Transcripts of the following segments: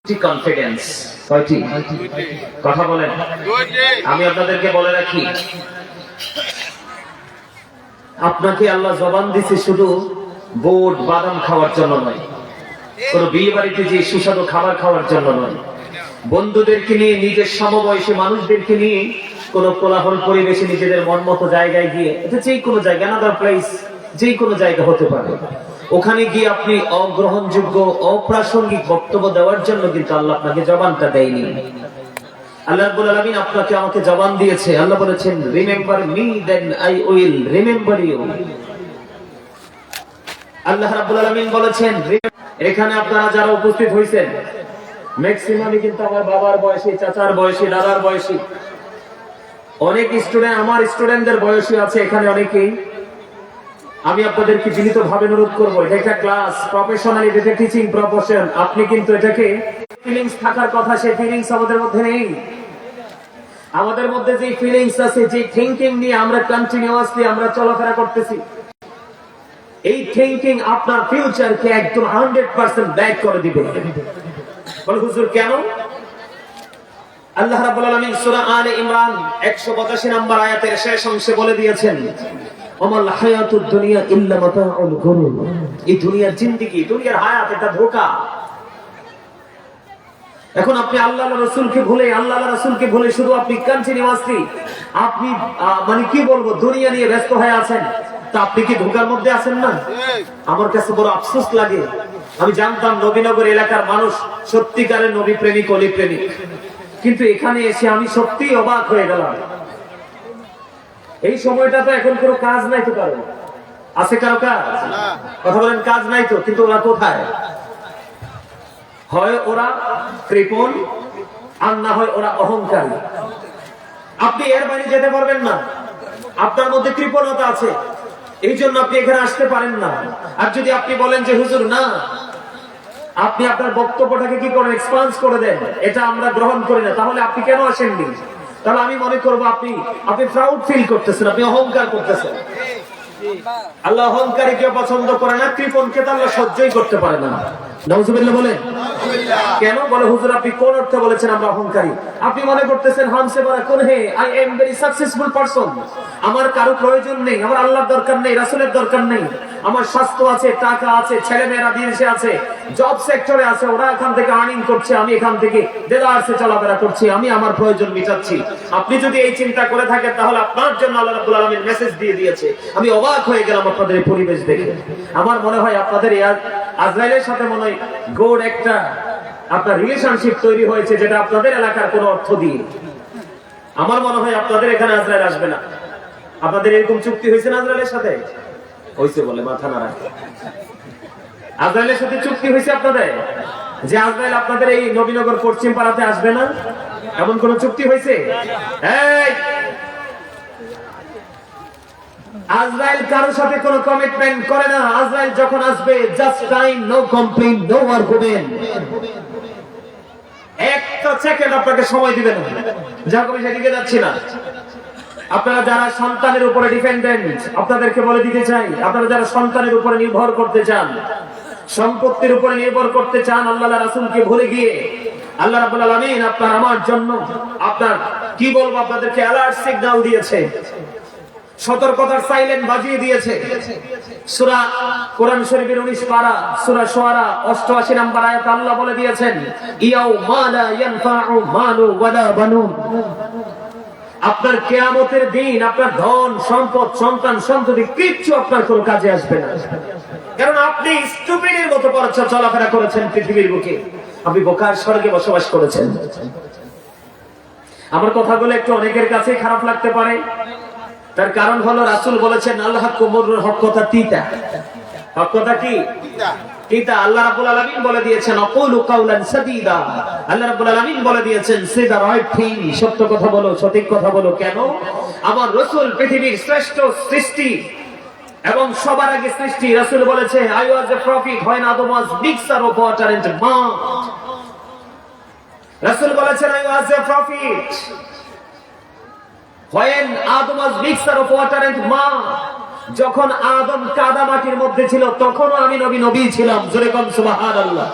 Confidence কয়টি কথা বলেন। আমি আপনাদেরকে বলে রাখি, আপনাকে আল্লাহ জবান দিছে শুধু বোট বাদাম খাওয়ার জন্য নয়, কোন বিয়ে বাড়িতে যে সুস্বাদু খাবার খাওয়ার জন্য নয়, বন্ধুদেরকে নিয়ে নিজের সমবয়সী মানুষদেরকে নিয়ে কোন কোলাহল পরিবেশে নিজেদের মন মতো জায়গায় গিয়ে, এটা যে কোনো জায়গা, আনাদার প্লেস, যে কোনো জায়গা হতে পারে, ওখানে গিয়ে আপনি অগ্রহণযোগ্য অপ্রাসঙ্গিক বক্তব্য দেওয়ার জন্য কিন্তু আল্লাহ আপনাকে জবানটা দেয়নি। আল্লাহ রাব্বুল আলামিন আপনাকে আমাকে জবান দিয়েছে। আল্লাহ বলেছেন, remember me then I will remember you. Allah রাব্বুল আলামিন বলেছেন, এখানে আপনারা যারা উপস্থিত হয়েছেন ম্যাক্সিমামই কিন্তু আমার বাবার বয়সী, চাচার বয়সী, দাদার বয়সী। অনেক স্টুডেন্ট, আমার স্টুডেন্টদের বয়সী আছে এখানে অনেকেই। আমি আপনাদেরকে বিনীত ভাবে অনুরোধ করবো, এটা একটা ক্লাস, প্রফেশনালি এটা টিচিং প্রফেশন। আপনি কিন্তু এটাকে ফিলিংস থাকার কথা, সেই ফিলিংস আমাদের মধ্যে নেই। আমাদের মধ্যে যে ফিলিংস আছে, যে থিংকিং নিয়ে আমরা কন্টিনিউয়াসলি আমরা চলাফেরা করতেছি, এই থিংকিং আপনার ফিউচারকে একদম 100% ব্যাক করে দিবে। বল হুজুর কেন? আল্লাহ রাব্বুল আলামিন সূরা আলে ইমরান 185 নম্বর আয়াতের শেষ অংশে বলে দিয়েছেন, ওমাল হায়াতুদ দুনিয়া ইল্লা মাতাউল গুরুর। এই দুনিয়ার জিন্দেগি, দুনিয়ার হায়াত এটা ধোঁকা। এখন আপনি আল্লাহর রাসূলকে ভুলে, আল্লাহর রাসূলকে ভুলে শুধু আপনি কন্টিনিউয়াসলি আপনি মানে কি বলবো, দুনিয়া নিয়ে ব্যস্ত হয়ে আছেন। তা আপনি কি ধোঁকার মধ্যে আছেন না? আমার কাছে বড় আফসোস লাগে। আমি জানতাম নবীনগর এলাকার মানুষ সত্যিকারের নবী প্রেমিক, অলি প্রেমিক, কিন্তু এখানে এসে আমি সত্যিই অবাক হয়ে গেলাম। এই সময়টা তো এখন কোনো কাজ নাই তো কারো, আছে কারো কাজ? কথা বলেন, কাজ নাই তো, কিন্তু ওরা কোথায়? হয় ওরা কৃপণ, আর না হয় ওরা অহংকারী। আপনি এর বাইরে যেতে পারবেন না, আপনার মধ্যে কৃপণতা আছে, এই জন্য আপনি এখানে আসতে পারেন না। আর যদি আপনি বলেন যে হুজুর না, আপনি আপনার বক্তব্যটাকে কি করেন, এক্সপান্স করে দেন, এটা আমরা গ্রহণ করি না, তাহলে আপনি কেন আসেননি? তাহলে আমি মনে করবো আপনি প্রাউড ফিল করতেছেন, আপনি অহংকার করতেছেন। আল্লাহ অহংকারীকে পছন্দ করে না, কৃপণকে তো আল্লাহ সহ্যই করতে পারে না। নাউজুবিল্লাহ বলেন। কেন? বলে হুজুর আপনি কোন অর্থে বলেছেন আমরা অহংকারী? আপনি মনে করতেছেন হামসে বড় কোন হে, I am very successful person, আমার কারো প্রয়োজন নেই, আমার আল্লাহর দরকার নেই, রাসূলের দরকার নেই, আমার স্বাস্থ্য আছে, টাকা আছে, ছেলে মেয়েরা বিদেশে আছে, জব সেক্টরে আছে, ওরা এখান থেকে আর্নিং করছে, আমি এখান থেকে দেদারসে চলাফেরা করছি, আমি আমার প্রয়োজন মিটাচ্ছি। আপনি যদি এই চিন্তা করে থাকেন, তাহলে আপনার জন্য আল্লাহ রাব্বুল আলামিন মেসেজ দিয়ে দিয়েছে। আমি অবাক হয়ে গেলাম আপনাদের এই পরিবেশ দেখে। আমার মনে হয় আপনাদের আজরাইলের সাথে মনে হয় গোড একটা আপনার রিলেশনশিপ তৈরি হয়েছে, যেটা আপনাদের এলাকার কোনো অর্থ দিয়ে। আমার মনে হয় আপনাদের এখানে আজরাইল আসবে না। আপনাদের এরকম চুক্তি হয়েছে না আজরাইলের সাথে? হয়েছে বলে মাথা নাড়া। আজরাইলের সাথে চুক্তি হয়েছে আপনাদের যে আজরাইল আপনাদের এই নবীনগর পশ্চিম পাড়াতে আসবে না, এমন কোন চুক্তি হয়েছে? এই আজরাইল কারোর সাথে কোনো কমিটমেন্ট করে না। আজরাইল যখন আসবে, just time, no complain, no argument. একটা সেকেন্ড আপনাকে সময় দিবেন না। যা করি সেদিকে যাচ্ছি না। আপনারা যারা সন্তানের উপরে ডিপেন্ডেন্ট, আপনাদেরকে বলে দিতে চাই, আপনারা যারা সন্তানের উপরে নির্ভর করতে চান, সম্পত্তির উপরে নির্ভর করতে চান, আল্লাহ রাসূলকে ভুলে গিয়ে, আল্লাহ রাব্বুল আলামিন আপনার আমার জন্য আপনার কি বলবো, আপনাদেরকে অ্যালার্ট সিগন্যাল দিয়েছে, সতর্কতার সাইলেন্ট বাজিয়ে দিয়েছে। সূরা কোরআন শরীফের 19 পারা সূরা শুআরা 88 নম্বর আয়াত আল্লাহ বলে দিয়েছেন, ইয়াউমা লা ইয়ানফাউ মালু ওয়ালা বানুন। আপনার কিয়ামতের দিন আপনার ধন সম্পদ, সন্তান সন্ততি কিচ্ছু আপনার কোনো কাজে আসবে না। কারণ আপনি স্টুপিডের মতো চলাফেরা করেছেন পৃথিবীর বুকে, আপনি বোকার স্বর্গে বসবাস করেছেন। আমার কথাগুলো একটু অনেকের কাছে খারাপ লাগতে পারে, তার কারণ হলো রাসূল বলেছেন, আল্লাহ কুমুরুল হক কথা তিতা। হক কথা কি? তিতা। আল্লাহ রাব্বুল আলামিন বলে দিয়েছেন, আকুলু কাওলান সাদীদা। আল্লাহ রাব্বুল আলামিন বলে দিয়েছেন, সে দা রাইট থিং, সত্য কথা বলো, সঠিক কথা বলো। কেন? আমার রাসূল পৃথিবীর শ্রেষ্ঠ সৃষ্টি এবং সবার আগে সৃষ্টি। রাসূল বলেছে, I was A profit when Adam was mixture of water and mud। রাসূল বলেছেন, I was A profit when Adam was mixture of water and mud। যখন আদম কাদা মাটির মধ্যে ছিল, তখনও আমি নবী ছিলাম। জোরে বল সুবহানাল্লাহ।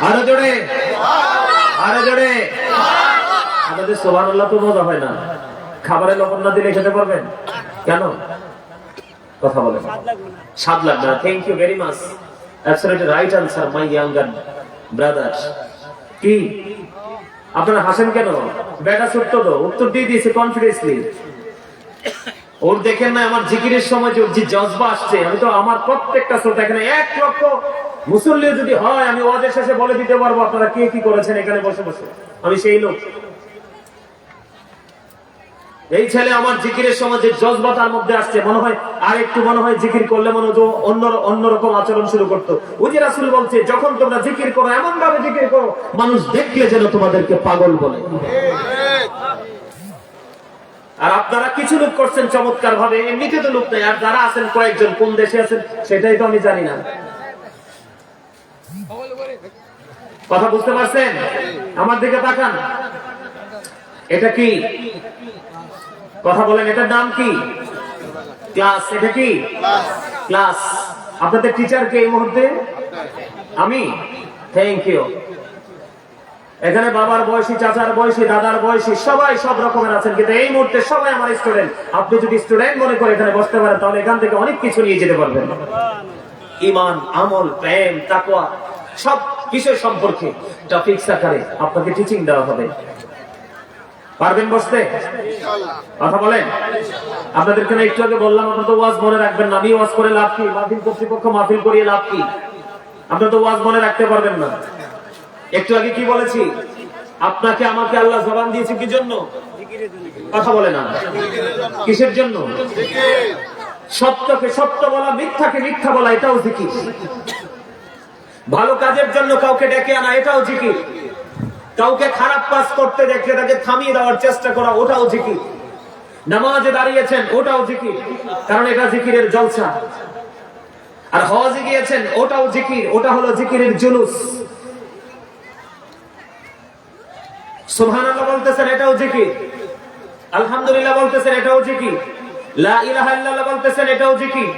আরো জোরে। আরে জোরে আমাদের সুবহানাল্লাহ তো মজা হয় না। খাবারে লবণ না দিলে খেতে পারবেন কেন? কথা বলেন, স্বাদ লাগবে না। Thank you very much, absolutely right answer my younger brother. কি আপনারা হাসেন কেন? বেটা ছোট্ট তো উত্তর দিয়ে দিয়েছে কনফিডেন্সলি। ওর দেখেন না আমার জিকিরের সময় যে জজবা আসছে। আমি তো আমার প্রত্যেকটা শ্রোতা এখানে 1 লক্ষ মুসল্লিও যদি হয় আমি ওয়াজের শেষে বলে দিতে পারবো আপনারা কে কি করেছেন এখানে বসে বসে। আমি সেই লোক। এই ছেলে আমার জিকিরের সময় যে জজবা তার মধ্যে আসছে, মনে হয় আর একটু মনে হয় জিকির করলে মনে হয় অন্যরকম আচরণ শুরু করতো। ওই যে রাসূল বলছে যখন তোমরা জিকির করো এমন ভাবে জিকির করো মানুষ দেখলে যেন তোমাদেরকে পাগল বলে। আর আপনারা কিছু লোক করছেন চমৎকার ভাবে, এমনিতে তো লোক নাই। আর যারা আছেন কয়েকজন কোন দেশে আছেন সেটাই তো আমি জানি না। কথা বুঝতে পারছেন? আমার দিকে তাকান। এটা কি? কথা বলেন, এটার নাম কি? ক্লাস। এটা কি ক্লাস? আপনাদের টিচার কে এই মুহূর্তে? আমি। Thank you. এখানে বাবার বয়সী, চাচার বয়সী, দাদার বয়সী সবাই সব রকমের আছেন, কিন্তু এই মুহূর্তে সবাই আমার স্টুডেন্ট। আপনি যদি স্টুডেন্ট মনে করে এখানে বসতে পারেন তাহলে এখান থেকে অনেক কিছু নিয়ে যেতে পারবেন। ঈমান, আমল, প্রেম, তাকওয়া সব বিষয় সম্পর্কে টপিকস আকারে আপনাকে টিচিং দেওয়া হবে। পারবেন বসতে? কথা বলেন। আপনাদেরকে একটু আগে বললাম আপনারা তো ওয়াজ মনে রাখবেন না। আমি ওয়াজ করে লাভ কি? মাহফিল কর্তৃপক্ষ মাহফিল করিয়ে লাভ কি? আপনারা তো ওয়াজ মনে রাখতে পারবেন না। একটু আগে কি বলেছি? আপনাকে আমাকে আল্লাহ জবান দিয়েছে কি জন্য? কথা বলে না। কিসের জন্য? সত্যকে সত্য বলা, মিথ্যাকে মিথ্যা বলা, এটাও জিকির। ভালো কাজের জন্য কাউকে ডেকে আনা, এটাও জিকির। কাউকে খারাপ কাজ করতে দেখলে তাকে থামিয়ে দেওয়ার চেষ্টা করা, ওটাও জিকির। নামাজে দাঁড়িয়েছেন, ওটাও জিকির, কারণ এটা জিকিরের জলসা। আর হজে গিয়েছেন, ওটাও জিকির, ওটা হলো জিকিরের জুলুস। সুবহানাল্লাহ বলতেছেন, এটাও জিকির। আলহামদুলিল্লাহ বলতেছেন, এটাও জিকির। লা ইলাহা ইল্লাল্লাহ বলতেছেন, এটাও জিকির।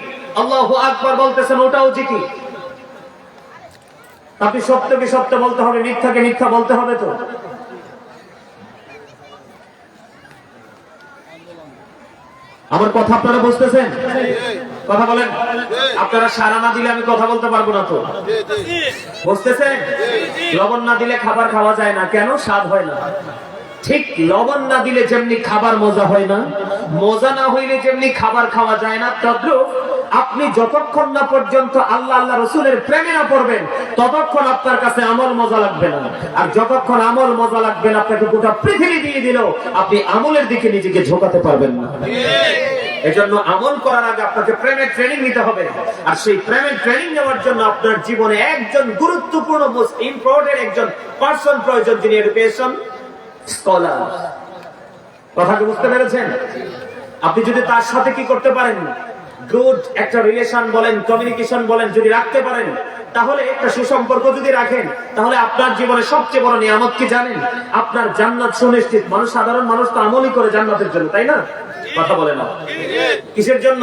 আল্লাহু আকবার বলতেছেন, ওটাও জিকির। আপনি সত্যকে সত্য বলতে হবে, মিথ্যাকে মিথ্যা বলতে হবে। তো আমার কথা আপনারা বুঝতেছেন? কথা বলেন। আপনারা সাড়া না দিলে আমি কথা বলতে পারবো না। তো বুঝতেছেন? লবণ না দিলে খাবার খাওয়া যায় না। কেন? স্বাদ হয় না। ঠিক লবণ না দিলে যেমনি খাবার মজা হয় না, মজা না হইলে যেমনি খাবার খাওয়া যায় না, তদ্রূপ আপনি যতক্ষণ না পর্যন্ত আল্লাহ আল্লাহ রসুলের প্রেমে না পড়বেন ততক্ষণ আপনার কাছে আমল মজা লাগবে না। আর যতক্ষণ আমল মজা লাগবে না, আপনাকে গোটা পৃথিবী দিয়ে দিল, আপনি আমলের দিকে নিজেকে ঝোঁকাতে পারবেন না। এজন্য আমল করার আগে আপনাকে প্রেমের ট্রেনিং নিতে হবে। আর সেই প্রেমের ট্রেনিং নেওয়ার জন্য আপনার জীবনে একজন গুরুত্বপূর্ণ, মোস্ট ইম্পর্টেন্ট একজন পার্সন প্রয়োজন, যিনি এডুকেশন স্কলার। কথা কি বুঝতে পেরেছেন? আপনি যদি তার সাথে কি করতে পারেন, গুড একটা রিলেশন বলেন, কমিউনিকেশন বলেন, যদি রাখতে পারেন, তাহলে একটা সুসম্পর্ক যদি রাখেন, তাহলে আপনার জীবনে সবচেয়ে বড় নিয়ামত কি জানেন? আপনার জান্নাত সুনিশ্চিত। মানুষ, সাধারণ মানুষ তো আমলই করে জান্নাতের জন্য, তাই না? কথা বলে না। কিসের জন্য?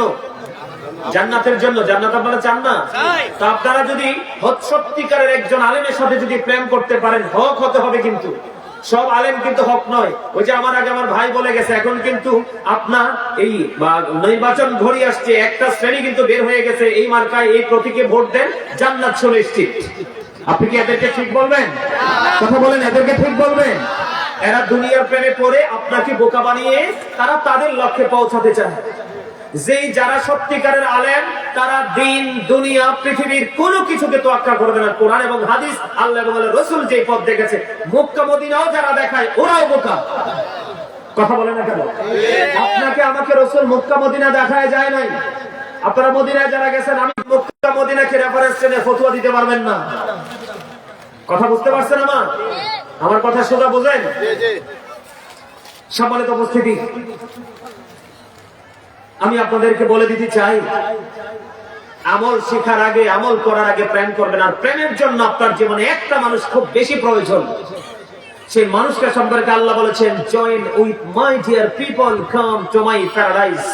জান্নাতের জন্য। জান্নাত আপনারা চান না? তো আপনারা যদি সত্যিকারের একজন আলেমের সাথে যদি প্রেম করতে পারেন, হক হতে হবে। কিন্তু সব আলেম কিন্তু হক নয়। ওই যে আমার আগে আমার ভাই বলে গেছে, এখন কিন্তু আপনার এই নির্বাচন ঘড়ি আসছে, একটা শ্রেণী কিন্তু বের হয়ে গেছে, এই মার্কায় এই প্রতীকে ভোট দেন, জান্নাত সুনিশ্চিত। আপনি কি এদেরকে ঠিক বলবেন? কথা বলেন, এদেরকে ঠিক বলবেন? এরা দুনিয়ার প্রেমে পড়ে আপনাকে বোকা বানিয়ে তারা তাদের লক্ষ্যে পৌঁছাতে চায়। যেই যারা সত্যিকারের আলেম, তারা দিন দুনিয়া পৃথিবীর কোনো কিছুকে তোয়াক্কা করবে না। কোরআন এবং হাদিস, আল্লাহ এবং আল্লাহর রাসূল যে পথ দেখেছে, মক্কা মদিনাও যারা দেখায় ওরাও বোকা। কথা বলে না কেন? আপনাকে আমাকে রাসূল মক্কা মদিনা দেখায় যায় নাই। আপনারা মদিনায় যারা গেছেন, আমি মক্কা মদিনাকে রেফারেন্স টেনে ফতোয়া দিতে পারবেন না। কথা বুঝতে পারছেন? আমার কথা সোজা বোঝেন? সম্মানিত উপস্থিতি, আমি আপনাদেরকে বলে দিতে চাই, আমল শেখার আগে, আমল করার আগে প্রেম করবেন। আর প্রেমের জন্য আপনার জীবনে একটা মানুষ খুব বেশি প্রয়োজন। সেই মানুষকে সম্পর্কে আল্লাহ বলেছেন, join with my dear people, come to my paradise.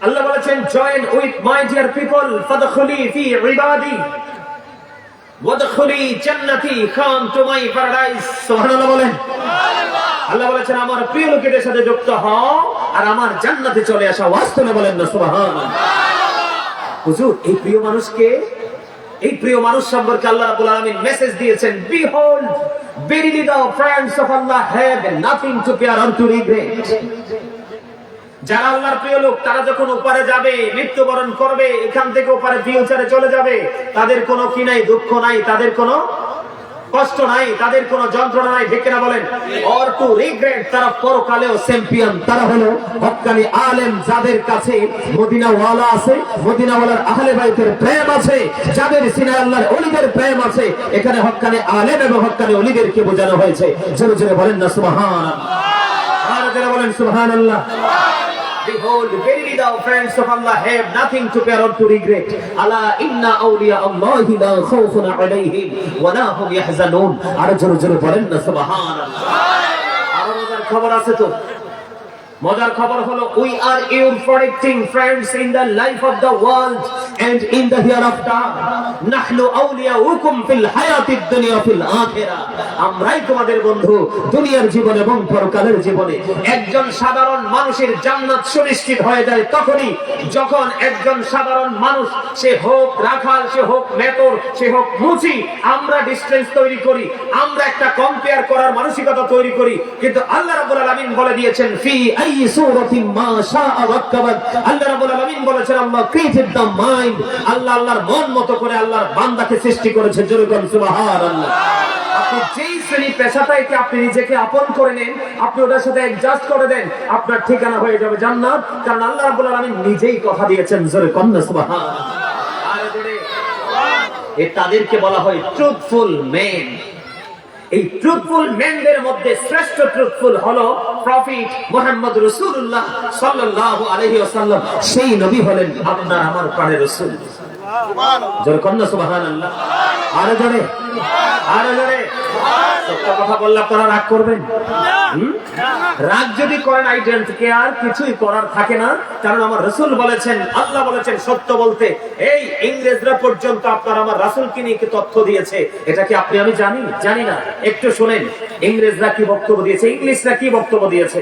Allah বলেছেন, join with my dear people, ফাদখুলি ফি ইবাদি। ওয়াদখুলি জান্নাতি, কাম টু মাই প্যারাডাইস। সুবহানাল্লাহ বলেন। আল্লাহ বলেছেন আমার প্রিয় লোকেদের সাথে যুক্ত হও আর আমার জান্নাতে চলে আসা। ওয়াস্তবে বলেন না সুবহানাল্লাহ। হুজুর, এই প্রিয় মানুষকে, এই প্রিয় মানুষ সম্পর্কে আল্লাহ রাব্বুল আলামিন মেসেজ দিয়েছেন, behold verily the friends of Allah have nothing to fear or to regret। যারা আল্লাহর প্রিয় লোক তারা যখন ওপারে যাবে, মৃত্যুবরণ করবে, এখান থেকে ওপারে ফিউচারে চলে যাবে, তাদের কোনো কি নাই, দুঃখ নাই, তাদের কোনো কষ্ট নাই, তাদের কোনো যন্ত্রণা নাই, ঠিক কিনা বলেন? অর টু রিগ্রেট, তারা পরকালেও চ্যাম্পিয়ন। তারা হলো হক্কানি আলেম, যাদের কাছে মদিনাওয়ালা আছে, মদিনাওয়ালার আহলে বাইতের প্রেম আছে, যাদের সিনায় আল্লাহর ওলিদের প্রেম আছে। এখানে হক্কানি আলেম এবং হক্কানি ওলিদেরকে বোঝানো হয়েছে। জোরে জোরে বলেন না সুবহানাল্লাহ, আর জোরে বলেন সুবহানাল্লাহ। Behold, verily the friends of Allah have nothing to fear or to regret. Ala inna awliya Allahi la khawfun alayhim wa la hum yahzanun। আর জোরে জোরে বলেন না সুবহানাল্লাহ। আর মজার খবর আছে তো, মজার খবর হলো we are your protecting friends in the life of the world and in the hereafter। নাহনু আউলিয়াউকুম ফিল হায়াতিদ দুনিয়া ফিল আখিরা। আমরাই তোমাদের বন্ধু দুনিয়ার জীবনে এবং পরকালের জীবনে। একজন সাধারণ মানুষের জান্নাত সুনিশ্চিত হয়ে যায় তখনই যখন একজন সাধারণ মানুষ, সে হোক রাখাল, সে হোক মেতর, সে হোক মুচি, আমরা ডিসটেন্স তৈরি করি, আমরা একটা কম্পেয়ার করার মানসিকতা তৈরি করি। কিন্তু আল্লাহ রাব্বুল আলামিন বলে দিয়েছেন ফি আই সূরাতিন মা শাআ রাক্কাবাত। আল্লাহ রাব্বুল আলামিন বলেছেন আল্লাহ ক্রিয়েটেড দ্য মাইন্ড। আল্লাহ আল্লাহর মন মতো করে আল্লাহর বান্দাকে সৃষ্টি করেছে। জোরে বলেন সুবহানাল্লাহ। আপনি যেই শ্রেণী পেশাটাকে আপনি নিজেকে আপন করে নেন, আপনি ওটার সাথে অ্যাডজাস্ট করে দেন, আপনার ঠিকানা হয়ে যাবে জান্নাত। কারণ আল্লাহ রাব্বুল আলামিন নিজেই কথা দিয়েছেন। জোরে বলেন সুবহানাল্লাহ। আর জোরে তাদেরকে বলা হয় ট্রুথফুল মেন। এই ট্রুথফুল মেনদের মধ্যে শ্রেষ্ঠ ট্রুথফুল হলো প্রফেট মুহাম্মদ রাসূলুল্লাহ সাল্লাল্লাহু আলাইহি ওয়াসাল্লাম। সেই নবী হলেন আপনার আমার প্রাণের রাসূল। জোরে কন্না সুবহানাল্লাহ। আরে জোরে, আরে জোরে। সত্য কথা বললে আপনারা রাগ করবেন? রাগ যদি করেন আই ডোন্ট কেয়ার, কিছুই করার থাকে না। কারণ আমার রাসূল বলেছেন, আল্লাহ বলেছেন সত্য বলতে। এই ইংরেজরা পর্যন্ত আপনার আমার রাসূলকে নিয়ে কি তথ্য দিয়েছে, এটা কি আপনি আমি জানি? জানি না। একটু শুনেন ইংরেজরা কি বক্তব্য দিয়েছে, ইংলিশরা কি বক্তব্য দিয়েছে।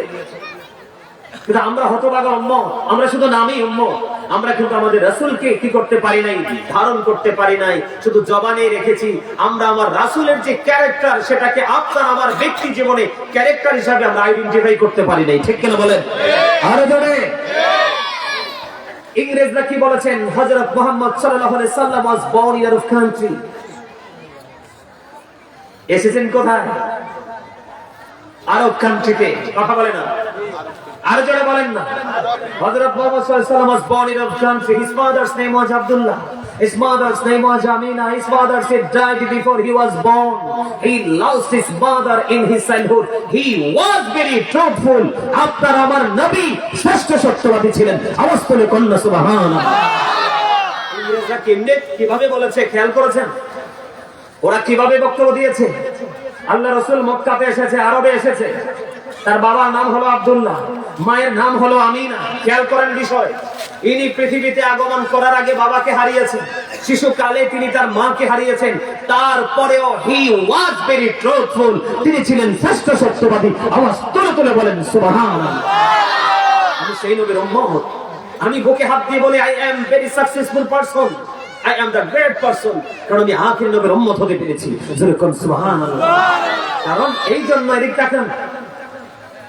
কিন্তু আমরা হতভাগা উম্মত, আমরা শুধু নামই উম্মত। আমরা কিন্তু আমাদের রাসূলকে কি করতে পারি নাই, ধারণ করতে পারি নাই, শুধু জবানে রেখেছি। আমরা আমার রাসূলের যে ক্যারেক্টার, সেটাকে আপনার আমার ব্যক্তি জীবনে ক্যারেক্টার হিসাবে আমরা আইডেন্টিফাই করতে পারি নাই। ঠিক কিনা বলেন? আরে জোরে। ইংরেজরা কি বলেছেন? হযরত মুহাম্মদ সাল্লাল্লাহু আলাইহি সাল্লাম was born in Arab country। এসেছেন কোথায়? আরব কান্ট্রিতে। কথা বলে না, আর জোরে বলেন না। হযরত মুহাম্মদ সাল্লাল্লাহু আলাইহি ওয়াসাল্লাম was born in Arab country. His father's name was Abdullah. His mother's name was Amina. His father said died before he was born. He lost his mother in his childhood. He was very truthful. আপনার আমার নবী শ্রেষ্ঠ সত্যবাদী ছিলেন। আওয়াজ তুলে কন্না সুবহানাল্লাহ। ইংরেজরা কিভাবে বলেছে খেয়াল করেছেন? ওরা কিভাবে বক্তব্য দিয়েছে? আল্লাহ রাসূল মক্কাতে এসেছে, আরবে এসেছে। তার বাবার নাম হলো আব্দুল্লাহ, মায়ের নাম হলো আমিনা। খেয়াল করেন বিষয়, ইনি পৃথিবীতে আগমন করার আগে বাবাকে হারিয়েছেন, শিশুকালে তিনি তার মাকে হারিয়েছেন। তারপরেও হি ওয়াজ ভেরি ট্রুথফুল। তিনি ছিলেন শ্রেষ্ঠ সত্যবাদী। আওয়াজ তুলে তুলে বলেন সুবহানাল্লাহ। আমি সেই নবীর উম্মত। আমি বুকে হাত দিয়ে বলি I am very successful person, I am the great person। কারণ আমি আখির নবীর উম্মত হতে পেরেছি। জোরে কোন সুবহানাল্লাহ। কারণ এই জন্য এদিক তাকান,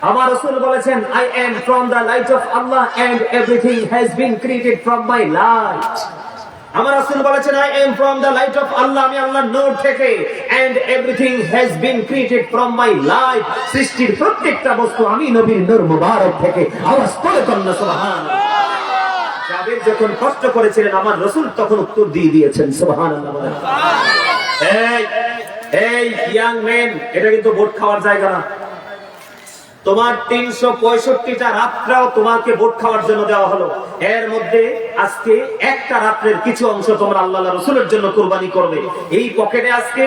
আমার রাসূল বলেছেন I am from the light of Allah and everything has been created from my light। আমার রাসূল বলেছেন I am from the light of Allah, আমি আল্লাহর নূর থেকে, and everything has been created from my light। সৃষ্টির প্রত্যেকটা বস্তু আমি নবীর নূর মুবারক থেকে। আওয়াজ তুলে কন্না সুবহানাল্লাহ। যাবের যখন কষ্ট করেছিলেন আমার রাসূল তখন উত্তর দিয়ে দিয়েছেন। সুবহানাল্লাহ। এই এই ইয়াং মেন, এটা কিন্তু ভোট খাওয়ার জায়গা না। তোমার 365টা রাতটাও তোমাকে ভোট খাওয়ার জন্য দেওয়া হলো। এর মধ্যে আজকে একটা রাতের কিছু অংশ তোমরা আল্লাহর রাসূলের জন্য কুরবানি করবে। এই পকেটে আজকে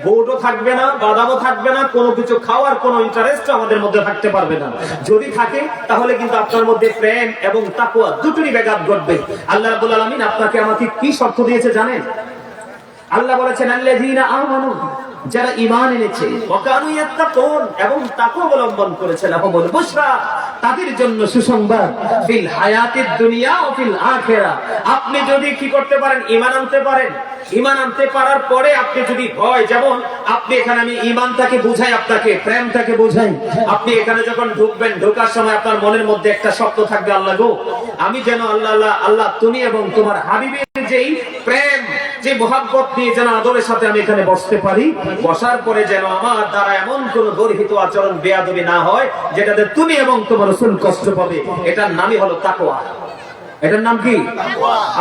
ভোটও থাকবে না, বাদামও থাকবে না, কোনো কিছু খাওয়ার কোনো ইন্টারেস্ট আমাদের মধ্যে থাকতে পারবে না। যদি থাকে তাহলে কিন্তু আপনার মধ্যে প্রেম এবং তাকওয়া দুটোরই ব্যাঘাত ঘটবে। আল্লাহ রাব্বুল আলামিন আপনাকে আমাকে কি শর্ত দিয়েছে জানেন? আল্লাহ বলেছেন আল্লাযীনা আমানু, যারা ঈমান এনেছে, ওয়া কানু ইয়াত্তাকুন, এবং তাকওয়া অবলম্বন করেছে, লাহুমুল বুশরা, তাদের জন্য সুসংবাদ, ফিল হায়াতিদ দুনিয়া ও ফিল আখিরাহ। আপনি যদি কি করতে পারেন, ঈমান আনতে পারেন, ঈমান আনতে পারার পরে আপনি যদি ভয়, যেমন আপনি এখানে, আমি ঈমানটাকে বুঝাই, আপনাকে প্রেমটাকে বুঝাই, আপনি এখানে যখন ঢুকবেন, ঢোকার সময় আপনার মনের মধ্যে একটা শব্দ থাকবে, আল্লাহ গো, আমি যেন আল্লাহ আল্লাহ আল্লাহ তুমি এবং তোমার হাবিবের যেই প্রেম, যে মোহাব্বত নিয়ে যেন আদরের সাথে আমি এখানে বসতে পারি, বসার পরে যেন আমার দ্বারা এমন কোন গর্হিত আচরণ, বেয়াদবি না হয় যেটাতে তুমি এবং তোমার রাসূল কষ্ট পাবে। এটার নামই হলো তাকওয়া। এটার নাম কি?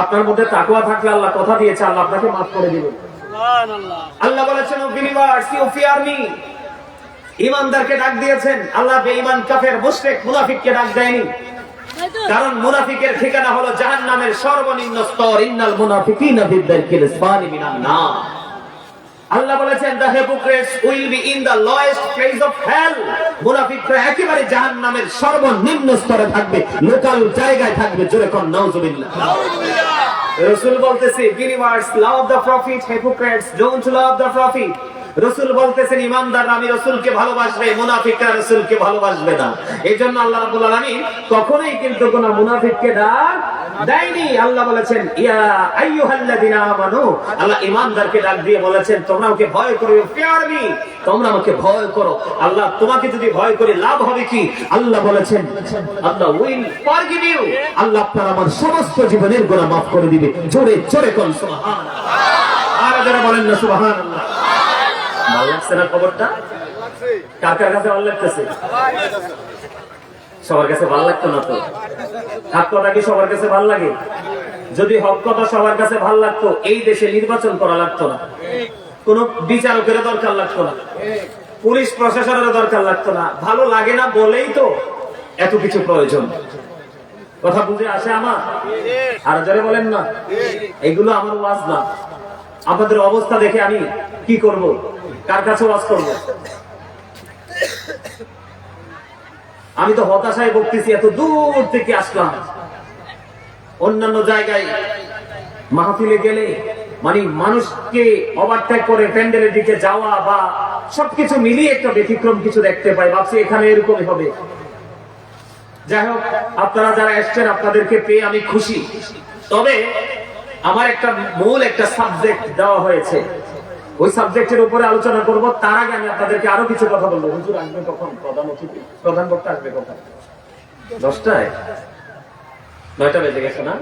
আপনার মধ্যে তাকওয়া থাকলে আল্লাহ কথা দিয়েছে, আল্লাহ আপনাকে মাফ করে দিবেন। আল্লাহ বলেছেন, O believers, you fear me. ঈমানদারকে ডাক দিয়েছেন আল্লাহ, বেঈমান, কাফের, মুশরিক, মুনাফিককে ডাক দেয়নি। কারণ মুনাফিকের ঠিকানা হলো জাহান্নামের সর্বনিম্ন স্তর। ইন্নাল মুনাফিকিনা ফি দারকিল আসফালি মিনান নার। আল্লাহ বলেছেন, the hypocrites will be in the lowest place of hell. মুনাফিকরা একেবারে জাহান্নামের সর্বনিম্ন স্তরে থাকবে, লোকাল জায়গায় থাকবে। জোরে কোন নাউজুবিল্লাহ। রাসূল বলতেছে, believers love the prophet, hypocrites don't love the prophet. রাসূল বলতেছেন, ঈমানদাররা আমি রাসূলকে ভালোবাসবে, মুনাফিকরা রাসূলকে ভালোবাসবে না। এইজন্য আল্লাহ রাব্বুল আলামিন কখনোই কিন্তু কোন মুনাফিককে ডাক দেয়নি। আল্লাহ বলেছেন, ইয়া আইয়ুহাল্লাযিনা আমানু, আল্লাহ ঈমানদারকে ডাক দিয়ে বলেছেন, তোমরা আমাকে ভয় করো, ফিয়ার মি, তোমরা আমাকে ভয় করো। আল্লাহ তোমাকে যদি ভয় করি লাভ হবে কি? আল্লাহ বলেছেন, আল্লাহ উইল ফরগিভ ইউ, আল্লাহ আপনার আমার সমস্ত জীবনের গুনাহ মাফ করে দিবে। জোরে জোরে কোন সুবহানাল্লাহ। আর যারা বলেন না সুবহানাল্লাহ। ভালো লাগছে না খবরটা? কার কার কাছে ভালো লাগতেছে? সবার কাছে ভালো লাগতো না তো? হক কথা কি সবার কাছে ভালো লাগে? যদি হক কথা সবার কাছে ভালো লাগতো, এই দেশে নির্বাচন করা লাগতো না, কোন বিচারকের দরকার লাগতো না, পুলিশ প্রশাসনের দরকার লাগতো না। ভালো লাগে না বলেই তো এত কিছু প্রয়োজন। কথা বুঝে আসে আমার? আর যারা বলেন না, এগুলো আমার ওয়াজ না। আপনাদের অবস্থা দেখে আমি কি করব? কার কাছে ওয়াজ করব? আমি তো হতাশায় ভুগতেছি, এত দূর থেকে আসলাম। অন্যান্য জায়গায় মাহফিলে গেলে মানে মানুষকে ওভারটেক করে প্যান্ডেলের দিকে যাওয়া বা সবকিছু মিলিয়ে একটা ব্যতিক্রম কিছু দেখতে পাই, ভাবছি এখানে এরকমই হবে। যাই হোক, আপনারা যারা এসছেন আপনাদেরকে পেয়ে আমি খুশি। তবে আমার একটা মূল একটা সাবজেক্ট দেওয়া হয়েছে, ওই সাবজেক্টের উপরে আলোচনা করব। তার আগে আমি আপনাদেরকে আরো কিছু কথা বলবো। হুজুর আসবে কখন? প্রধান বক্তা আসবে কখন? 10টায়? 9টা বেজে গেছে না?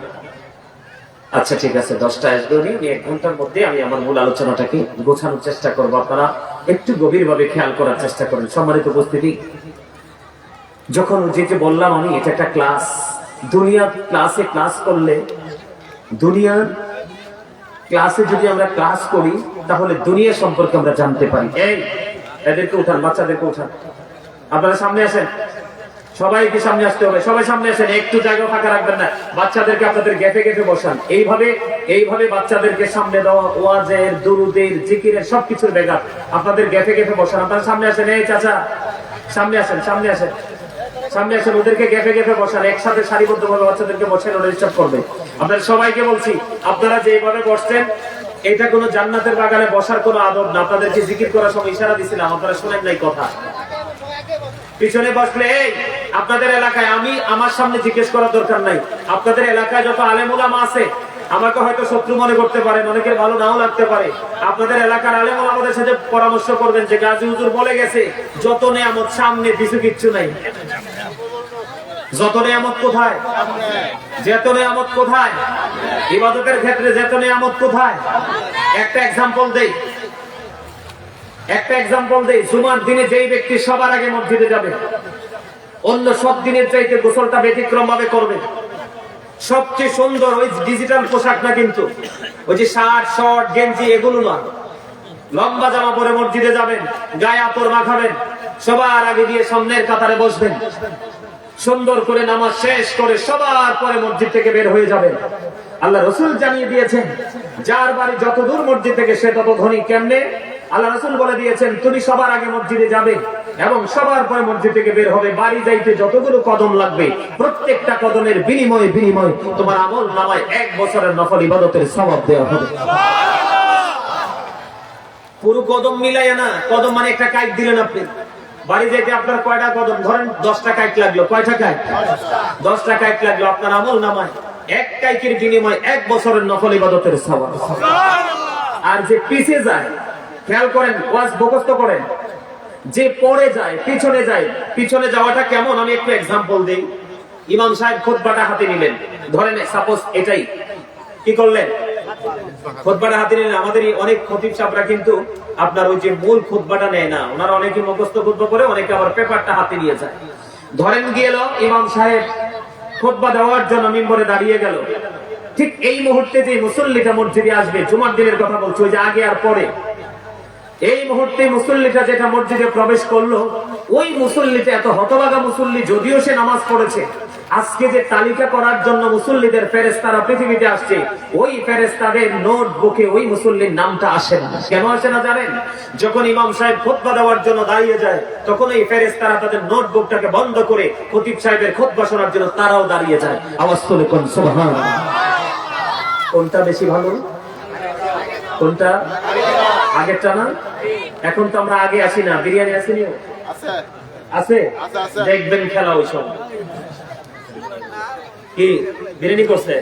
আচ্ছা ঠিক আছে, 10টায় আসবে উনি। 1 ঘন্টার মধ্যে আমি আমার মূল আলোচনাটাকে গোছানোর চেষ্টা করব। আপনারা একটু গভীরভাবে খেয়াল করার চেষ্টা করেন। সম্মানিত উপস্থিতি, যখন যেটা বললাম আমি, এটা একটা ক্লাস। দুনিয়া ক্লাসে ক্লাস করলে, দুনিয়ার ক্লাসে যদি আমরা ক্লাস করি তাহলে দুনিয়া সম্পর্কে আমরা জানতে পারি। এই এদেরকে উঠান, বাচ্চাদেরকে উঠান, আপনারা সামনে আসেন। সবাইকে সামনে আসতে হবে, সবাই সামনে আসেন, একটু জায়গা ফাঁকা রাখবেন না। বাচ্চাদেরকে আপনাদের গেফে গেফে বসান। এইভাবে বাচ্চাদেরকে সামনে দেওয়া, ওয়াজের, দুরুদের, জিকিরের সবকিছুর বেগার আপনাদের গেফে গেফে বসান। আপনারা সামনে আসেন। এই চাচা সামনে আসেন, সামনে আসেন, সামনে আসেন। ওদেরকে গেফে গেফে বসান, একসাথে সারিবদ্ধ ভাবে বাচ্চাদেরকে বসেন, ওরা ডিস্টার্ব করবে। আপনারা সবাইকে বলছি, আপনারা যেভাবে বসছেন এটা কোনো জান্নাতের বাগানে বসার কোনো আদব না। আপনাদেরকে জিকির করার সময় ইশারা দিছিলাম, আপনারা শুনেন নাই কথা। পিছনে বসলে, এই আপনাদের এলাকায়, আমি আমার সামনে জিজ্ঞেস করার দরকার নাই, আপনাদের এলাকায় যত আলেম উলামা আছে, আমাকে হয়তো শত্রু মনে করতে পারেন, অনেকের ভালো নাও লাগতে পারে। আপনাদের এলাকার আলেম ওলামাদের সাথে পরামর্শ করবেন যে গাজী হুজুর বলে গেছে যত নেয়ামত সামনে, কিছু কিচ্ছু নাই। যত নেয়ামত কোথায়? যত নেয়ামত কোথায়? ইবাদতের ক্ষেত্রে যত নেয়ামত কোথায়? একটা এক্সাম্পল দেই। জুমার দিনে যেই ব্যক্তি সবার আগে মসজিদে যাবে, অন্য সব দিনের চাইতে গোসলটা ব্যতিক্রম ভাবে করবে। সবচেয়ে সুন্দর ওই ডিজিটাল পোশাক না, কিন্তু ওই যে শার্ট, শর্ট, গেঞ্জি এগুলো না, লম্বা জামা পরে মসজিদে যাবেন, গায়ে আতর মাখাবেন, সবার আগে দিয়ে সামনের কাতারে বসবেন, সুন্দর করে নামাজ শেষ করে সবার পরে মসজিদ থেকে বের হয়ে যাবেন। আল্লাহ রাসূল জানিয়ে দিয়েছেন, যার বাড়ি যত দূর মসজিদ থেকে সে তত ধনী। কেমনে? আল্লাহ রাসূল বলে দিয়েছেন, তুমি সবার আগে মসজিদে যাবে এবং সবার পরে মসজিদ থেকে বের হবে। বাড়ি যাইতে যতগুলো কদম লাগবে, প্রত্যেকটা কদমের বিনিময়ে তোমার আমল নামায় 1 বছরের নফল ইবাদতের সওয়াব দেওয়া হবে। পুরো কদম মিলাইয়া না, কদম মানে একটা কাইট দিলেন আপনি, বাড়ি যেতে আপনার কয়টা কদম, ধরেন 10টা কাইট লাগলো, কয়টা কাইট, 10টা কাইট লাগলো, আপনার আমল নামায় এক কাইটের বিনিময়ে 1 বছরের নফল ইবাদতের সওয়াব। আর যে পিছে যায়, খেয়াল করেন, ওয়াজ মুখস্থ করেন, যে পড়ে যায়, পিছনে যায়, পিছনে যাওয়াটা কেমন আমি একটু এক্সাম্পল দিই। ইমাম সাহেব খুতবাটা হাতে নিলেন, ধরেন সাপোজ এটাই, কি করলেন, খুতবাটা হাতে নিলেন। আমাদের অনেক খতিব সাহেবরা কিন্তু আপনার ওই যে মূল খুতবাটা নেয় না, ওনারা অনেকে মুখস্থ খুতবা করে, অনেকে আবার পেপারটা হাতে নিয়ে যায়। ধরেন গেল ইমাম সাহেব খুতবা দেওয়ার জন্য মিম্বরে দাঁড়িয়ে গেল, ঠিক এই মুহূর্তে যে মুসল্লিটা মসজিদে আসবে, জুমার দিনের কথা বলছি, ওই যে আগে আর পরে, এই মুহূর্তে মুসল্লিটা যেটা মসজিদে প্রবেশ করলো, ওই মুসল্লিটা এত হতভাগা মুসল্লি, যদিও সে নামাজ পড়েছে, আজকে যে তালিকা করার জন্য মুসল্লিদের ফেরেশতারা পৃথিবীতে আসছে, ওই ফেরেশতাদের নোটবুকে ওই মুসল্লির নামটা আসে না। কেন আসে না জানেন? যখন ইমাম সাহেব খুতবা দেওয়ার জন্য দাঁড়িয়ে যায়, তখন এই ফেরেশতারা তাদের নোটবুকটাকে বন্ধ করে খতিব সাহেবের খুতবা শোনার জন্য তারাও দাঁড়িয়ে যায়। আওয়াজ তুলে কোন সুবহানাল্লাহ। কোনটা বেশি ভালো? কোনটা? আগেরটা না? এখন তো আমরা আগে আসি না, বিরিয়ানি আসেনি, আছে, দেখবেন খেলা ওই সব কি বিরিয়ানি করছে।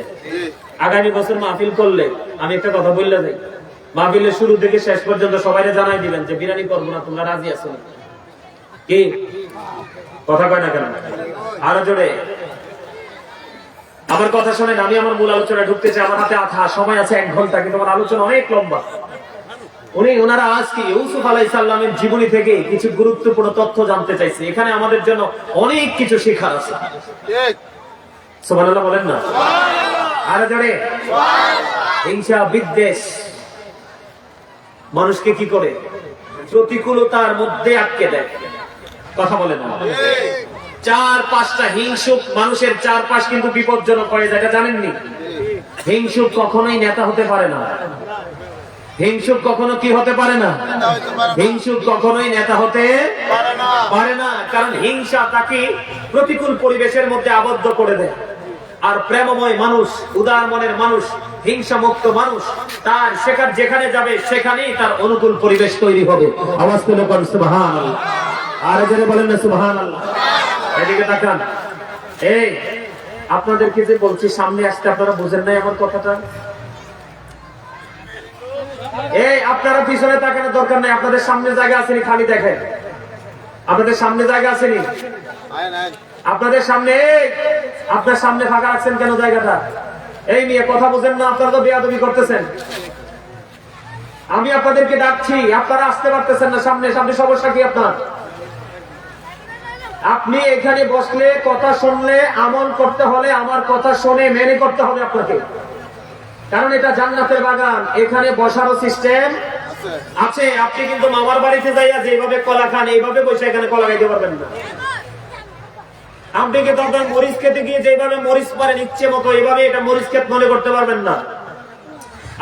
আগামী বছর মাহফিল করলে আমি একটা কথা বললে যাই, মাহফিলের শুরু থেকে শেষ পর্যন্ত সবাই জানাই দিবেন যে বিরিয়ানি করবো না, তোমরা রাজি আছো কি? কথা কয় না কেন? আরো জোরে আমার কথা শোনেন। আমি আমার মূল আলোচনায় ঢুকতে চাই, আমার হাতে সময় আছে 1 ঘন্টা, কিন্তু আমার আলোচনা অনেক লম্বা। ওনারা আজকে ইউসুফ আলাইহিস সালামের জীবনী থেকে কিছু গুরুত্বপূর্ণ তথ্য জানতে চাইছে। এখানে আমাদের জন্য অনেক কিছু শেখার আছে। সুবহানাল্লাহ বলেন না? আরে জোরে হিংসা বিদ্বেষ মানুষকে কি করে? প্রতিকূলতার মধ্যে আটকে দেয়। কথা বলেন না? 4-5টা হিংসুক মানুষের চারপাশ কিন্তু বিপজ্জনক হয়ে যায়, এটা জানেননি? হিংসুক কখনোই নেতা হতে পারে না, হিংসুক কখনো কি হতে পারে না, হিংসুক কখনোই নেতা হতে পারে না। কারণ হিংসা তাকে প্রতিকূল পরিবেশের মধ্যে আবদ্ধ করে দেয়। আর প্রেমময় মানুষ, উদার মনের মানুষ, হিংসা মুক্ত মানুষ, তার যেখানে যাবে সেখানেই তার অনুকূল পরিবেশ তৈরি হবে। আওয়াজ তুলে বলেন সুবহানাল্লাহ। আর যারা বলেন না সুবহানাল্লাহ। এদিকে তাকান। এই আপনাদেরকে যে বলছি সামনে আসতে, আপনারা বুঝেন নাই আমার কথাটা? এই আপনারা পিছনে তাকানোর দরকার নাই, আপনাদের সামনে জায়গা আসেনি, খালি দেখেন। আপনাদের সামনে জায়গা আসেনি, আপনাদের সামনে, আপনার সামনে ফাঁকা রাখছেন কেন জায়গাটা? এই নিয়ে কথা বুঝেন না, আপনারা তো বেয়াদবি করতেছেন। আমি আপনাদেরকে ডাকছি, আপনারা আসতে পারতেছেন না সামনে। সামনে সমস্যা কি আপনার? আপনি এখানে বসলে, কথা শুনলে, আমল করতে হলে আমার কথা শুনে মেনে করতে হবে আপনাকে। কারণ এটা জান্নাতের বাগান, এখানে বসারও সিস্টেম আছে। আপনি কিন্তু মামার বাড়িতে যাইয়া যেভাবে কলা খান, এইভাবে বসে এখানে কলা খাইতে পারবেন না। আপনি কি তখন মরিচ খেতে গিয়ে যেভাবে মরিচ পারেন ইচ্ছে মতো, এইভাবে এটা মরিচ ক্ষেত মনে করতে পারবেন না।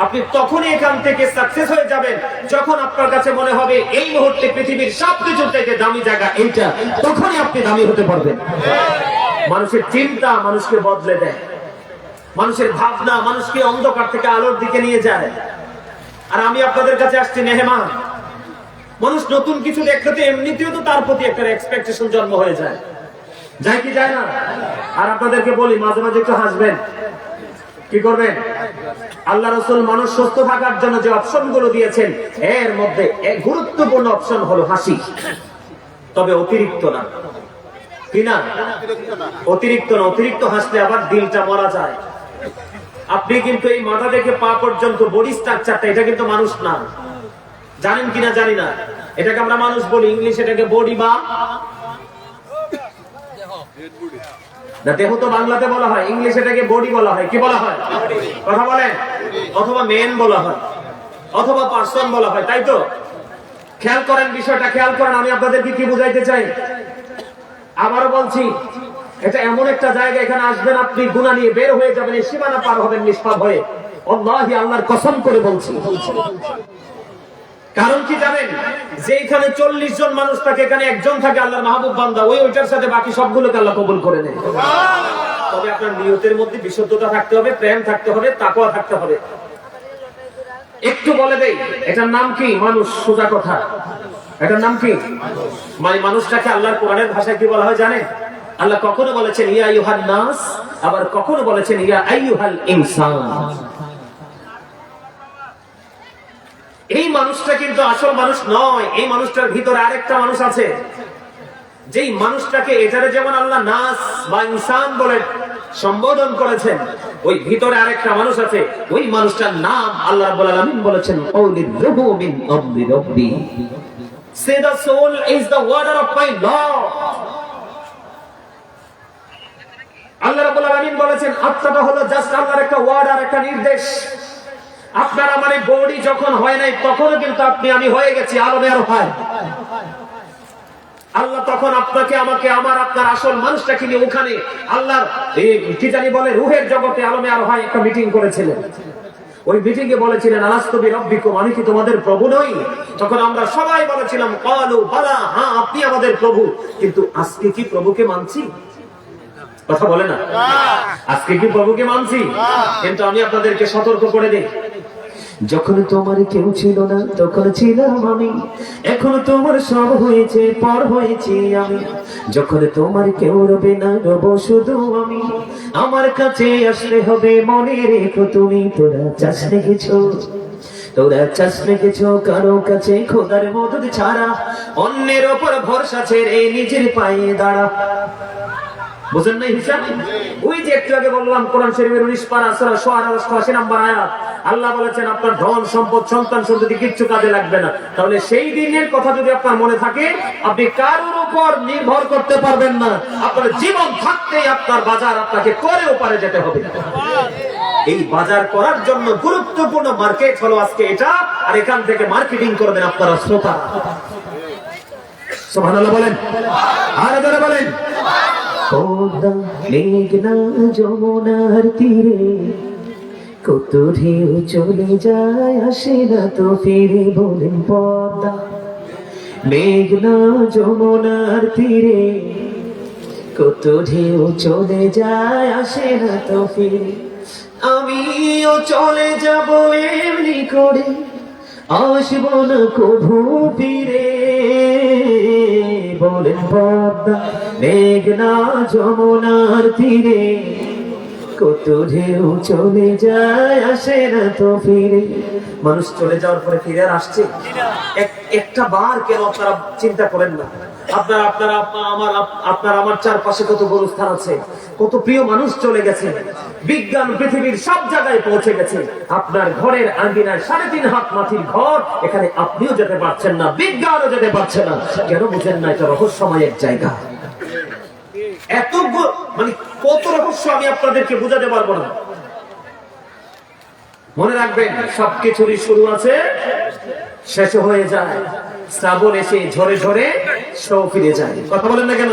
আপনি তখনই এখান থেকে সাকসেস হয়ে যাবেন যখন আপনার কাছে মনে হবে এই মুহূর্তে পৃথিবীর সবকিছুর থেকে দামি জায়গা এইটা, তখনই আপনি দামি হতে পারবেন। মানুষের চিন্তা মানুষকে বদলে দেয়, মানুষের ভাবনা মানুষকে অন্ধকার থেকে আলোর দিকে নিয়ে যায়। আর আমি আপনাদের কাছে আসছি মেহমান। মানুষ নতুন কিছু দেখতে এমনিতেও তো তার প্রতি একটা এক্সপেকটেশন জন্ম হয়ে যায়, যায় কি যায় না? আর আপনাদেরকে বলি মাঝে মাঝে একটু হাসবেন। কি করবেন? আল্লাহ রাসূল মানুষ সুস্থ থাকার জন্য যে অপশন গুলো দিয়েছেন, এর মধ্যে এক গুরুত্বপূর্ণ অপশন হলো হাসি। তবে অতিরিক্ত না, কি না? অতিরিক্ত না। অতিরিক্ত হাসলে আবার দিলটা মারা যায়। আপনি কিন্তু এই মাথা থেকে পা পর্যন্ত বডি স্ট্রাকচারটা, এটা কিন্তু মানুষ না। জানেন কিনা জানি না, এটাকে আমরা মানুষ বলি, ইংলিশ এটাকে বডি বা দেহ তো বাংলাতে বলা হয়, ইংলিশ এটাকে বডি বলা হয়। কি বলা হয়? কথা বলেন। অথবা মেন বলা হয়, অথবা পার্সন বলা হয়, তাই তো? খেয়াল করেন বিষয়টা, খেয়াল করেন। আমি আপনাদেরকে কি বুঝাইতে চাই আবারও বলছি, এটা এমন একটা জায়গা, এখানে আসবেন আপনি গুনাহ নিয়ে বের হয়ে যাবেন, এই সীমানা পার হবেন নিষ্পাপ হয়ে। আল্লাহি, আল্লাহর কসম করে বলছি। কারণ কি জানেন? যে এখানে 40 জন মানুষ থাকে, এখানে একজন থাকে আল্লাহর মাহবুব বান্দা, ওইটার সাথে বাকি সবগুলোকে আল্লাহ কবুল করে নেয়। তবে আপনার নিয়তের মধ্যে বিশুদ্ধতা থাকতে হবে, প্রেম থাকতে হবে, তাকওয়া থাকতে হবে। একটু বলে দেই, এটার নাম কি? মানুষ। সোজা কথা, এটার নাম কি? মানে মানুষটাকে আল্লাহর কোরআনের ভাষায় কি বলা হয় জানেন? আল্লাহ কখনো বলেছেন ইয়া আইয়ুহান নাস, আবার কখনো বলেছেন ইয়া আইয়ুহাল ইনসান। এই মানুষটা কিন্তু আসল মানুষ নয়, এই মানুষটার ভিতরে আরেকটা মানুষ আছে। যেই মানুষটাকে এটারে যেমন আল্লাহ নাস বা ইনসান বলে সম্বোধন করেছেন, ওই ভিতরে আরেকটা মানুষ আছে। ওই মানুষটার নাম আল্লাহ রাব্বুল আলামিন বলেছেন কওলির রূহু মিন আমরি রাব্বি, সে the soul is the order of my Lord। আল্লাহ রাব্বুল আলামিন বলেছেন আত্মাটা হলো জাস্ট আল্লাহর একটা অর্ডার, একটা নির্দেশ। আপনার আমার বডি যখন হয় নাই তখনও কিন্তু আপনি আমি হয়ে গেছি আলমে আর হয়। আল্লাহ তখন আপনাকে আমাকে আমার আপনার আসল মানুষটাকে নিয়ে ওখানে আল্লাহর কি জানি বলে রুহের জগতে আলমে আর হয় একটা মিটিং করেছিলেন। ওই মিটিং এ বলেছিলেন আলাস্তু বিরাব্বিকুম, আমি কি তোমাদের প্রভু নই? তখন আমরা সবাই বলেছিলাম ক্বালু বালা, হ্যাঁ আপনি আমাদের প্রভু। কিন্তু আজকে কি প্রভুকে মানছি? কথা বলে না, আজকে কি প্রভুকে মানছি? কিন্তু আমি আপনাদেরকে সতর্ক করে দিই, যখন তোমার কেউ ছিল না তখন ছিলাম আমি, এখন তোমার সব হয়েছে পর হয়েছি আমি। যখন তোমার কেউ রবে না রব শুধু আমি, আমার কাছে আসলে হবে মনে রেখো তুমি। তোরা চাষ রেখেছো, তোরা চাষ রেখেছো কারো কাছে খোদার মদদ ছাড়া, অন্যের ওপর ভরসা ছেড়ে নিজের পায়ে দাঁড়া। বুঝেন নাই হিসাব? ওই যে একটু আগে বললাম কোরআন শরীফের 19 পারা সূরা শুআরা 88 নম্বর আয়াত, আল্লাহ বলেছেন আপনার ধন সম্পদ সন্তান সন্ততি কিচ্ছু কাজে লাগবে না। তাহলে সেই দিনের কথা যদি আপনার মনে থাকে, আপনি কারোর উপর নির্ভর করতে পারবেন না। আপনার জীবন থাকতেই আপনার বাজার আপনাকে করে ওপারে যেতে হবে। এই বাজার করার জন্য গুরুত্বপূর্ণ মার্কেট হলো আজকে এটা, আর এখান থেকে মার্কেটিং করবেন আপনারা শ্রোতা। সুবহানাল্লাহ বলেন, আর যারা বলেন পদ্মা মেঘনা যমুনার তীরে, কত ঢেউ চলে যায় আসে না তো ফিরে। বলেন পদ্মা মেঘনা যমুনার তীরে, কত ঢেউ চলে যায় আসে না তো ফিরে। আমিও চলে যাব এমনি করে, আসবো না কভু ফিরে। বলেন পদ্মা মেঘনা যমুনার তীরে, কত ঢেউ চলে যায় আসে না তো ফিরে। মানুষ চলে যাওয়ার পরে ফিরে আর আসছে? একটা বার কেন আপনারা চিন্তা করেন না? আপনার আমার চারপাশে কত গোরস্থান আছে, কত প্রিয় মানুষ চলে গেছে। বিজ্ঞান পৃথিবীর সব জায়গায় পৌঁছে গেছে। আপনার ঘরের আঙ্গিনায় 3.5 হাত মাটির ঘর, এখানে আপনিও যেতে পারছেন না, বিজ্ঞানও যেতে পারছে না। কেন বুঝেন না? এটা রহস্যময়ের জায়গা। এত মানে কত রহস্য আমি আপনাদেরকে বুঝাতে পারবো না। মনে রাখবেন সবকিছুরই শুরু আছে, শেষ হয়ে যায়। শ্রাবণ এসে ঝরে ঝরে সব ফিরে যায়। কথা বলেন না কেন?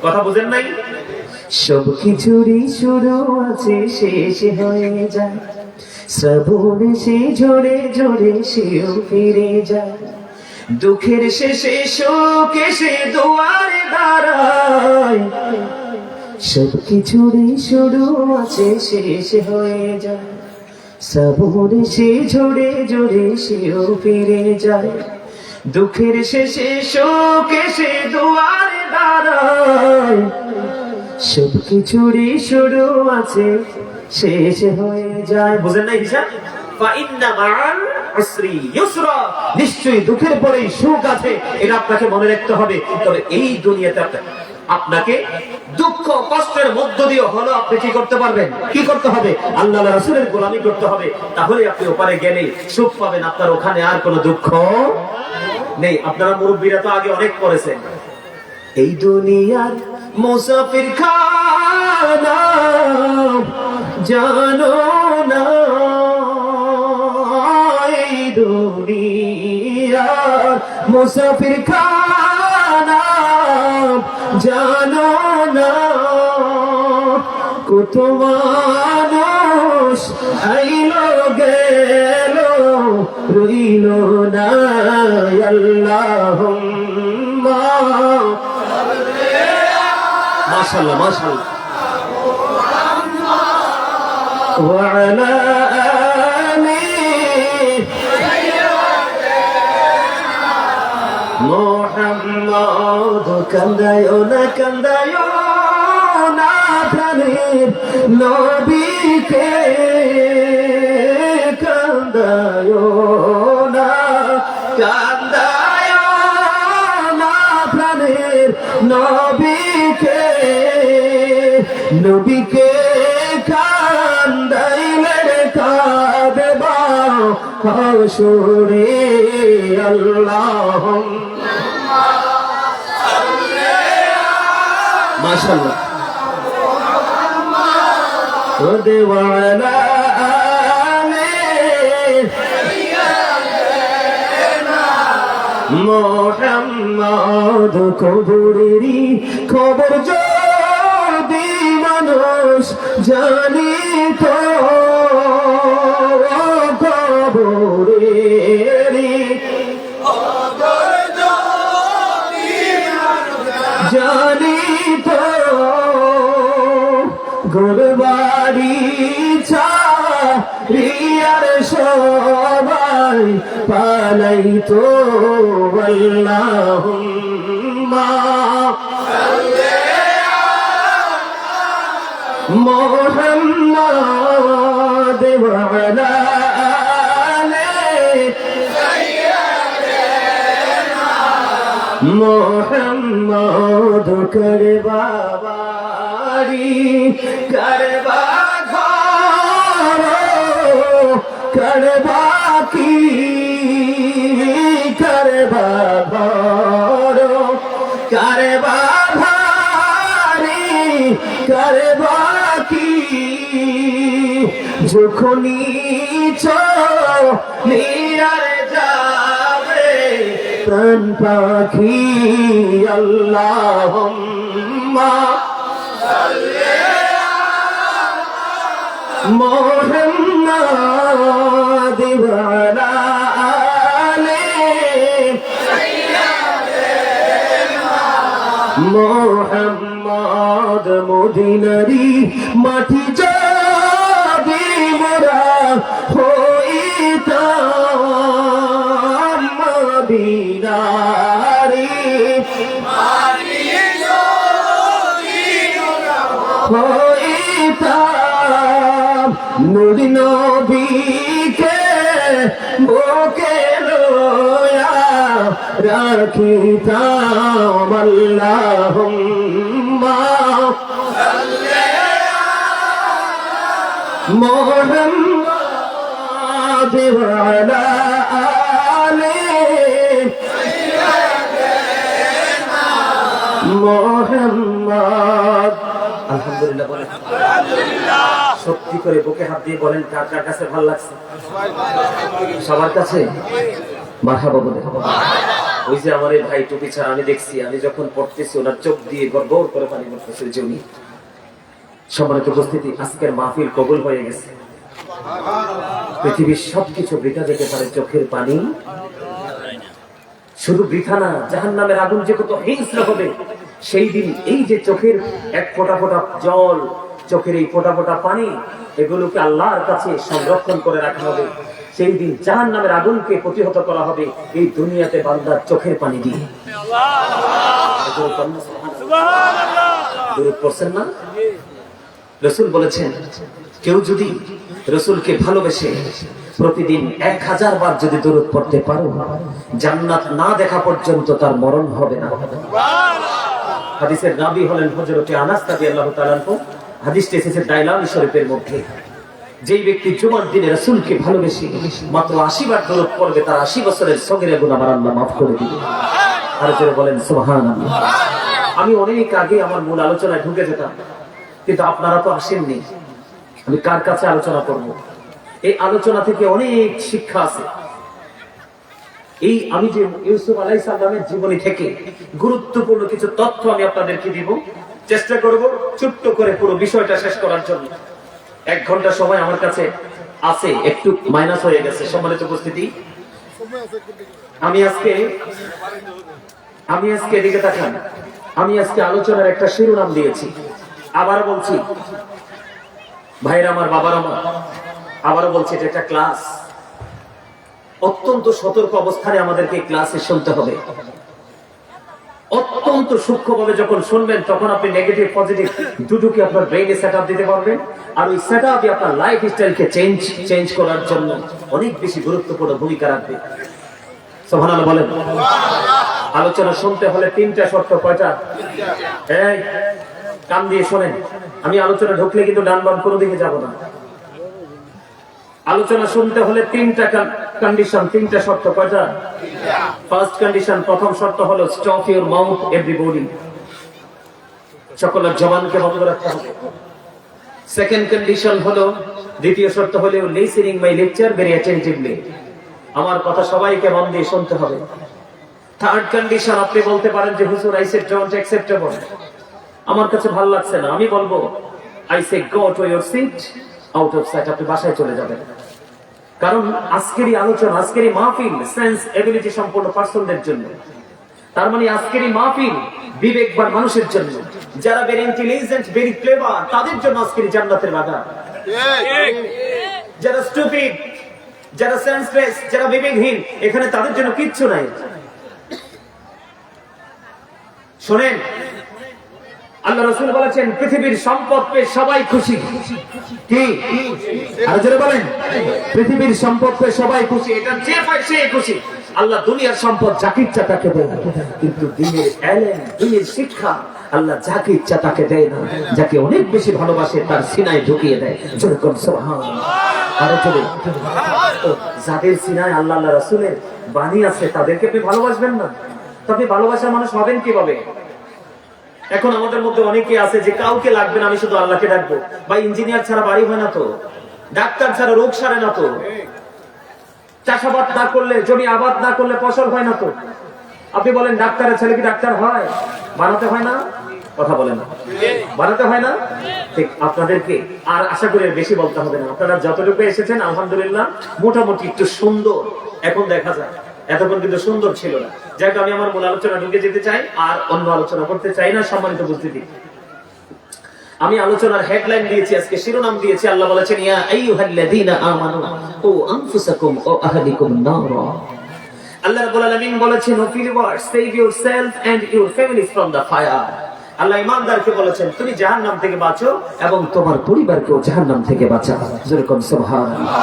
কথা বুঝেন নাই? সবকিছুরই শুরু আছে, শেষ হয়ে যায়। শ্রাবণ এসে ঝরে ঝরে সেও ফিরে যায়। দুঃখের শেষে সুখ এসে দুয়ারে দাঁড়ায়। সবকিছুরই শুরু আছে, শেষ হয়ে যায়। শ্রাবণ এসে ঝরে ঝরে সেও ফিরে যায়। দুঃখের শেষে সুখ এসে দুয়ারে দাঁড়ায়। সবকিছুরই শুরু আছে, শেষ হয়ে যায়। বুঝেন না হিসাব? নিশ্চয়ই দুঃখের পরেই সুখ আছে, এটা আপনাকে মনে রাখতে হবে। তবে এই দুনিয়াতে আপনাকে দুঃখ কষ্টের মধ্য দিয়ে হলো আপনি কি করতে পারবেন? কি করতে হবে? আল্লাহ রাসূলের গোলামি করতে হবে। তাহলে আপনি ওপারে গেলে সুখ পাবেন, আপনার ওখানে আর কোনো দুঃখ নেই। আপনারা মুরব্বীরা তো আগে অনেক পড়েছেন, এই দুনিয়ার মুসাফির খানা জানো না, এই দুনিয়ার মুসাফির খানা জানো না। কত মানুষ আইলো গেল, রইল না। আল্লাহুম্মা মাশাআল্লাহ মাশাআল্লাহ ওয়া আলা আলি মোহাম্মদ কান্দায় না প্রাণের নবীকে কান্দায় না প্রাণের নবীকে নবীকে কান্দাইলে কাঁদবা হাসরে আল্লাহুম্মা মাশাআল্লাহ ওয়া আলা মোহাম্মদ কবরেরই খবর যদি মানুষ জানিত কবরেরই জানিত গোরবাড়ি রিয়ার সবাই পালাইতো আল্লাহুম্মা মুহাম্মাদ ওয়া আলা মোহাম্মদ করবা বাড়ি করবা ঘর করবা কি করবা ঘর করবা ভারি করবা কি যখনই নিয়ার যাবে প্রাণ পাখি আল্লাহুম্মা মুহাম্মাদ ওয়া আলা মুহাম্মদ মদিনারি মাটি যাবি মোরা হইতাম মদিনারি হইতাম নূর নবীকে বুকে লয়া রাখিতাম আল্লাহুম্মা মুহাম্মাদ ওয়া আলা মুহাম্মদ আলহামদুলিল্লাহ বলেন আলহামদুলিল্লাহ সত্যি করে বুকে হাত দিয়ে বলেন কার কার কাছে ভালো লাগছে সবার কাছে মারহাবা বলেন ওই যে আমার এই ভাই টুপি ছাড়া আমি দেখছি আমি যখন পড়তেছি ওনার চোখ দিয়ে গড়গড় করে পানি পড়তেছে যে উনি সম্মানিত উপস্থিতি আজকের মাহফিল কবুল হয়ে গেছে পৃথিবীর সবকিছু বৃথা যেতে পারে চোখের পানি শুধু বৃথা না জাহান্নামের আগুন যে কত হিংস্র হবে সেই দিন এই যে চোখের এক ফোঁটা ফোঁটা জল চোখের এই ফোঁটা ফোঁটা পানি এগুলোকে আল্লাহর কাছে সংরক্ষণ করে রাখা হবে সেই দিন জাহান্নামের আগুনকে প্রতিহত করা হবে এই দুনিয়াতে বান্দার চোখের পানি দিয়ে দুরূদ পড়ছেন না রাসূল বলেছেন কেউ যদি রাসূলকে ভালোবেসে প্রতিদিন 1000 বার যদি দুরূদ পড়তে পারো জান্নাত না দেখা পর্যন্ত তার মরণ হবে না হাদিসের রাবী হলেন হযরত আনাস রাদিয়াল্লাহু তাআলা আনহু হাদিসটি এসেছে দাইলামি শরীফের মধ্যে যেই ব্যক্তি জুমার দিনে রাসূলকে ভালোবেসে মাত্র 80 বার দরুদ পড়বে তার 80 বছরের সগীরা গুনাহ আল্লাহ মাফ করে দিবে আর যারা বলেন সুবহানাল্লাহ আমি অনেক আগে আমার মূল আলোচনায় ঢুকে যেতাম কিন্তু আপনারা তো আসেননি আমি কার কাছে আলোচনা করব এই আলোচনা থেকে অনেক শিক্ষা আছে এই আমি যে ইউসুফ আলাইহিস সালামের জীবনী থেকে গুরুত্বপূর্ণ কিছু তথ্য আমি আপনাদেরকে দিব চেষ্টা করব ছোট্ট করে পুরো বিষয়টা শেষ করার জন্য 1 ঘন্টা সময় আমার কাছে আছে একটু মাইনাস হয়ে গেছে সম্মানিত উপস্থিতি আমি আজকে এদিকে তাকান আমি আজকে আলোচনার একটা শিরোনাম দিয়েছি আবার বলছি ভাইরা আমার বাবার আমার আবারও বলছি এটা একটা ক্লাস অত্যন্ত সতর্ক অবস্থানে আমাদেরকে ক্লাসে শুনতে হবে অত্যন্ত সূক্ষ্মভাবে যখন শুনবেন তখন আপনি নেগেটিভ পজিটিভ দুটোকে আপনার ব্রেইনে সেটআপ দিতে পারবেন। আর ওই সেটআপই আপনার লাইফ স্টাইলকে চেঞ্জ করার জন্য অনেক বেশি গুরুত্বপূর্ণ ভূমিকা রাখবে। সুবহানাল্লাহ বলেন। আলোচনা শুনতে হলে 3টা শর্ত। কয়টা? এই কান দিয়ে শোনেন, আমি আলোচনা ঢুকলে কিন্তু ডান বাম কোনো দিকে যাব না। আলোচনা শুনতে হলে 3টা কন্ডিশন, 3টা শর্ত। কয়টা? ফার্স্ট কন্ডিশন, প্রথম শর্ত হলো স্টপ ইউর মাউথ এভরিবডি, সকলের জবানকে বন্ধ রাখতে হবে। সেকেন্ড কন্ডিশন হলো, দ্বিতীয় শর্ত হলো listening my lecture very attentively, আমার কথা সবাইকে মন দিয়ে শুনতে হবে। থার্ড কন্ডিশন, আপনি বলতে পারেন যে হুজুর আই সেড ডোন্ট অ্যাকসেপ্টেবল, আমার কাছে ভালো লাগছে না, আমি বলবো I say go to your seat, out of sight, আপনি বাসায় চলে যাবেন। কারণ আজকেরই আলোচনা, আজকেরই মাহফিল সেন্স এবিলিটি সম্পন্ন পার্সনদের জন্য। তার মানে আজকেরই মাহফিল বিবেকবান মানুষের জন্য, যারা ভেরি ইন্টেলিজেন্ট, ভেরি ক্লেভার, তাদের জন্য আজকেরই জান্নাতের বাগান। যারা স্টুপিড, যারা সেন্সলেস, যারা বিবেকহীন, এখানে তাদের জন্য কিচ্ছু নাই। শোনেন, আল্লাহ রাসূল বলেছেন পৃথিবীর সম্পদ পেয়ে সবাই খুশি। কি? আর যারা বলেন পৃথিবীর সম্পদ পেয়ে সবাই খুশি, এটা যে পায় সে খুশি। আল্লাহ দুনিয়ার সম্পদ যাকে ইচ্ছা তাকে দেয়, কিন্তু দিনের ইলম, দিনের শিক্ষা আল্লাহ যাকে ইচ্ছা তাকে দেয় না, যাকে অনেক বেশি ভালোবাসে তার সিনায় ঢুকিয়ে দেয়। যেরকম সুবহানাল্লাহ। আরে চলে যাদের সিনায় আল্লাহ আল্লাহ রাসূলের বাণী আছে তাদেরকে আপনি ভালোবাসবেন না? তবে ভালোবাসার মানুষ হবেন কিভাবে? এখন আমাদের মধ্যে অনেকে আছে যে কাউকে লাগবে না, আমি শুধু আল্লাহকে ডাকবো। বা ইঞ্জিনিয়ার ছাড়া বাড়ি হয় না তো, ডাক্তার ছাড়া রোগ সারে না তো, চাষাবাদ না করলে, জমি আবাদ না করলে ফসল হয় না তো। আপনি বলেন ডাক্তারের ছেলে কি ডাক্তার হয়? বানাতে হয় না? কথা বলে না, বানাতে হয় না? ঠিক আপনাদেরকে আর আশা করি বেশি বলতে হবে না। আপনারা যতটুকু এসেছেন আলহামদুলিল্লাহ মোটামুটি একটু সুন্দর এখন দেখা যায়, এতক্ষণ কিন্তু সুন্দর ছিল না। যাই হোক, আমি আমার মূল আলোচনা ঢুকে যেতে চাই, আর অন্য আলোচনা করতে চাই না। সম্মানিত উপস্থিতি, আমি আলোচনার হেডলাইন দিয়েছি, আজকে শিরোনাম দিয়েছি, আল্লাহ বলেছেন ইয়া আইয়ুহাল্লাযীনা আমানু ও আনফুসাকুম ও আহলিকুম নারা। আল্লাহ রাব্বুল আলামিন বলেছেন O believer save yourself and your family from the fire. Allah ঈমানদারকে বলেছেন তুমি জাহান্নাম থেকে বাঁচো এবং তোমার পরিবারকেও জাহান্নাম থেকে বাঁচাও। যেরকম সুবহানাল্লাহ।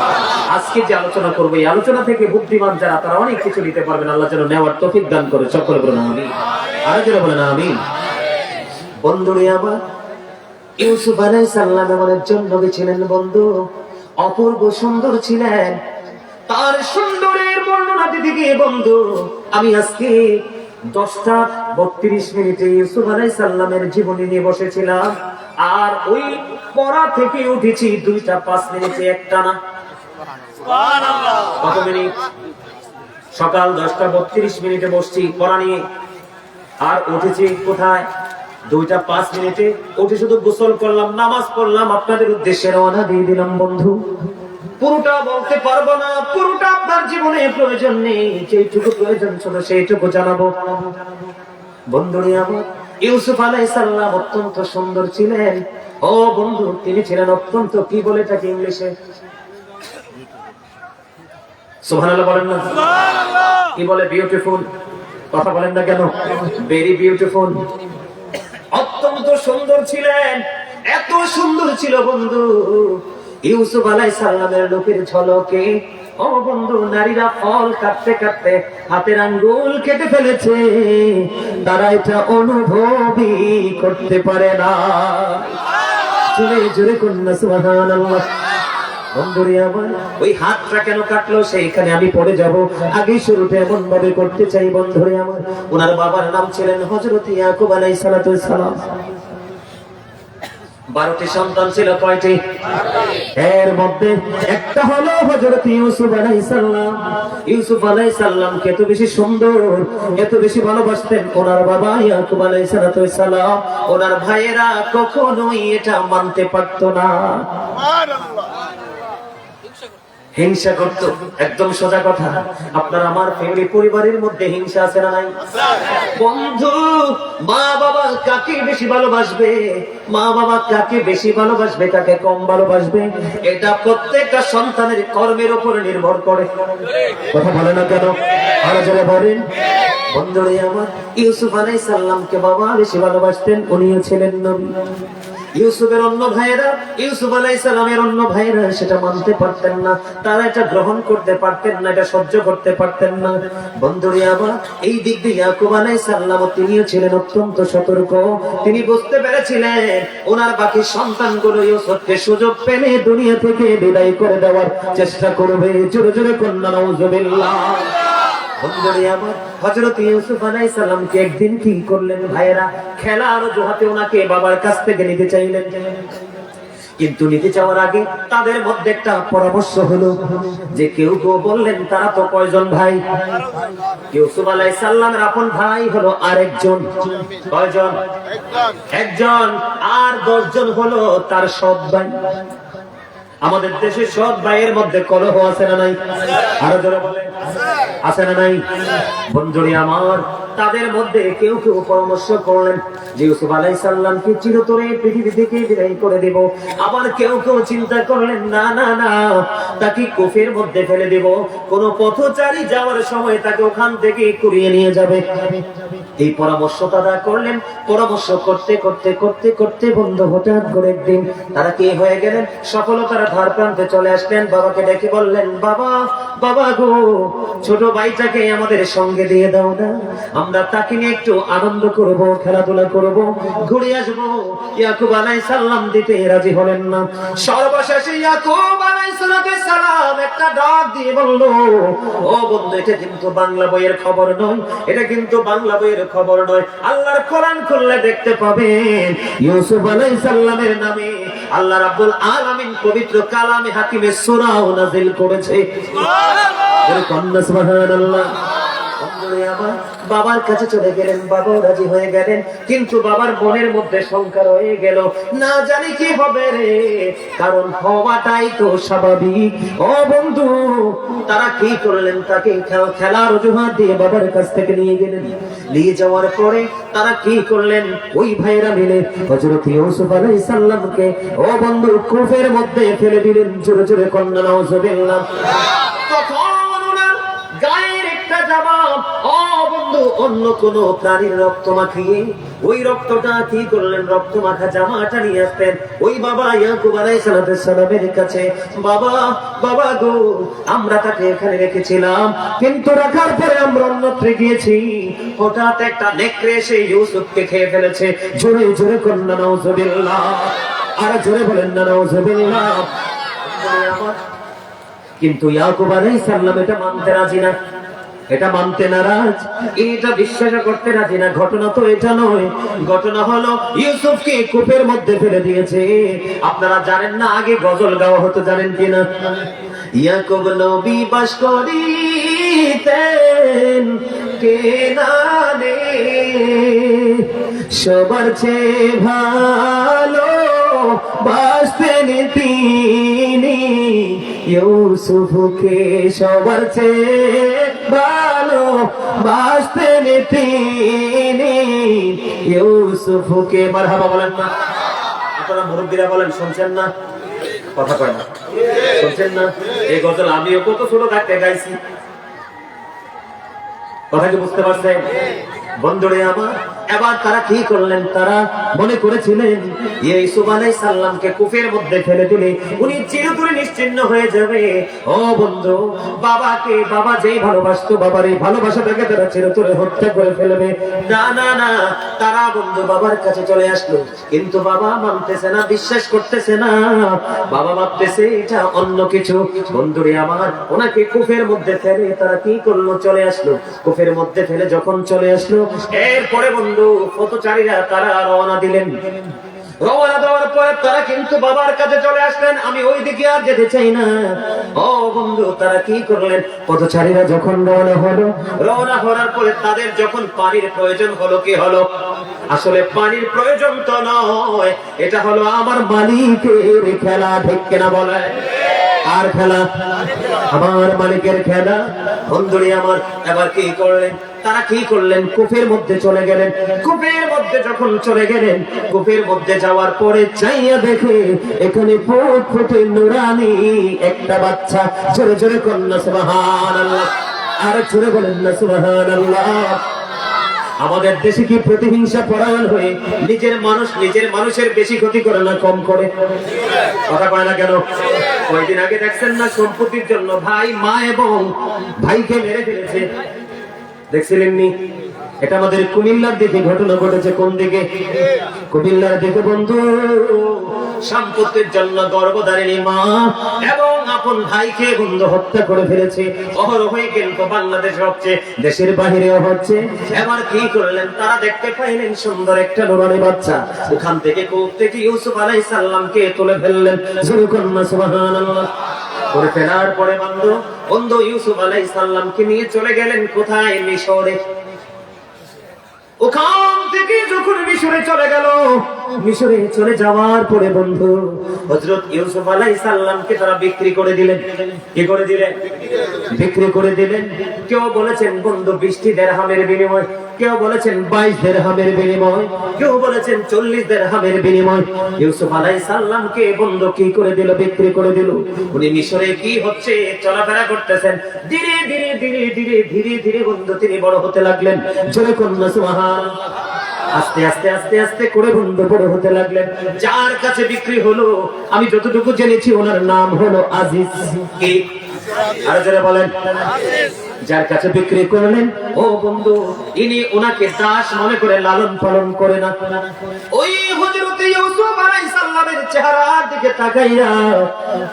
আজকে যে আলোচনা করব, এই আলোচনা থেকে বুদ্ধিমান যারা তারা অনেক কিছু নিতে পারবেন। আল্লাহ যেন নেওয়ার তৌফিক দান করে। সকলে বলেন আমিন। আর যারা বলেন আমিন। বন্ধুরে আমার, ইউসুফ আলাইহিস সালাম এমন একজন নবী ছিলেন বন্ধু, অপূর্ব সুন্দর ছিলেন। তার সুন্দরের বর্ণনা দিতে গিয়ে বন্ধু আমি আজকে 10টা 32 মিনিটে ইউসুফ আলাইহিস সালামের জীবনী নিয়ে বসেছিলাম, আর ওই পড়া থেকে উঠেছি 2টা 5 মিনিটে একটানা। সুবহানাল্লাহ। কত মিনিট? সকাল 10টা 32 মিনিটে বসছি পড়া নিয়ে, আর উঠেছি কোথায়? 2টা 5 মিনিটে। উঠে শুধু গোসল করলাম, নামাজ পড়লাম, আপনাদের উদ্দেশ্যে রওনা দিয়ে দিলাম বন্ধু। পুরোটা বলতে পারবো না, পুরোটা আপনার জীবনে প্রয়োজন নেই, যেটুকু প্রয়োজন ছিল সেইটুকু জানাবো। বন্ধুরে আমার, ইউসুফ আলাইহিস সালাম অত্যন্ত সুন্দর ছিলেন। ও বন্ধু, তিনি ছিলেন অত্যন্ত, কি বলে থাকে ইংলিশে? সুবহানাল্লাহ বলেন না? সুবহানাল্লাহ। কি বলে? বিউটিফুল। কথা বলেন না কেন? Very beautiful. অত্যন্ত সুন্দর ছিলেন। এত সুন্দর ছিল বন্ধু, ইউসুফ আলাইহিস সালামের লোকের ঝলকে ও বন্ধু নারীরা ফল কাটতে কাটতে হাতের আঙ্গুল কেটে ফেলেছে, তারা এটা অনুভবই করতে পারে না। জোরে জোরে কন্যা সুবহানাল্লাহ। বন্ধুরে আমার, ওই হাতটা কেন কাটলো সেইখানে আমি পড়ে যাব। আগে শুরুটা এমন ভাবে করতে চাই বন্ধুরে আমার, ওনার বাবার নাম ছিলেন হযরত ইয়াকুব আলাইহিস সালাম। 12টি সন্তান ছিল। কয়টি? এর মধ্যে একটা হলো হযরত ইউসুফ আলাইহিস সালাম। ইউসুফ আলাইহিস সালামকে এত বেশি সুন্দর, এত বেশি ভালোবাসতেন ওনার বাবা ইয়াকুব আলাইহিস সালাম। ওনার ভাইয়েরা কখনোই এটা মানতে পারত না, সুবহানাল্লাহ। হিংসা করত। একদম সোজা কথা, আপনার আমার ফ্যামিলি পরিবারের মধ্যে হিংসা আছে না নাই? বন্ধু, মা বাবা কাকে বেশি ভালোবাসবে, মা বাবা কাকে বেশি ভালোবাসবে, কাকে কম ভালোবাসবে, এটা প্রত্যেকটা সন্তানের কর্মের উপরে নির্ভর করে। কথা বলে না কেন? আরো যারা বলেন বন্ধুরে আমার, ইউসুফ আলাইহিস সালামকে বাবা বেশি ভালোবাসতেন, উনিও ছিলেন নবী। ইউসুফের অন্য ভাইয়েরা, ইউসুফ আলাইহিস সালামের অন্য ভাইয়েরা সেটা মানতে পারতেন না, তারা এটা গ্রহণ করতে পারতেন না, এটা সহ্য করতে পারতেন না। বন্ধুরে আমার, এই দিক দিয়ে ইয়াকুব আলাইহিস সালাম তিনিও ছিলেন অত্যন্ত সতর্ক। তিনি বুঝতে পেরেছিলেন ওনার বাকি সন্তানগুলো ইউসুফকে সুযোগ পেলে দুনিয়া থেকে বিদায় করে দেওয়ার চেষ্টা করবে। জোরে জোরে কন্যা নাউজুবিল্লাহ। বন্ধুরে আমার, হযরত ইউসুফ আলাইহিস সালামকে একদিন কি করলেন ভাইয়েরা, খেলার অজুহাতে ওনাকে বাবার কাছ থেকে নিতে চাইলেন। কিন্তু নিতে চাওয়ার আগে তাদের মধ্যে একটা পরামর্শ হলো যে কেউ কেউ বললেন তারা তো কয়জন ভাই, ইউসুফ আলাইহিস সালামের আপন ভাই হলো আরেকজন। কয়জন? একজন। আর 10 জন হলো তার সৎ ভাই। আমাদের দেশে সৎ ভাইয়ের মধ্যে কলহ আছে না নাই? আরো জোরে বলেন, আছে না নাই? বন্ধুরে আমার, তাদের মধ্যে কেউ কেউ পরামর্শ করলেন যে ইউসুফ আলাইহিস সালামকে চিরতরে পৃথিবী থেকে বিদায় করে দেব। আবার কেউ কেউ চিন্তা করলেন না না না, তাকে কুফের মধ্যে ফেলে দেব, কোন পথচারী যাওয়ার সময় তাকে ওখান থেকে কুড়িয়ে নিয়ে যাবে। এই পরামর্শ তারা করলেন। পরামর্শ করতে করতে করতে করতে বন্ধু হঠাৎ করে একদিন তারা কি হয়ে গেলেন, সফলতার ধার প্রান্তে চলে আসলেন। বাবাকে ডেকে বললেন, বাবা বাবা গো, ছোট ভাইটাকে আমাদের সঙ্গে দিয়ে দাও না, আমরা তাকে নিয়ে একটু আনন্দ করব, খেলাধুলা করব, ঘুরে আসবো। ইয়াকুব আলাইহিস সালাম দিতে রাজি হলেন না। সর্বশেষে ইয়াকুব আলাইহিস সালাম একটা ডাক দিয়ে বলল, ও বন্ধু, এটা কিন্তু বাংলা বইয়ের খবর নয়, এটা কিন্তু বাংলা বইয়ের খবর নয়। আল্লাহর কোরআন খুললে দেখতে পাবেন ইউসুফ আলাইহিস সালামের নামে আল্লাহ রাব্বুল আলামিন পবিত্র কালামে হাকিমে সূরাও নাযিল করেছে। সুবহানাল্লাহ। বাবার কাছে চলে গেলেন, বাবা রাজি হয়ে গেলেন, কিন্তু বাবার মনের মধ্যে শঙ্কা রয়ে গেল, না জানি কি হবে রে, কারণ হওয়াটাই তো স্বাভাবিক। ও বন্ধু, তারা কি করলেন, তাকে খেলার অজুহাত দিয়ে বাবার কাছ থেকে নিয়ে গেলেন। নিয়ে যাওয়ার পরে তারা কি করলেন, ওই ভাইরা মিলে হযরত ইউসুফ আলাইহিস সালামকে ও বন্ধু কুফের মধ্যে ফেলে দিলেন। জোরে জোরে কন্যা নাউজুবিল্লাহ। তখন ওনার গায়ের একটা জবাব, ও বন্ধু, অন্য কোন প্রাণীর রক্ত মাখিয়ে ওই রক্তটা কি করলেন, রক্ত মাখা জামাটা নিয়ে আসতেন ওই বাবা ইয়াকুব আলাইহিস সালামের কাছে। বাবা বাবা গো, আমরা তাকে এখানে রেখেছিলাম, কিন্তু রাখার পরে আমরা অন্যত্র গিয়েছি, হঠাৎ একটা নেকড়ে এসে ইউসুফকে খেয়ে ফেলেছে। জোরে জোরে কন্যা নাউজুবিল্লাহ। আর জোরে বলেন না নাউজুবিল্লাহ। কিন্তু ইয়াকুব আলাইহিস সালাম এটা মানতে রাজি না, এটা মানতে নারাজ, এটা বিশ্বাস করতে রাজি না। ঘটনা তো এটা নয়, ঘটনা হলো ইউসুফকে কূপের মধ্যে ফেলে দিয়েছে। আপনারা জানেন না আগে গজল গাওয়া হতো, জানেন কিনা? ইয়াকুব নবী বাস করিতেন কেনানে, সবার চেয়ে ভালো বাসতেন তিনি, ইউসুফকে সবার চেয়ে ভালো বাসতেন তিনি, ইউসুফকে। মারহাবা বলেন না? আপনারা মুরব্বীরা বলেন, শুনছেন না? কথা কয় না, শুনছেন না? এই গজল আমিও কত ছোট থাকতে গাইছি। কথা কি বুঝতে পারছেন? বন্ধুরে আমার, এবার তারা কি করলেন, তারা মনে করেছিলেন ইউসুফ আলাইহিস সালামকে কূপের মধ্যে ফেলে দিলে উনি চিরতরে নিশ্চিহ্ন হয়ে যাবে। ও বন্ধু, বাবাকে বাবা যেই ভালোবাসতো, বাবার এই ভালোবাসাটাকে তারা চিরতরে হত্যা করে ফেলবে। না না না, তারা বন্ধু বাবার কাছে চলে আসলো, কিন্তু বাবা মানতেছে না, বিশ্বাস করতেছে না। বাবা ভাবতেছে এটা অন্য কিছু। বন্ধুরে আমার, ওনাকে কূপের মধ্যে ফেলে তারা কি করলো, চলে আসলো। কূপের মধ্যে ফেলে যখন চলে আসলো, এরপরে বন্ধু পথচারীরা তারা রওনা দিলেন। রওনা দেওয়ার পরে তারা কিন্তু বাবার কাছে চলে আসলেন, আমি ওই দিকে আর যেতে চাই না। ও বন্ধু, তারা কি করলেন, পথচারীরা যখন রওনা হলো, রওনা হওয়ার পরে তাদের যখন পানির প্রয়োজন হলো, কি হলো, আসলে পানির প্রয়োজন তো নয়, এটা হলো আমার মালিকের খেলা। ঠিক কিনা বলে? আর খেলা আমার মালিকের খেলা। বন্ধুরে আমার, এবার কি করলেন, তারা কি করলেন, কূপের মধ্যে চলে গেলেন। কূপের মধ্যে যখন চলে গেলেন, কূপের মধ্যে যাওয়ার পরে চাইয়া দেখে এখানে ফুটফুটে নুরানি একটা বাচ্চা। জোরে জোরে কন্যা সুবহানাল্লাহ। আর জোরে বলেন না সুবহানাল্লাহ। আমাদের দেশে কি প্রতিহিংসা পরায়ণ হয়ে নিজের মানুষের বেশি ক্ষতি করে না কম করে? কথা কয় না কেন? কয়েকদিন আগে দেখছেন না, সম্পত্তির জন্য ভাই মা এবং ভাইকে মেরে ফেলেছে, দেখছিলেননি? এটা আমাদের কুমিল্লার দিকে ঘটনা ঘটেছে। কোন দিকে? কুমিল্লার দিকে বন্ধু। সম্পত্তির জন্য গর্ভধারিণী মা এবং আপন ভাইকে বন্ধু হত্যা করে ফেলেছে। অহরহই কিন্তু বাংলাদেশ হচ্ছে, দেশের বাহিরেও হচ্ছে। এবার কি করলেন তারা? দেখতে পাইলেন সুন্দর একটা নুরানি বাচ্চা, ওখান থেকে কূপ থেকে ইউসুফ আলাইহিস সালামকে তুলে ফেললেন। সুবহানাল্লাহ। করে ফেলার পরে বন্ধু ইউসুফ আলাইহিস সালামকে নিয়ে চলে গেলেন কোথায়? মিশরে। ওখান থেকে যখন মিশরে চলে গেল, মিশরে চলে যাওয়ার পরে বন্ধু হযরত ইউসুফ আলাইহিস সালামকে তারা বিক্রি করে দিলেন। কি করে দিলেন? বিক্রি করে দিলেন। কেউ বলেছেন বন্ধু 20 দিরহামের বিনিময়, কেউ বলেছেন 22 দিরহামের বিনিময়, কেউ বলেছেন 40 দিরহামের বিনিময়। ইউসুফ আলাইহিস সালামকে বন্ধু কি করে দিল? বিক্রি করে দিল। উনি মিশরে কি হচ্ছে চলাফেরা করতেছেন, ধীরে ধীরে ধীরে ধীরে ধীরে ধীরে বন্ধু তিনি বড় হতে লাগলেন। জোরে কন্যা সুবহানাল্লাহ। আস্তে আস্তে আস্তে আস্তে করে বন্ধু বড় হতে লাগলেন। যার কাছে বিক্রি হলো, আমি যতটুকু জেনেছি ওনার নাম হলো আজিজ। কি? আর যারা বলেন যার কাছে বিক্রি করলেন, ও বন্ধু ইনি ওনাকে দাস মনে করে লালন পালন করে না। ওই হযরত ইউসুফ আলাইহিস সালামের চেহারার দিকে তাকাইয়া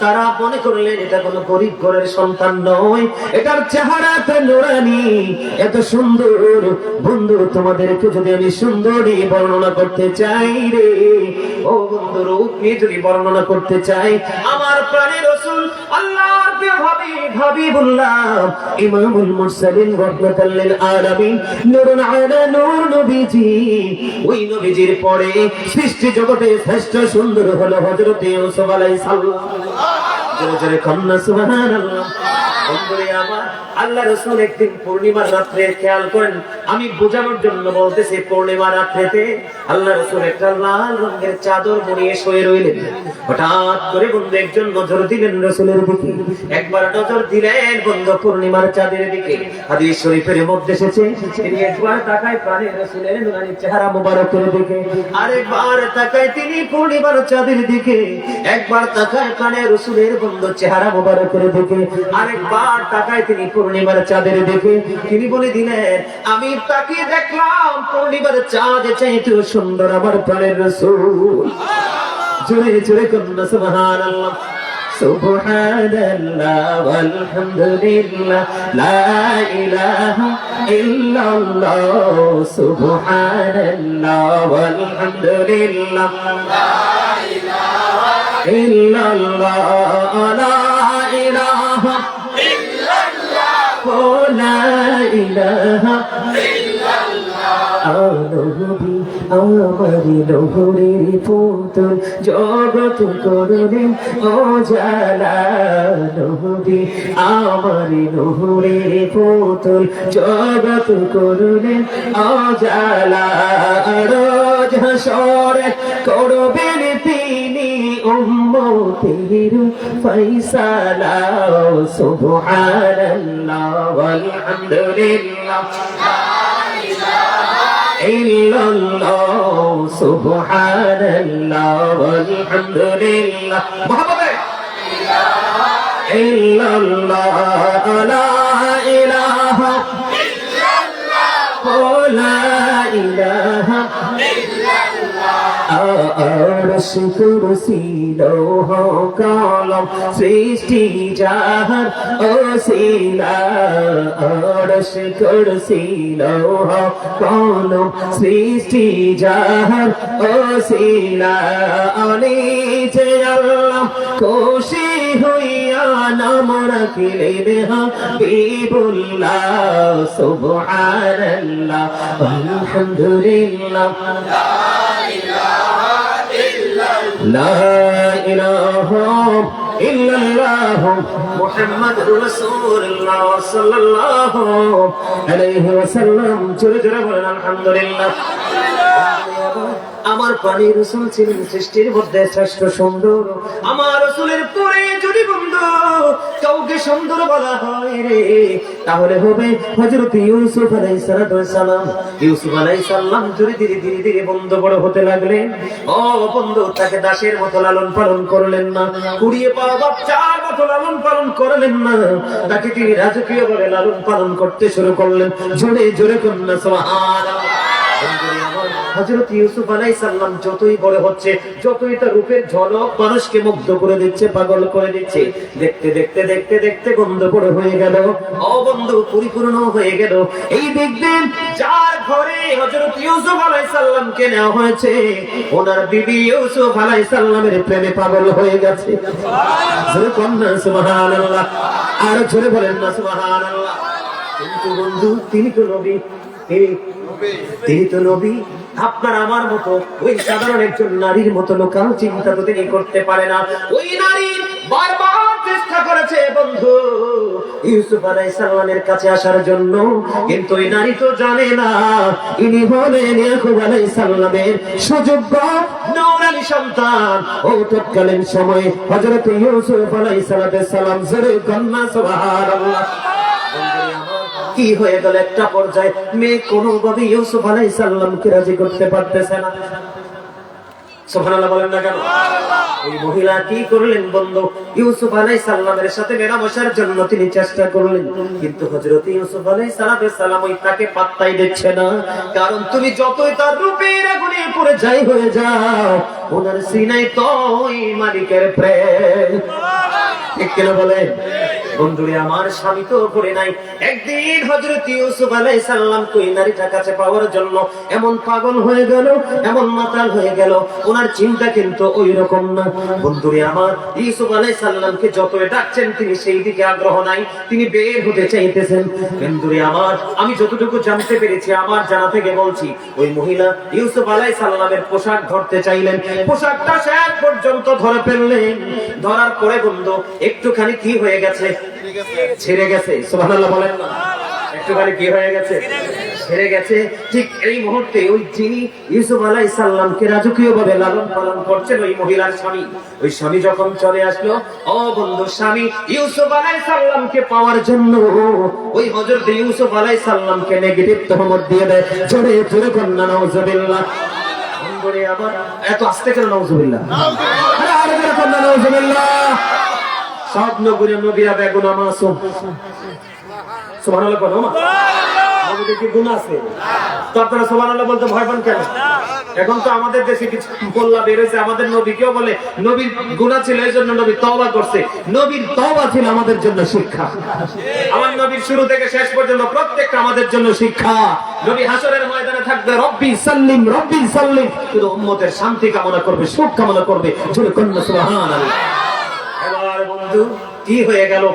তারা মনে করলেন এটা কোনো গরীব ঘরের সন্তান নয়, এটার চেহারাটা নুরানি, এত সুন্দর। বন্ধু তোমাদেরকে যদি আমি সুন্দরী বর্ণনা করতে চাই রে, ও বন্ধু রূপ নিয়ে যদি বর্ণনা করতে চাই, আমার প্রাণের রাসূল আল্লাহর প্রিয় হাবিবুল্লাহ ইমামুল মুরসালিন রাহমাতাল লিল আলামিন নূরুন আলা নূর নবীজি, ওই নবীজির পরে সৃষ্টি জগতে শ্রেষ্ঠ সুন্দর হলো হযরত ইউসুফ আলাইহিস সালাম। জোরে জোরে কন্যা সুবহানাল্লাহ। বন্ধুরে আমার, আল্লাহ রাসূল একদিন পূর্ণিমার রাতে, খেয়াল করেন আমি বোঝানোর জন্য বলতেছি, পূর্ণিমার রাতে আল্লাহ রাসূল একটা লাল রঙের চাদর মুড়িয়ে শুয়ে রইলেন। হঠাৎ করে বন্ধু একজন নজর দিলেন রাসূলের দিকে, একবার নজর দিলেন বন্ধু পূর্ণিমার চাঁদের দিকে। হাদিস শরীফের মধ্যে এসেছে, তিনি একবার তাকায় প্রাণের রাসূলের নুরানি চেহারা মোবারকের দিকে, আরেকবার তাকায় তিনি পূর্ণিমার চাঁদের দিকে, একবার তাকায় প্রাণের রাসূলের বন্ধু চেহারা মোবারকের দিকে, আরেকবার তাকায় তিনি পূর্ণিমার চাঁদের দিকে। তিনি বলে দিলেন, আমি তাকিয়ে দেখলাম পূর্ণিমার চাঁদ চাইতে সুন্দর আমার প্রাণের রাসূল। জোরে জোরে কন্যা সুবহানাল্লাহ। সুবহানাল্লাহ ওয়ালহামদুলিল্লাহ লা ইলাহা ইল্লাল্লাহ, সুবহানাল্লাহ ওয়ালহামদুলিল্লাহ লা ইলাহা ইল্লাল্লাহ, লা ইলাহা ইল্লাল্লাহ, লা ইলাহা নবী আমারি নহরের পুতুল জগৎ করলেন ও জালা, নবী আমারি নহরের পুতুল জগৎ করলেন ও জালা। রোজ হাসরে করবেন তিনি উম্মতের ফয়সালা। সুবহানাল্লাহ ওয়ালহামদুলিল্লাহ ইল্লাল্লাহ, সুবহানাল্লাহ ওয়ালহামদুলিল্লাহ, মুহাম্মাদে ইল্লাল্লাহ, লা ইলাহা ইল্লাল্লাহ, লা ইলাহা আরশ কুরসি লৌহ কলম সৃষ্টি যাহার ওসিলা। আরশ কুরসি লৌহ কলম সৃষ্টি যাহার ওসিলা। অনিচে আল্লাহ খুশি হইয়া নাম রাখিলেন হাবিবুল্লাহ। সুবহানাল্লাহ আলহামদুলিল্লাহ লা ইলাহা ইল্লাল্লাহ মুহাম্মাদুর রাসূলুল্লাহ সাল্লাল্লাহু আলাইহি ওয়াসাল্লাম। জোরে জোরে বলেন আলহামদুলিল্লাহ। আমার প্রাণের রাসূল ছিলেন সৃষ্টির মধ্যে শ্রেষ্ঠ সুন্দর। আমার রাসূলের পরে যদি বন্ধু কাউকে সুন্দর বলা হয় রে, তাহলে হবে হযরত ইউসুফ আলাইহিস সালাম। ইউসুফ আলাইহিস সালাম ধীরে ধীরে ধীরে ধীরে বন্ধু বড় হতে লাগলেন। ও বন্ধু, তাকে দাসের মতো লালন পালন করলেন না, কুড়িয়ে পাওয়া বাচ্চার মতো লালন পালন করলেন না, তাকে তিনি রাজকীয় ভাবে লালন পালন করতে শুরু করলেন। জোরে জোরে কন্যা সুবহানাল্লাহ। হযরত ইউসুফ আলাইহিস সালাম যতই বড় হচ্ছে, যতই তার রূপের ঝলক মানুষকে মুগ্ধ করে দিচ্ছে, পাগল করে দিচ্ছে, দেখতে দেখতে দেখতে দেখতে বন্ধু বড় হয়ে গেল। ও বন্ধু, পরিপূর্ণ হয়ে গেল। এই দেখবেন যার ঘরে হযরত ইউসুফ আলাইহিস সালামকে নেওয়া হয়েছে, ওনার বিবি ইউসুফ আলাইহিস সালামের প্রেমে পাগল হয়ে গেছে। জোরে কন্যা সুবহানাল্লাহ। আর জোরে বলেন না সুবহানাল্লাহ। কিন্তু বন্ধু, তিনি তো নবী, তিনি তো নবী। আপনার আমার মতো ওই সাধারণ একজন নারীর মতো লোকাল চিন্তা তো তিনি করতে পারে না। ওই নারী বারবার চেষ্টা করেছে বন্ধু ইউসুফ আলাইহিস সালামের কাছে আসার জন্য, কিন্তু ওই নারী তো জানে না ইনি হলেন ইয়াকুব আলাইহিস সালামের সুযোগ্য নূরানী সন্তান। ও তৎকালীন সময়ে হযরত ইউসুফ আলাইহিস সালাম জোরে কন্যা সুবহানাল্লাহ। কি হয়ে গেল, একটা পর্যায়ে মেয়ে কোনোভাবে ইউসুফ আলাইহিস সালামকে রাজি করতে পারতেছে না। সুবহানাল্লাহ বলেন না কেন? এই মহিলা কি করলেন বন্ধু, ইউসুফ আলাইহিস সালামের সাথে মেলামেশার জন্য তিনি চেষ্টা করলেন, কিন্তু হযরত ইউসুফ আলাইহিস সালাম ওই তাকে পাত্তাই দিচ্ছে না। কারণ তুমি যতই তার রূপের আগুনে পড়ে যাই হয়ে যাও, ওনার সিনায় তো ওই মালিকের প্রেম। ঠিক কিনা বলেন বন্ধুরে? আমার স্বামী তো করে নাই। একদিন হযরত ইউসুফ আলাইহিস সালাম কই নারীটার কাছে পাওয়ার জন্য এমন পাগল হয়ে গেল, এমন মাতাল হয়ে গেল, ওনার চিন্তা কিন্তু ওই রকম না। বন্ধুরে আমার, ইউসুফ আলাইহিস সালামকে যতই ডাকছেন তিনি সেই দিকে আগ্রহ নাই, তিনি বের হতে চাইতেছেন। বন্ধুরে আমার, আমি যতটুকু জানতে পেরেছি, আমার জানা থেকে বলছি, ওই মহিলা ইউসুফ আলাইহিস সালামের পোশাক ধরতে চাইলেন, পোশাকটা শেষ পর্যন্ত ধরে ফেললেন। ধরার পরে বন্ধু একটুখানি কি হয়ে গেছে, ছেড়ে গেছে। সুবহানাল্লাহ বলেন না? একটুখানি কি হয়ে গেছে, ছেড়ে গেছে। ঠিক এই মুহূর্তে ওই যিনি ইউসুফ আলাইহিস সালামকে রাজকীয়ভাবে লালন পালন করছেন, ওই মহিলার স্বামী, ওই স্বামী যখন চলে আসলো, ও বন্ধু, স্বামী ইউসুফ আলাইহিস সালামকে পাওয়ার জন্য ওই হযরত ইউসুফ আলাইহিস সালামকে নেগেটিভ তহমত দিয়ে দেয়। জোরে জোরে কন্যা নাউজুবিল্লাহ। বন্ধুরে আবার এত আস্তে কেন নাউজুবিল্লাহ? আরে জোরে কন্যা নাউজুবিল্লাহ। সব নবীরা নবীরা বেগুনা মাসুম। সুবহানাল্লাহ বলো মা। নবীদের কি গুনাহ আছে? তো আপনারা সুবহানাল্লাহ বলতে ভয় পান কেন? এখন তো আমাদের দেশে কিছু বল্লা বের হয়েছে, আমাদের নবীকেও বলে নবীর গুনাহ ছিল এই জন্য নবী তওবা করছে। নবীর তওবা ছিল আমাদের জন্য শিক্ষা। আমার নবীর শুরু থেকে শেষ পর্যন্ত প্রত্যেকটা আমাদের জন্য শিক্ষা। নবী হাসরের ময়দানে থাকবে রব্বি সাল্লিম রব্বি সাল্লিম, শুধু উম্মতের শান্তি কামনা করবে, সুখ কামনা করবে। জোরে কন্যা সুবহানাল্লাহ। এবার বন্ধু কি হয়ে গেল,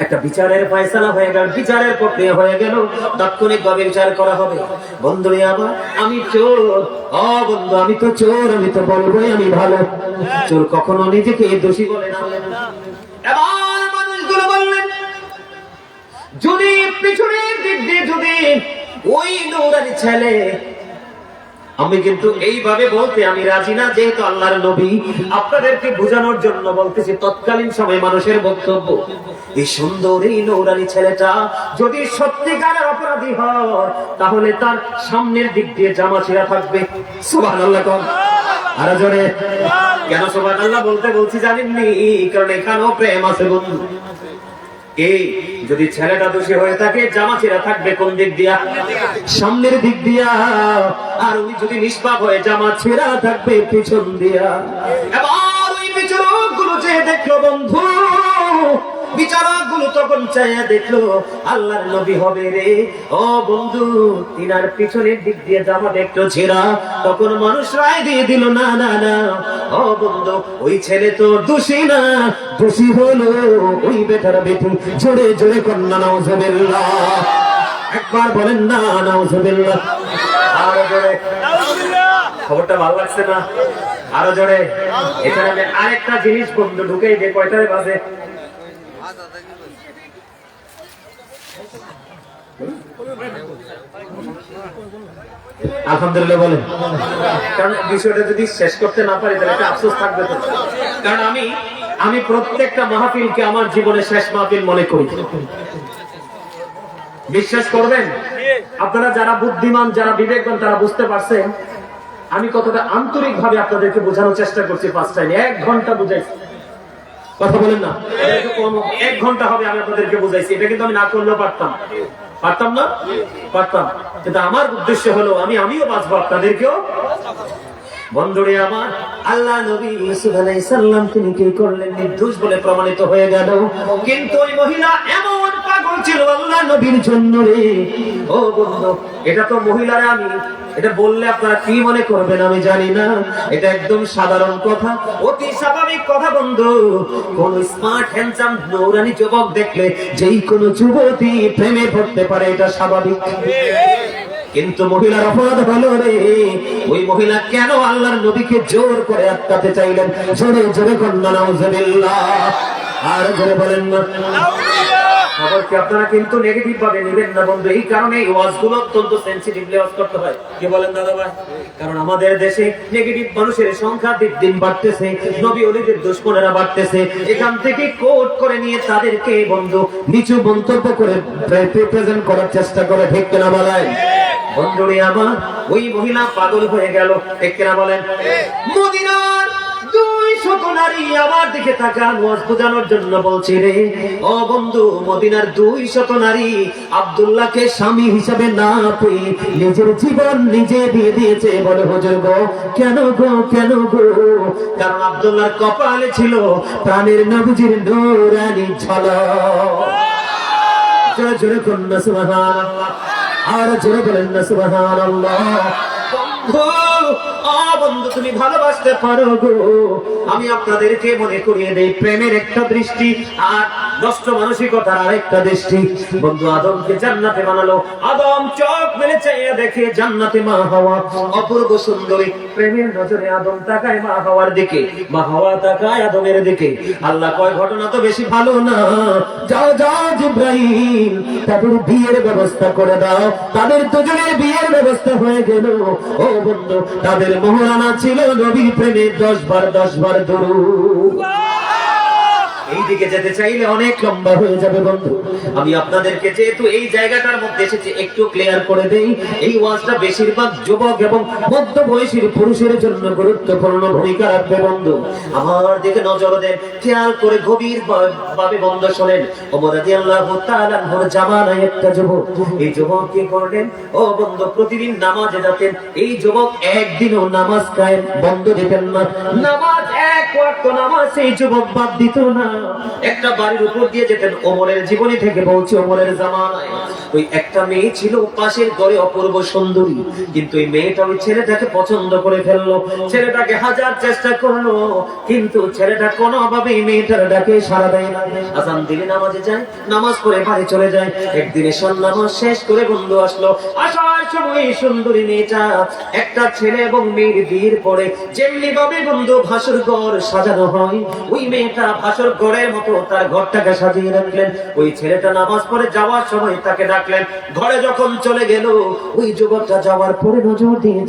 একটা বিচারের ফয়সালা হয়ে গেল, বিচারের প্রক্রিয়া হয়ে গেল, তাৎক্ষণিক ভাবে বিচার করা হবে। বন্ধুরে আবার, আমি চোর, ও বন্ধু আমি তো চোর, আমি তো বলবোই আমি ভালো। চোর কখনো নিজেকে দোষী বলে না। এবার মানুষগুলো বললেন, যদি পিছনের দিক দিয়ে যদি ওই নূরানী ছেলে, আমি কিন্তু এইভাবে বলতে আমি রাজি না, যেহেতু আল্লাহর নবী, আপনাদেরকে বোঝানোর জন্য বলতেছি। তৎকালীন সময় মানুষের বক্তব্য, এই সুন্দর এই নূরানী ছেলেটা যদি সত্যিকারের অপরাধী হয়, তাহলে তার সামনের দিক দিয়ে জামা ছিঁড়া থাকবে। সুবহানাল্লাহ কোন আর জোরে কেন সুবহানাল্লাহ বলতে বলছি জানেননি? কারণ এখানেও প্রেম আছে বন্ধু। এই যদি ছেলেটা দোষী হয়ে থাকে, জামা ছিঁড়া থাকবে কোন দিক দিয়া? সামনের দিক দিয়া। আর উনি যদি নিষ্পাপ হয়ে, জামা ছিঁড়া থাকবে পিছন দিয়া। এবার ওই বিচারক গুলো চেয়ে দেখলো বন্ধু, বিচারক গুলো তখন চাইয়া দেখলো আল্লাহর নবী হবে রে। ও বন্ধু, তিনার পিছনের দিক দিয়ে জামা দেখলো ছেঁড়া। তখন মানুষ রায় দিয়ে দিল, না না না, ও বন্ধু ওই ছেলে তো দোষী না, দোষী হলো ওই বেটার বেটি। জোরে জোরে কন্যা নাউজুবিল্লাহ। একবার বলেন না নাউজুবিল্লাহ। আরো জোরে। খবরটা ভালো লাগছে না? আরো জোরে। এখানে আমি আরেকটা জিনিস বন্ধু ঢুকেই যে কয়টায় বাজে, আলহামদুলিল্লাহ বলেন। কারণ বিষয়টা যদি শেষ করতে না পারি তাহলে একটা আফসোস থাকবে তো। কারণ আমি প্রত্যেকটা মাহফিলকে আমার জীবনের শেষ মাহফিল মনে করি। বিশ্বাস করবেন, আপনারা যারা বুদ্ধিমান, যারা বিবেকবান, তারা বুঝতে পারছেন আমি কতটা আন্তরিক ভাবে আপনাদেরকে বোঝানোর চেষ্টা করছি। ফার্স্ট টাইম 1 ঘন্টা বুঝাইছি, কথা বলেন না, 1 ঘন্টা হবে আমি আপনাদেরকে বুঝাইছি। এটা কিন্তু আমি না করলেও পারতাম, পারতাম না, পারতাম, কিন্তু আমার উদ্দেশ্য হলো আমিও বাঁচবো, আপনাদেরকেও। বন্ধুরে আমার, আল্লাহ নবী ইউসুফ আলাইহিস সালাম তিনি কি করলেন? নির্দোষ বলে প্রমাণিত হয়ে গেল, কিন্তু ওই মহিলা এমন পাগল ছিল আল্লাহ নবীর জন্য রে। ও বন্ধু, এটা তো মহিলারা, আমি এটা বললে আপনারা কি মনে করবেন আমি জানি না, এটা একদম সাধারণ কথা, অতি স্বাভাবিক কথা বন্ধু। কোন স্মার্ট হ্যান্ডসাম নৌরানি যুবক দেখলে যেই কোনো যুবতী প্রেমে পড়তে পারে, এটা স্বাভাবিক। কিন্তু মহিলার অপরাধ হলো রে, ওই মহিলা কেন আল্লাহর নবীকে জোর করে আটকাতে চাইলেন? জোরে জোরে কন্যা নাউজুবিল্লাহ, আর জোরে বলেন না। খবরকে আপনারা কিন্তু নেগেটিভ ভাবে নেবেন না বন্ধু। এই কারণে এই ওয়াজগুলো অত্যন্ত সেনসিটিভলি ওয়াজ করতে হয়। কি বলেন দাদা ভাই? কারণ আমাদের দেশে নেগেটিভ মানুষের সংখ্যা দিন দিন বাড়তেছে, নবী ওলিদের দুশমনেরা বাড়তেছে। এখান থেকে কোট করে নিয়ে তাদেরকে বন্ধু নিচু মন্তব্য করে প্রেজেন্ট করার চেষ্টা করে, ঠিক কিনা বলেন? বন্ধুরে আমার, ওই মহিলা পাগল হয়ে গেল, ঠিক কিনা বলেন? মদিনার 200 নারী আমার দিকে তাকান, ওয়াজ বোঝানোর জন্য বলছি রে। ও বন্ধু, মদিনার 200 নারী আব্দুল্লাহকে স্বামী হিসাবে না পেয়ে নিজের জীবন নিজে দিয়ে দিয়েছে। বলে হুজুর গো, কেন গো, কেন গো? কারণ আব্দুল্লাহর কপালে ছিল প্রাণের নবীজির নূরানি ঝলক। জোরে জোরে কন্যা সুবহানাল্লাহ, আর জোরে বলেন না সুবহানাল্লাহ। বন্ধু, তুমি ভালোবাসতে পারো গো। আমি আপনাদেরকে মনে করিয়ে দেই, প্রেমের একটা দৃষ্টি আর নষ্ট মানসিকতার আরেকটা দৃষ্টি। বন্ধু, আদমকে জান্নাতে বানালো, আদম চোখ মেলে চাইয়া দেখে জান্নাতে মা হাওয়া অপূর্ব সুন্দরী। প্রেমের নজরে আদম তাকায় মা হাওয়ার দিকে, মা হাওয়া তাকায় আদমের দিকে। আল্লাহ কয়, ঘটনা তো বেশি ভালো না, যাও যাও জিব্রাইল, তাদের বিয়ের ব্যবস্থা করে দাও। তাদের দুজনের বিয়ের ব্যবস্থা হয়ে গেল। ও বন্ধু, তাদের মোহরানা ছিল নবীর প্রেমে 10 বার দরুদ। এইদিকে যেতে চাইলে অনেক লম্বা হয়ে যাবে বন্ধু। আমি আপনাদেরকে যেহেতু এই জায়গাটার মধ্যে এসেছি, একটু ক্লিয়ার করে দেই। এই ওয়াজটা বেশিরভাগ যুবক এবং মধ্যবয়সী পুরুষের জন্য গুরুত্বপূর্ণ ভূমিকা রাখবে বন্ধু। আমার দিকে নজর দেন, খেয়াল করে গভীর ভাবে বন্ধু শোনেন। ওমর রাদিয়াল্লাহু তাআলা আনহুর জামানায় একটা যুবক, এই যুবক কি করলেন? ও বন্ধু, প্রতিদিন নামাজে যেতেন। এই যুবক একদিনও নামাজ কায়েম বন্ধ দিতেন না। নামাজ, এক ওয়াক্ত নামাজ এই যুবক বাদ দিত না। একটা বাড়ির উপর দিয়ে যেতেন, ওমরের জীবনী থেকে বলছি, ওমরের জামানায় ওই একটা মেয়ে ছিল পাশের ঘরে, অপূর্ব সুন্দরী, কিন্তু এই মেয়েটা ওই ছেলেটাকে পছন্দ করে ফেললো। ছেলেটাকে হাজার চেষ্টা করলো, কিন্তু ছেলেটা কোনোভাবে মেয়েটার ডাকে সাড়া দেয় না। আজান দিলে নামাজে যায়, নামাজ পড়ে বাড়ি চলে যায়। একদিনে নামাজ শেষ করে বন্ধু আসলো, আসার সময় সুন্দরী মেয়েটা একটা ছেলে এবং মেয়ের বিয়ের পরে যেমনি ভাবে বন্ধু ভাসর ঘর সাজানো হয়, ওই মেয়েটা ভাসর ঘরের মতো তার ঘরটাকে সাজিয়ে রাখলেন। ওই ছেলেটা নামাজ পড়ে যাওয়ার সময় তাকে ডাকলেন। ঘরে যখন চলে গেল, ওই যুবকটা যাওয়ার পরে নজর দিয়ে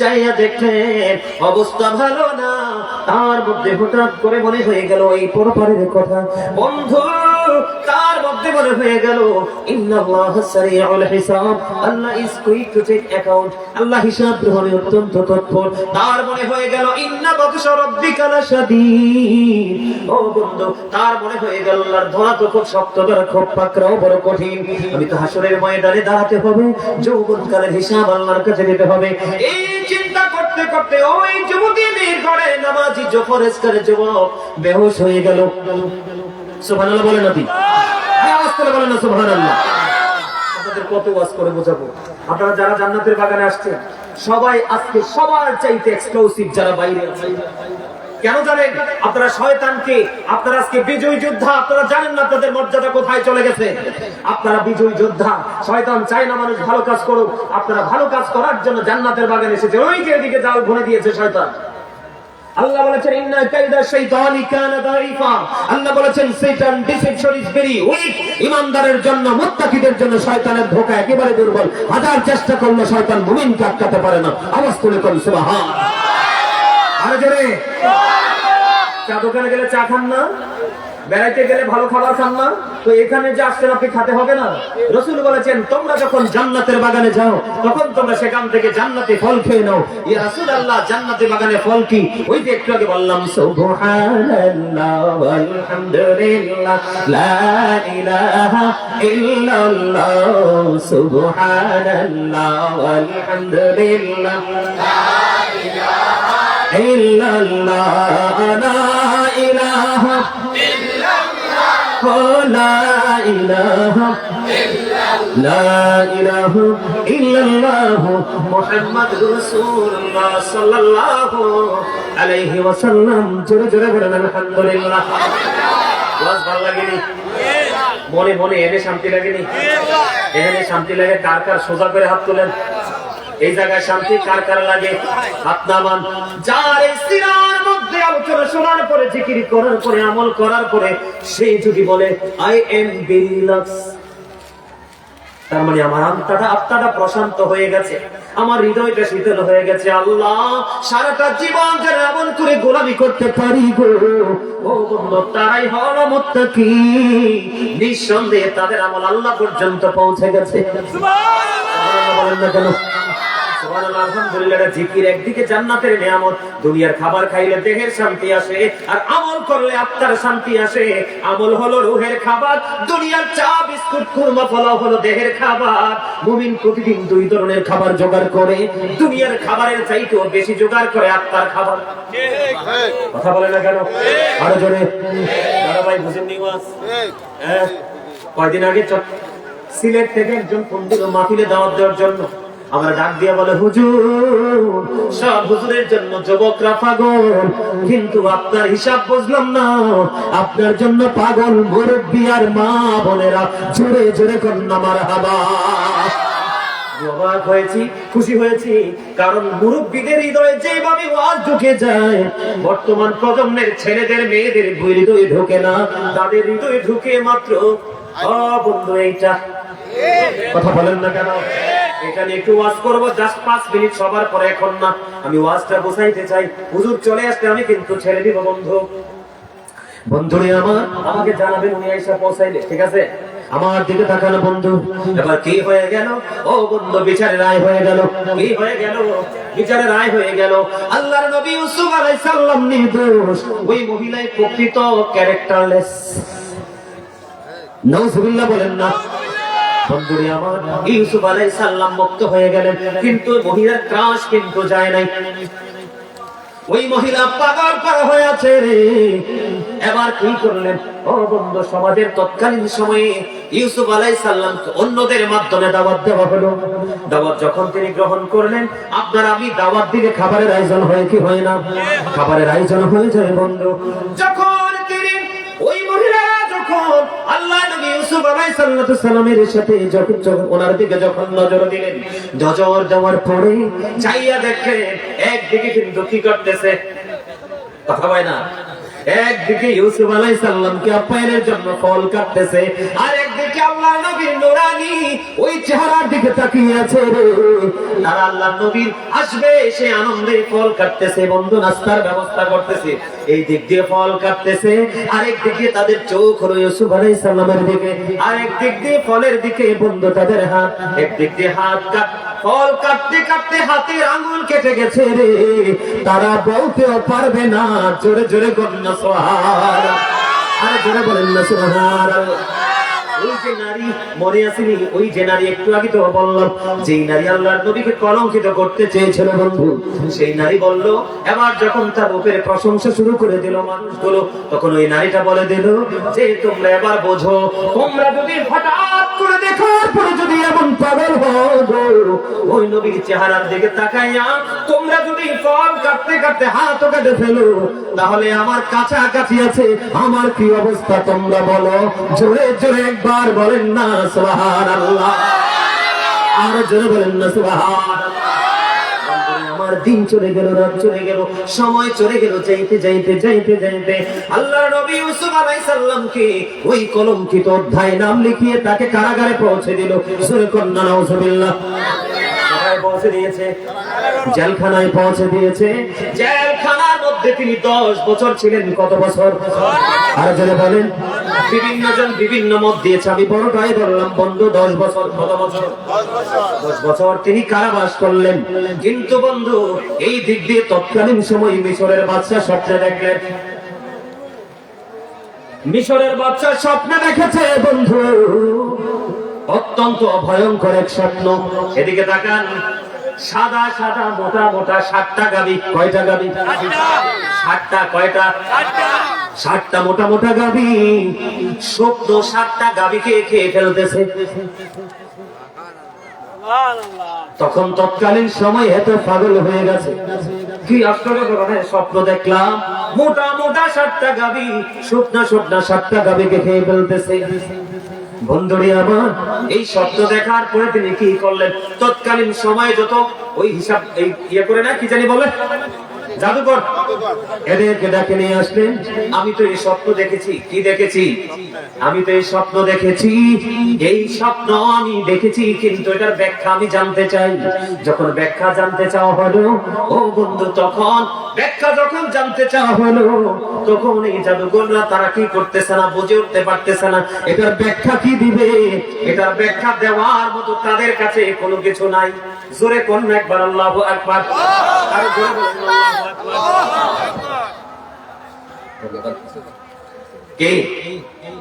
চাইয়া দেখলেন, অবস্থা ভালো না। তার মধ্যে হঠাৎ করে মনে হয়ে গেল এই পরপারের কথা। বন্ধু, তার মধ্যে মনে হয়ে গেল ইন্নাল্লাহা সারিউল হিসাব, Allah is quick to take account, Allah হিসাব গ্রহণে অত্যন্ত তৎপর। তার মনে হয়ে গেল ইন্না বাতশা রাব্বিকা লাশাদীদ। ও বন্ধু, তার মনে হয়ে গেল আল্লাহর ধরা তো খুব শক্ত, ধরা খুব পাকড়াও বড় কঠিন। আমি তো হাসরের ময়দানে দাঁড়াতে হবে, যৌবনকালের হিসাব আল্লাহর কাছে দিতে হবে। এই চিন্তা করতে করতে ওই যুবতী মেয়ের ঘরে নামাজি ফরেস্টারের যুবক বেহুশ হয়ে গেল। সুবহানাল্লাহ বলেন নাকি? আওয়াজ করে বলেন না সুবহানাল্লাহ। আপনাদের কত ওয়াজ করে বোঝাবো? আপনারা যারা জান্নাতের বাগানে আসছেন, সবাই আজকে সবার চাইতে এক্সক্লুসিভ যারা বাইরে আছে। কেন জানেন? আপনারা শয়তানকে, আপনারা আজকে বিজয় যোদ্ধা, আপনারা জানেন না আপনাদের মর্যাদা কোথায় চলে গেছে। আপনারা বিজয় যোদ্ধা, শয়তান চায় না মানুষ ভালো কাজ করুক। আপনারা ভালো কাজ করার জন্য জান্নাতের বাগানে এসেছে। ওই যে এদিকে জাল ভরে দিয়েছে শয়তান। আল্লাহ বলেছেন ইন্না কাইদা শাইতানি কানা দাইফা। আল্লাহ বলেছেন শয়তান ডিসেপশন ইজ ভেরি উইক। ইমানদারের জন্য, মুত্তাকিদের জন্য শয়তানের ধোঁকা একেবারে দুর্বল। হাজার চেষ্টা করলে শয়তান মুমিনকে আটকাতে পারে না। আওয়াজ তুলে কোন সুবহান। আরে জোরে। চা দোকানে গেলে চা খান না? বেড়াইতে গেলে ভালো খাবার খান না, তো এখানে যে আসছেন আপনি খেতে হবে না? রাসূল বলেছেন তোমরা যখন জান্নাতের বাগানে যাও তখন তোমরা সেখান থেকে জান্নাতি ফল খেয়ে নাও। ইয়া রাসূলুল্লাহ, জান্নাতি বাগানে ফল কি? ওই যে একটু আগে বললাম সুবহানাল্লাহ ওয়ালহামদুলিল্লাহ লা ইলাহা ইল্লাল্লাহ, সুবহানাল্লাহ ওয়ালহামদুলিল্লাহ লা ইলাহা ইল্লাল্লাহ, লা ইলাহা লা ইলাহা লা ইলাহা ইল্লাল্লাহ মুহাম্মাদুর রাসূলুল্লাহ সাল্লাল্লাহু আলাইহি ওয়াসাল্লাম। জোরে জোরে বলেন আলহামদুলিল্লাহ। ওয়াজ ভালো লাগেনি? মনে মনে এনে শান্তি লাগেনি? এখানে শান্তি লাগে কার কার? সোজা করে হাত তোলেন। এই জায়গায় শান্তি কার কার লাগে? হাত নামান। যার এই সিরার মধ্যে আলোচনা শোনার পরে, জিকির করার পরে, আমল করার পরে সেই যদি বলে আই এম রিল্যাক্স, তার মানে আমার আত্মাটা প্রশান্ত হয়ে গেছে, আমার হৃদয়টা শীতল হয়ে গেছে। আল্লাহ সারাটা জীবন যেন এমন করে গোলামি করতে পারি গো। ও বন্ধু, তারাই হলো মুত্তাকি, নিঃসন্দেহে তাদের আমল আল্লাহ পর্যন্ত পৌঁছে গেছে। সুবহানাল্লাহ বলেন না কেন? সুবহানাল্লাহ, আলহামদুলিল্লাহ। জিকির একদিকে জান্নাতের নিয়ামত, দুনিয়ার খাবার খাইলে দেহের শান্তি আসে, আর আমল করলে আত্মার শান্তি আসে। আমল হলো রূহের খাবার, দুনিয়ার চা বিস্কুট খুরমা পোলাও হলো দেহের খাবার। মুমিন প্রতিদিন দুই ধরনের খাবার জোগাড় করে, দুনিয়ার খাবারের চাইতেও বেশি জোগাড় করে আত্মার খাবার। কথা বলে না কেন? আরো জোরে। দাদা ভাই বুঝেননি ওয়াজ? হ্যাঁ, কয়দিন আগে সিলেট থেকে একজন ফোন দিল মাহফিলে দাওয়াত দেওয়ার জন্য। আমরা ডাক দিয়ে বলে হুজুর, সব হুজুরের জন্য যুবকরা পাগল, কিন্তু আপনার হিসাব বুঝলাম না, আপনার জন্য পাগল মুরব্বী আর মা বোনেরা। জোরে জোরে কন্যা মারহাবা। অবাক হয়েছি, খুশি হয়েছি, কারণ মুরব্বীদের হৃদয়ে যেভাবে ওয়াজ ঢুকে যায়, বর্তমান প্রজন্মের ছেলেদের মেয়েদের হৃদয়ে ঢোকে না, তাদের হৃদয়ে ঢুকে মাত্র বন্ধু এইটা। কথা বলেন না কেন? এখানে একটু ওয়াজ করবো, জাস্ট 5 মিনিট, সবার পরে, এখন না। আমি ওয়াজটা বোঝাইতে চাই, হুজুর চলে আসলে আমি কিন্তু ছেড়ে দিব। বন্ধুরে আমার, আমাকে জানাবেন উনি আইসা পৌঁছাইলে, ঠিক আছে? আমার দিকে তাকানো বন্ধু। এবার কি হয়ে গেল? ও বন্ধু, বিচারের রায় হয়ে গেল। কি হয়ে গেল? বিচারের রায় হয়ে গেল। আল্লাহর নবী ইউসুফ আলাইহিস সালাম নির্দোষ, ওই মহিলাই প্রকৃত ক্যারেক্টারলেস। নাউজুবিল্লাহ বলেন না। বন্ধুরে আমার, ইউসুফ আলাইহিস সালাম মুক্ত হয়ে গেলেন, কিন্তু মহিলার ক্রাশ কিন্তু যায় নাই। ওই মহিলা পাগল পারা হয়ে আছে রে। এবার কি করলেন? ও বন্ধু, সমাজের তৎকালীন সময়ে ইউসুফ আলাইহিস সালাম অন্যদের মাধ্যমে দাওয়াত দেওয়া হলো। দাওয়াত যখন তিনি গ্রহণ করলেন, আপনার আমি দাওয়াত দিলে খাবারের আয়োজন হয় কি হয় না? খাবারের আয়োজন হয়ে যায় বন্ধু। যখন তিনি ওই মহিলা যখন আল্লাহ নবী ইউসুফ আলাইহিস সালামের সাথে যখন ওনার দিকে যখন নজর দিলেন, নজর দেওয়ার পরে চাইয়া দেখলেন একদিকে কিন্তু কি করতেছে? কথা হয় না? একদিকে ইউসুফ আলাইহিস সালামকে আপ্যায়নের জন্য ফল কাটতেছে, আর একদিকে আল্লাহ নবীর নূরানি ওই চেহারার দিকে তাকিয়ে আছে রে। আর আল্লাহ নবীর আসবে সে আনন্দে ফল কাটতেছে বন্ধু, নাস্তার ব্যবস্থা করতেছে। এই দিক দিয়ে ফল কাটতেছে, আরেক দিকে তাদের চোখ হলো ইউসুফ আলাইহিস সালামের দিকে, আরেক দিক দিয়ে ফলের দিকে বন্ধু তাদের হাত। একদিক দিয়ে হাত ফল কাটতে কাটতে হাতের আঙ্গুল কেটে গেছে রে, তারা বলতেও পারবে না। জোরে জোরে বলেন না সুবহানাল্লাহ, আরে জোরে বলেন না সুবহানাল্লাহ। ওই যে নারী মনে আসেনি? ওই যে নারী একটু আগে তো বললাম, যেই নারী আল্লাহর নবীকে কলঙ্কিত করতে চেয়েছিল বন্ধু, সেই নারী বলল, এবার যখন তার রূপের প্রশংসা শুরু করে দিল মানুষগুলো, তখন ওই নারীটা বলে দিল যে তোমরা এবার বোঝো, তোমরা যদি হঠাৎ করে দেখার পরে যদি এমন পাগল হও গো, ওই নবীর চেহারার দিকে তাকাইয়া তোমরা যদি ফল কাটতে কাটতে হাতও কেটে ফেলো, তাহলে আমার কাছাকাছি আছে আমার কি অবস্থা তোমরা বলো। জোরে জোরে একবার বলেন না সুবহানাল্লাহ, আর জোরে বলেন না সুবহানাল্লাহ। আমার দিন চলে গেল, রাত চলে গেল, সময় চলে গেল, যাইতে যাইতে যাইতে যাইতে আল্লাহর নবী ইউসুফ আলাইহিস সালামকে ওই কলঙ্কিত অধ্যায় নাম লিখিয়ে তাকে কারাগারে পৌঁছে দিল। সূরা কন্যা নাউজুবিল্লাহ। কোথায় পৌঁছে দিয়েছে? জেলখানায় পৌঁছে দিয়েছে। জেলখানার মধ্যে মধ্যে তিনি 10 বছর ছিলেন। কত বছর? আর যারা বলেন, বিভিন্ন জন বিভিন্ন মত দিয়েছে, আমি বড়টাই বললাম বন্ধু 10 বছর। কত বছর? 10 বছর তিনি কারাবাস করলেন। কিন্তু বন্ধু, এই দিক দিয়ে তৎকালীন সময় মিশরের বাদশা স্বপ্নে দেখলেন। মিশরের বাদশা স্বপ্নে দেখেছে বন্ধু, অত্যন্ত ভয়ঙ্কর এক স্বপ্ন। এদিকে তাকান, সাদা সাদা মোটা মোটা 7টা গাভী। কয়টা গাভী? 7টা। কয়টা? 7টা মোটা মোটা গাভী। স্বপ্ন 7টা গাভীকে খেয়ে ফেলতেছে। তখন তৎকালীন সময় এত পাগল হয়ে গেছে, কি আশ্চর্য ধরনের স্বপ্ন দেখলাম, মোটা মোটা 7টা গাভী শুকনা শুকনা 7টা গাভীকে খেয়ে ফেলতেছে। বন্ধুরি আমার, এই স্বপ্ন দেখার পরে তিনি কি করলেন? তৎকালীন সময়ে যত ওই হিসাব এই ইয়ে করে না, কি জানি বলে, জাদুকর, এদেরকে ডাকে নিয়ে আসলেন। আমি তো এই স্বপ্ন দেখেছি। কি দেখেছি? আমি তো এই স্বপ্ন দেখেছি। এই স্বপ্ন আমি দেখেছি, কিন্তু এটার ব্যাখ্যা আমি জানতে চাই। যখন ব্যাখ্যা জানতে চাওয়া হলো, ও বন্ধু, তখন ব্যাখ্যা যখন জানতে চাওয়া হলো, তখন এই জাদুকররা তারা কি করতেছে না, বুঝে উঠতে পারতেছে না এটার ব্যাখ্যা কি দিবে। এটার ব্যাখ্যা দেওয়ার মতো তাদের কাছে কোনো কিছু নাই। জোরে কোন একবার আল্লাহু আকবার। আর জোরে বলেন আল্লাহু আকবার।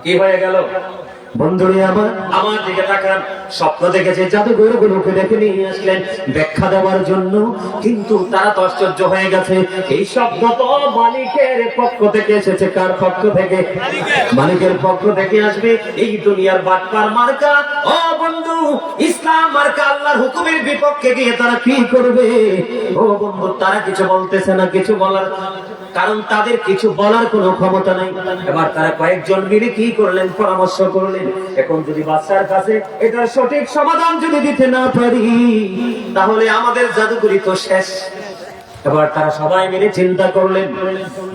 কি হয়ে গেল বন্ধুরে আমার দিকে তাকান। স্বপ্ন দেখেছে, জাদুঘর গুলোকে ডেকে নিয়ে আসলেন ব্যাখ্যা দেওয়ার জন্য, কিন্তু তারা তো আশ্চর্য হয়ে গেছে। এই শব্দ তো মালিকের পক্ষ থেকে এসেছে। কার পক্ষ থেকে? মালিকের পক্ষ থেকে আসবে। এই দুনিয়ার বাটপার মার্কা, ও বন্ধু, ইসলাম মার্কা আল্লাহর হুকুমের বিপক্ষে গিয়ে তারা কি করবে? ও বন্ধু, তারা কিছু বলতেছে না, কিছু বলার, কারণ তাদের কিছু বলার কোনো ক্ষমতা নাই। এবার তারা কয়েকজন মিলে কি করলেন? পরামর্শ করলেন, এখন যদি বাদশার কাছে এটার সঠিক সমাধান যদি দিতে না পারি, তাহলে আমাদের জাদুকরি তো শেষ। এবার তারা সবাই মিলে চিন্তা করলেন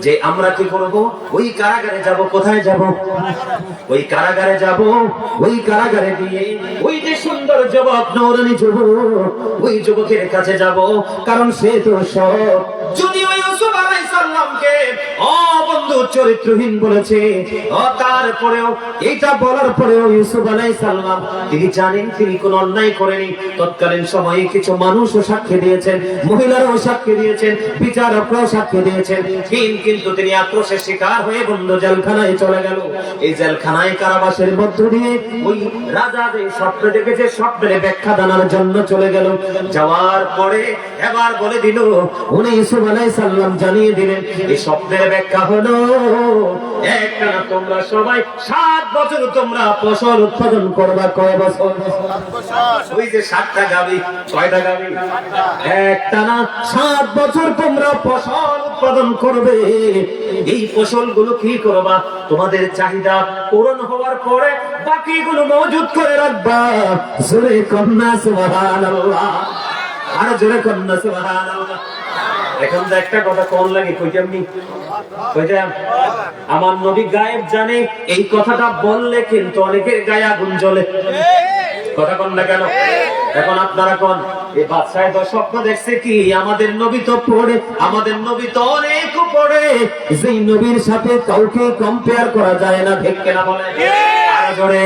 যে আমরা কি করব? ওই কারাগারে যাব। কোথায় যাব? ওই কারাগারে যাব। ওই কারাগারে গিয়ে ওই যে সুন্দর যুবক, নৌরানি যুবক, ওই যুবকের কাছে যাব, কারণ সে তো সব, যদিও ইউসুফ আলাইহিস সালামকে বন্ধু চরিত্রহীন বলেছে, তারপরেও এটা বলার পরেও ইউসুফ আলাইহিস সালাম তিনি জানেন তিনি কোন অন্যায় করেনি। তৎকালীন সময়ে কিছু মানুষও সাক্ষী দিয়েছেন, মহিলারাও সাক্ষী দিয়েছেন, বিচারকরাও সাক্ষী দিয়েছেন, কিন্তু তিনি আক্রোশের শিকার হয়ে বন্ধু জেলখানায় চলে গেল। এই জেলখানায় কারাবাসের মধ্য দিয়ে ওই রাজা যে স্বপ্ন দেখেছে স্বপ্নের ব্যাখ্যা জানার জন্য চলে গেল। যাওয়ার পরে এবার বলে দিল, উনি ইউসুফ আলাইহিস সালাম জানিয়ে দিলেন এই স্বপ্নের ব্যাখ্যা হলো, একটানা তোমরা সবাই 7 বছর তোমরা ফসল উৎপাদন করবা। কয় বছর? ওই যে 7টা গাভী। কয়টা গাভী? একটানা 7 বছর তোমরা ফসল উৎপাদন করবে। এই ফসলগুলো কি করবা? তোমাদের চাহিদা পূরণ হওয়ার পরে বাকিগুলো মজুদ করে রাখবা। জোরে কন্যা সুবহানাল্লাহ। আর জোরে কন্যা সুবহানাল্লাহ। এখন তো একটা কথা কোন লাগে, কইতামনি কইতাম, আমার নবী গায়েব জানে, এই কথাটা বললে কিন্তু অনেকের গায়ে আগুন জ্বলে। কথা কোন না কেন? এখন আপনারা কোন, এই বাদশাহ তো স্বপ্ন দেখছে কি, আমাদের নবী তো পড়ে, আমাদের নবী তো অনেক পড়ে, যেই নবীর সাথে কাউকে কম্পেয়ার করা যায় না। ঠিক কিনা বলেন? আর জোরে।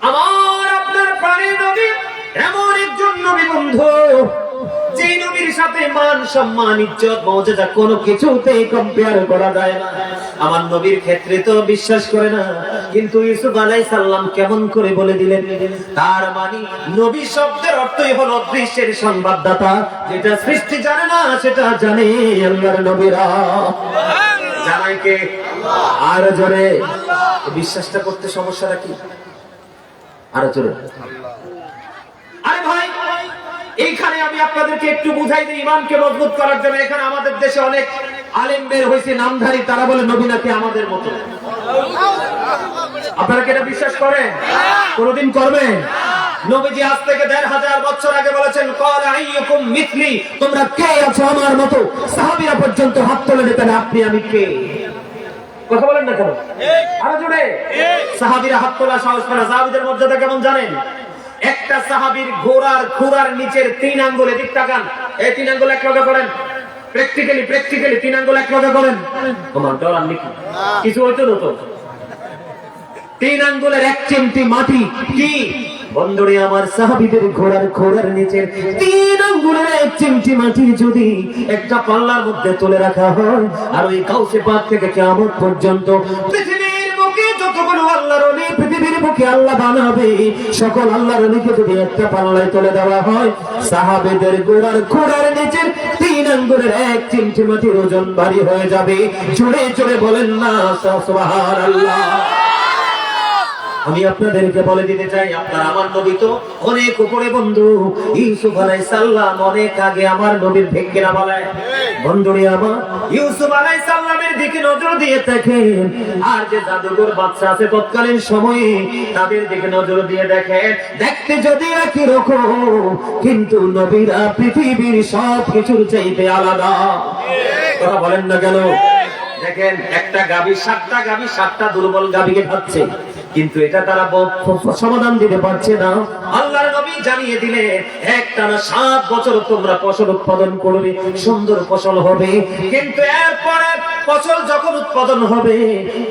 আমার আপনার প্রাণের নবী এমন একজন নবী বন্ধু, যে নবীর সাথে মান সম্মান ইজ্জত মর্যাদা কোনো কিছুতেই কম্পেয়ার করা যায় না। আমার নবীর ক্ষেত্রে তো বিশ্বাস করে না, কিন্তু ইউসুফ আলাইহিস সালাম কেমন করে বলে দিলেন। তার মানে নবী শব্দের অর্থই হলো দৃশ্যের সংবাদদাতা। যেটা সৃষ্টি জানে না সেটা জানে আল্লাহর নবীরা। জানাই কে? আর জোরে। বিশ্বাসটা করতে সমস্যাটা কি? আর জোরে। আরে ভাই, এইখানে আমি আপনাদেরকে একটু বুঝাই দিই ইমানকে মজবুত করার জন্য। এখানে আমাদের দেশে অনেক আলেম বের হয়েছে নামধারী, তারা বলে নবী নাকি আমাদের মতো। আপনারা কি এটা বিশ্বাস করেন? কোনদিন করবেন? নবীজি আজ থেকে ১৫০০ বছর আগে বলেছেন, ক্বালা আইয়ুকুম মিথলি, তোমরা কে আছো আমার মতো? সাহাবীরা পর্যন্ত হাত তুলে দিতেন, আপনি আমি কে? কথা বলেন না কেন? আরো জোরে। সাহাবীরা হাত তোলা সাহস পায় না। সাহাবীদের মর্যাদা কেমন জানেন? একটা সাহাবীর ঘোড়ার খুরার নিচের 3 আঙ্গুল, এদিক তাকান, এই 3 আঙ্গুল এক লগে করেন, প্র্যাকটিক্যালি 3 আঙ্গুল এক লগে করেন। তোমার ডর আর নাকি কিছু হইতো না তো। 3 আঙ্গুলের 1 চিমটি মাটি কি বন্ধুরে আমার সাহাবীদের ঘোড়ার নিচে 3 আঙ্গুলের 1 চিমটি মাটি যদি একটা পাল্লার মধ্যে তুলে রাখা হয়, আর ওই কাউসে পাক থেকে কিয়ামত পর্যন্ত পৃথিবীর বুকে যতগুলো আল্লাহর ওলি পৃথিবীর বুকে আল্লাহ বানাবে, সকল আল্লাহর ওলিকে যদি একটা পাল্লায় তুলে দেওয়া হয়, সাহাবীদের ঘোড়ার নিচে 3 আঙ্গুলের 1 চিমটি মাটির ওজন ভারী হয়ে যাবে। জোরে জোরে বলেন না সুবহানাল্লাহ। আমি আপনাদেরকে বলে দিতে চাই, আপনার আমার নবী তো অনেক উপরে বন্ধু। ইউসুফ আলাইহিস সালাম অনেক আগে আমার নবীর ভেঙ্গে না বলায় বন্ধুরে আমার ইউসুফ আলাইহিস সালামের দিকে নজর দিয়ে দেখেন, আর যে জাদুঘর বাচ্চা আছে তৎকালীন সময়ে তাদের দিকে নজর দিয়ে দেখেন, দেখতে যদি একই রকম কিন্তু নবীরা পৃথিবীর সব কিছুর চাইতে আলাদা। কথা বলেন না কেন? দেখেন একটা গাভী 7টা দুর্বল গাভীকে খাচ্ছে, কিন্তু এটা তারা সমাধান দিতে পারছে না। আল্লাহর নবী জানিয়ে দিলে একটানা 7 বছর তোমরা ফসল উৎপাদন করবে, সুন্দর ফসল হবে, কিন্তু এরপরে ফসল যখন উৎপাদন হবে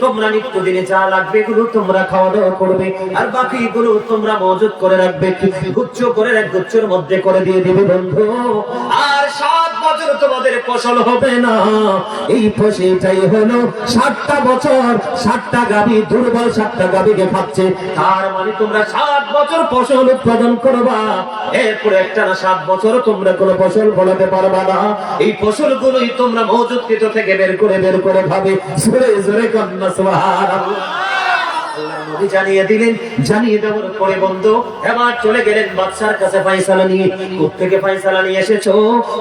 তোমরা নিত্যদিনে যা লাগবে এগুলো তোমরা খাওয়া দাওয়া করবে, আর বাকিগুলো তোমরা মজুত করে রাখবে, গুচ্ছ করে এক গুচ্ছের মধ্যে করে দিয়ে দিবে বন্ধু। আর 7 বছর তোমাদের ফসল হবে না। এই ফসলটাই হলো 7টা বছর 7টা গাভী দুর্বল 7টা গাভীকে খাচ্ছে। তার মানে তোমরা 7 বছর ফসল উৎপাদন করবা, এরপরে একটা না 7 বছর তোমরা কোনো ফসল ফলাতে পারবা না। এই ফসলগুলোই তোমরা মজুতকৃত থেকে বের করে খাবে। জোরে জোরে কন্যা সুবহানাল্লাহ। নবী জানিয়ে দিলেন, জানিয়ে দেওয়ার পরে বন্ধু এবার চলে গেলেন বাদশার কাছে ফয়সালা নিয়ে। কোত্থেকে ফয়সালা নিয়ে এসেছো?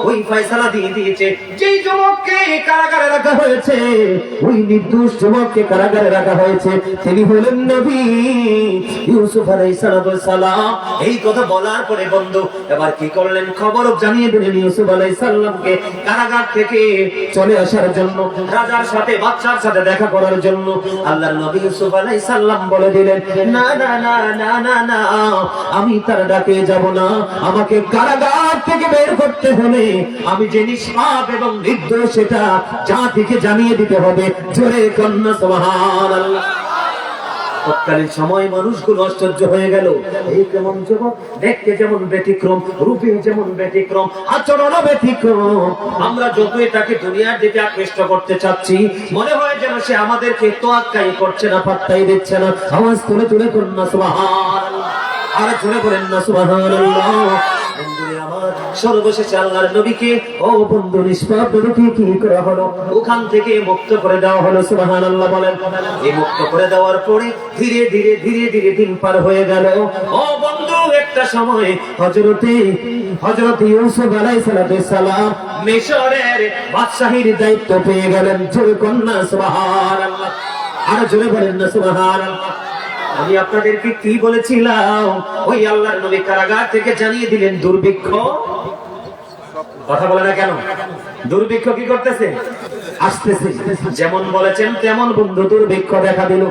ওই ফয়সালা দিয়ে দিয়েছে, যেই যুবককে কারাগারে রাখা হয়েছে, ওই নির্দোষ যুবককে কারাগারে রাখা হয়েছে, তিনি হলেন নবী ইউসুফ আলাইহিস সালাম। এই কথা বলার পরে বন্ধু এবার কি করলেন? খবর জানিয়ে দিলেন ইউসুফ আলাইহিস সালামকে কারাগার থেকে চলে আসার জন্য, রাজার সাথে বাদশার সাথে দেখা করার জন্য। আল্লাহর নবী ইউসুফ আলাইহিস সালাম বলে দিলেন, না না না না না না, আমি তার ডাকে যাব না। আমাকে কারাগার থেকে বের করতে হলে আমি যে নিষ্পাপ এবং নির্দোষ সেটা জাতিকে জানিয়ে দিতে হবে। জোরে কন্যা সুবহানাল্লাহ। তৎকালীন সময় মানুষগুলো আশ্চর্য হয়ে গেল, এই কেমন যুবক, দেখতে যেমন ব্যতিক্রম, রূপে যেমন ব্যতিক্রম, আচরণও ব্যতিক্রম। আমরা যতই তাকে দুনিয়ার দিকে আকৃষ্ট করতে চাচ্ছি, মনে হয় যেন সে আমাদেরকে তোয়াক্কাই করছে না, পাত্তাই দিচ্ছে না। আওয়াজ তুলে তুলে কন্যা সুবহানাল্লাহ, আর জোরে বলেন না সুবহানাল্লাহ। সর্বশেষে আল্লাহর নবীকে, ও বন্ধু নিষ্পাপ নবীকে কি করা হলো? ওখান থেকে মুক্ত করে দেওয়া হলো। সুবহানাল্লাহ বলেন। এই মুক্ত করে দেওয়ার পরে ধীরে ধীরে ধীরে ধীরে দিন পার হয়ে গেল। ও বন্ধু একটা সময় হযরত ইউসুফ আলাইহিস সালাম মিশরের বাদশাহীর দায়িত্ব পেয়ে গেলেন। জোরে কন্যা সুবহানাল্লাহ, আর জোরে বলেন না সুবহানাল্লাহ। আমি আপনাদেরকে কি বলেছিলাম? ওই আল্লাহর নবী কারাগার থেকে জানিয়ে দিলেন দুর্ভিক্ষ। কথা বলে না কেন? দুর্ভিক্ষ কি করতেছে? আসতেছে। যেমন বলেছেন তেমন বন্ধু দুর্ভিক্ষ দেখা দিল।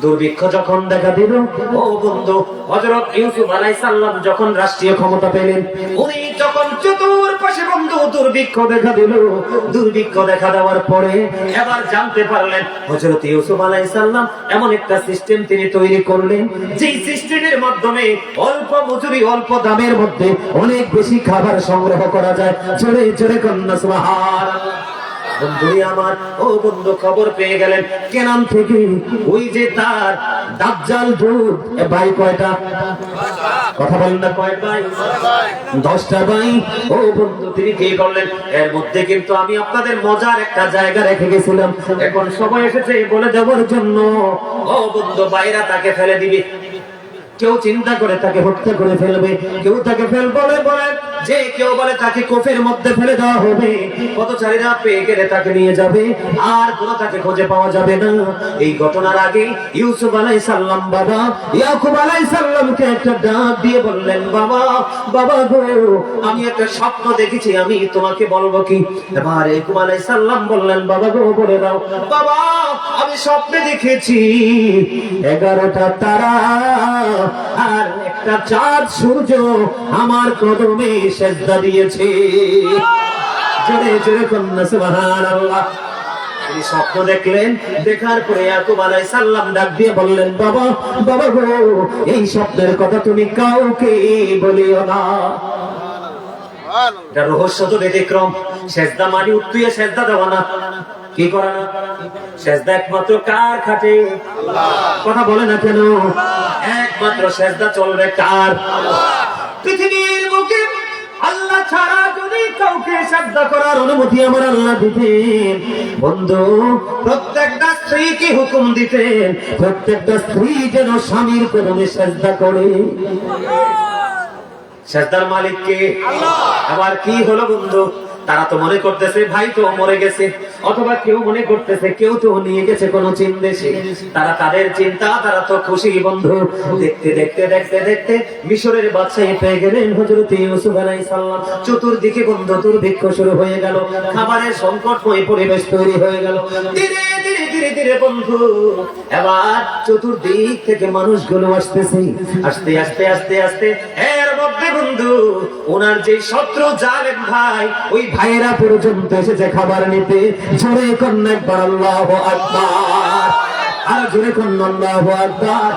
দুর্ভিক্ষ যখন দেখা দিল, ও বন্ধু হযরত ইউসুফ আলাইহিস সালাম যখন রাষ্ট্রীয় ক্ষমতা পেলেন, উনি যখন চতুর্পাশে বন্ধু দুর্ভিক্ষ দেখা দিল। দুর্ভিক্ষ দেখা দেওয়ার পরে এবার জানতে পারলেন হযরত ইউসুফ আলাইহিস সালাম এমন একটা সিস্টেম তিনি তৈরি করলেন, যে সিস্টেমের মাধ্যমে অল্প মজুরি অল্প দামের মধ্যে অনেক বেশি খাবার সংগ্রহ করা যায়। জোরে জোরে কন্যা সুবহানাল্লাহ। বন্ধুই আমার, ও বন্ধু খবর পেয়ে গেলেন কেনান থেকে, ওই যে তার দাজ্জাল দুধ ভাই কয়টা? কথা বলেন না, কয় ভাই? 10টা ভাই। ও বন্ধু তিনি কি করলেন? এর মধ্যে কিন্তু আমি আপনাদের মজার একটা জায়গা রেখে গেছিলাম, এখন সময় এসেছে বলে দেওয়ার জন্য। ও বন্ধু ভাইরা তাকে ফেলে দিবে, কেউ চিন্তা করে তাকে হত্যা করে ফেলবে, কেউ তাকে বলে যে কেউ বলে তাকে কূপের মধ্যে ফেলে দেওয়া হবে, পথচারীরা পেয়ে গেলে তাকে নিয়ে যাবে, আর কোনো তাকে খুঁজে পাওয়া যাবে না। এই ঘটনার আগে ইউসুফ আলাইহিস সালাম বাবা ইয়াকুব আলাইহিস সালামকে একটা ডাক দিয়ে বললেন, বাবা গো, আমি একটা স্বপ্ন দেখেছি, আমি তোমাকে বলবো কি? এবার ইয়াকুব আলাইহিস সালাম বললেন, বাবা গো বলে দাও। বাবা আমি স্বপ্নে দেখেছি 11টা তারা আর একটা একটা চাঁদ সূর্য আমার কদমে সেজদা দিয়েছে। জোরে জোরে কন্যা সুবহানাল্লাহ। তিনি স্বপ্ন দেখলেন, দেখার পরে ইয়াকুব আলাইহিস সালাম ডাক দিয়ে বললেন, বাবা বাবা গো, এই স্বপ্নের কথা তুমি কাউকে বলিও না। এটা রহস্য তো ব্যতিক্রম। সেজদা মানে উত্তুয়ে সেজদা দেওয়া না, কি করা না? সেজদা একমাত্র কার খাটে? কথা বলে না কেন? একমাত্র সেজদা চলবে কার? পৃথিবীর বুকে আল্লাহ ছাড়া যদি কাউকে সেজদা করার অনুমতি আমার আল্লাহ দিতেন, বন্ধু প্রত্যেকটা স্ত্রীকে হুকুম দিতেন প্রত্যেকটা স্ত্রী যেন স্বামীর কদমে সেজদা করে। সেজদার মালিক কে? আল্লাহ। আবার কি হলো বন্ধু, তারা তো মনে করতেছে ভাই তো মরে গেছে, অথবা কেউ মনে করতেছে কেউ তো নিয়ে গেছে কোন চীন দেশে। তারা তাদের চিন্তা, তারা তো খুশি বন্ধু। দেখতে দেখতে দেখতে দেখতে মিশরের বাদশাহ পেয়ে গেলেন হযরত ইউসুফ আলাইহিস সালাম। চতুর্দিকে বন্ধু দুর্ভিক্ষ শুরু হয়ে গেল, খাবারের সংকটময় পরিবেশ তৈরি হয়ে গেল। ধীরে ধীরে ধীরে ধীরে বন্ধু এবার চতুর্দিক থেকে মানুষগুলো আসতেছে, আস্তে আস্তে আস্তে আস্তে এর মধ্যে বন্ধু ওনার যে শত্রু জালেম ভাই, ওই ভাইরা পর্যন্ত এসেছে খাবার নিতে। জোরে কন্যা একবার আল্লাহু আকবার, আর জোরে কন্যা আল্লাহু আকবার।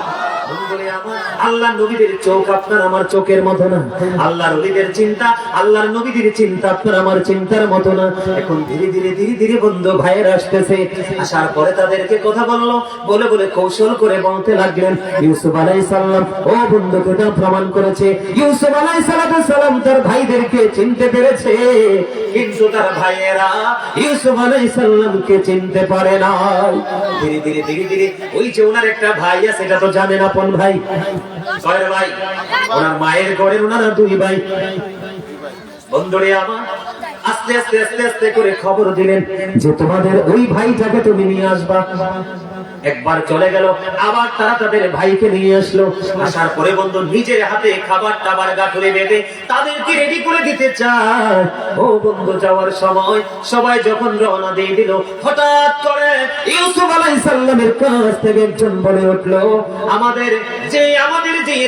আল্লাহ নবীদের চোখ আপনার আমার চোখের মতো না, আল্লাহর নবীদের চিন্তা আল্লাহর নবীদের চিন্তা আপনার আমার চিন্তার মতো না। এখন ধীরে ধীরে ধীরে ধীরে বন্ধু ভাইয়েরা আসতেছে, আসার পরে তাদেরকে কথা বললো, বলে বলে কৌশল করে বলতে লাগলেন ইউসুফ আলাইহিস সালাম ও বন্ধু কথা প্রমাণ করেছে। ইউসুফ আলাইহিস সালাম তার ভাইদেরকে চিনতে পেরেছে, কিন্তু তার ভাইয়েরা ইউসুফ আলাইহিস সালামকে চিনতে পারে না। ধীরে ধীরে ধীরে ধীরে ওই যে ওনার একটা ভাই আছে, সেটা তো জানেন আপন ভাই, কয় ভাই? ওনার মায়ের ঘরের ওনারা দুই ভাই। বন্ধুরে আমার আস্তে আস্তে আস্তে আস্তে করে খবর দিলেন যে তোমাদের ওই ভাইটাকে তুমি নিয়ে আসবা। একবার চলে গেল, আবার তারা তাদের ভাইকে নিয়ে আসলো। আসার পরে বন্ধু নিজের হাতে খাবার টাবার গাঁঠুরে বেঁধে তাদেরকে রেডি করে দিতে চায়। ও বন্ধু যাওয়ার সময় সবাই যখন রওনা দিয়ে দিল, হঠাৎ করে ইউসুফ আলাইহিস সালামের কাছ থেকে একজন বলে উঠলো, আমাদের যে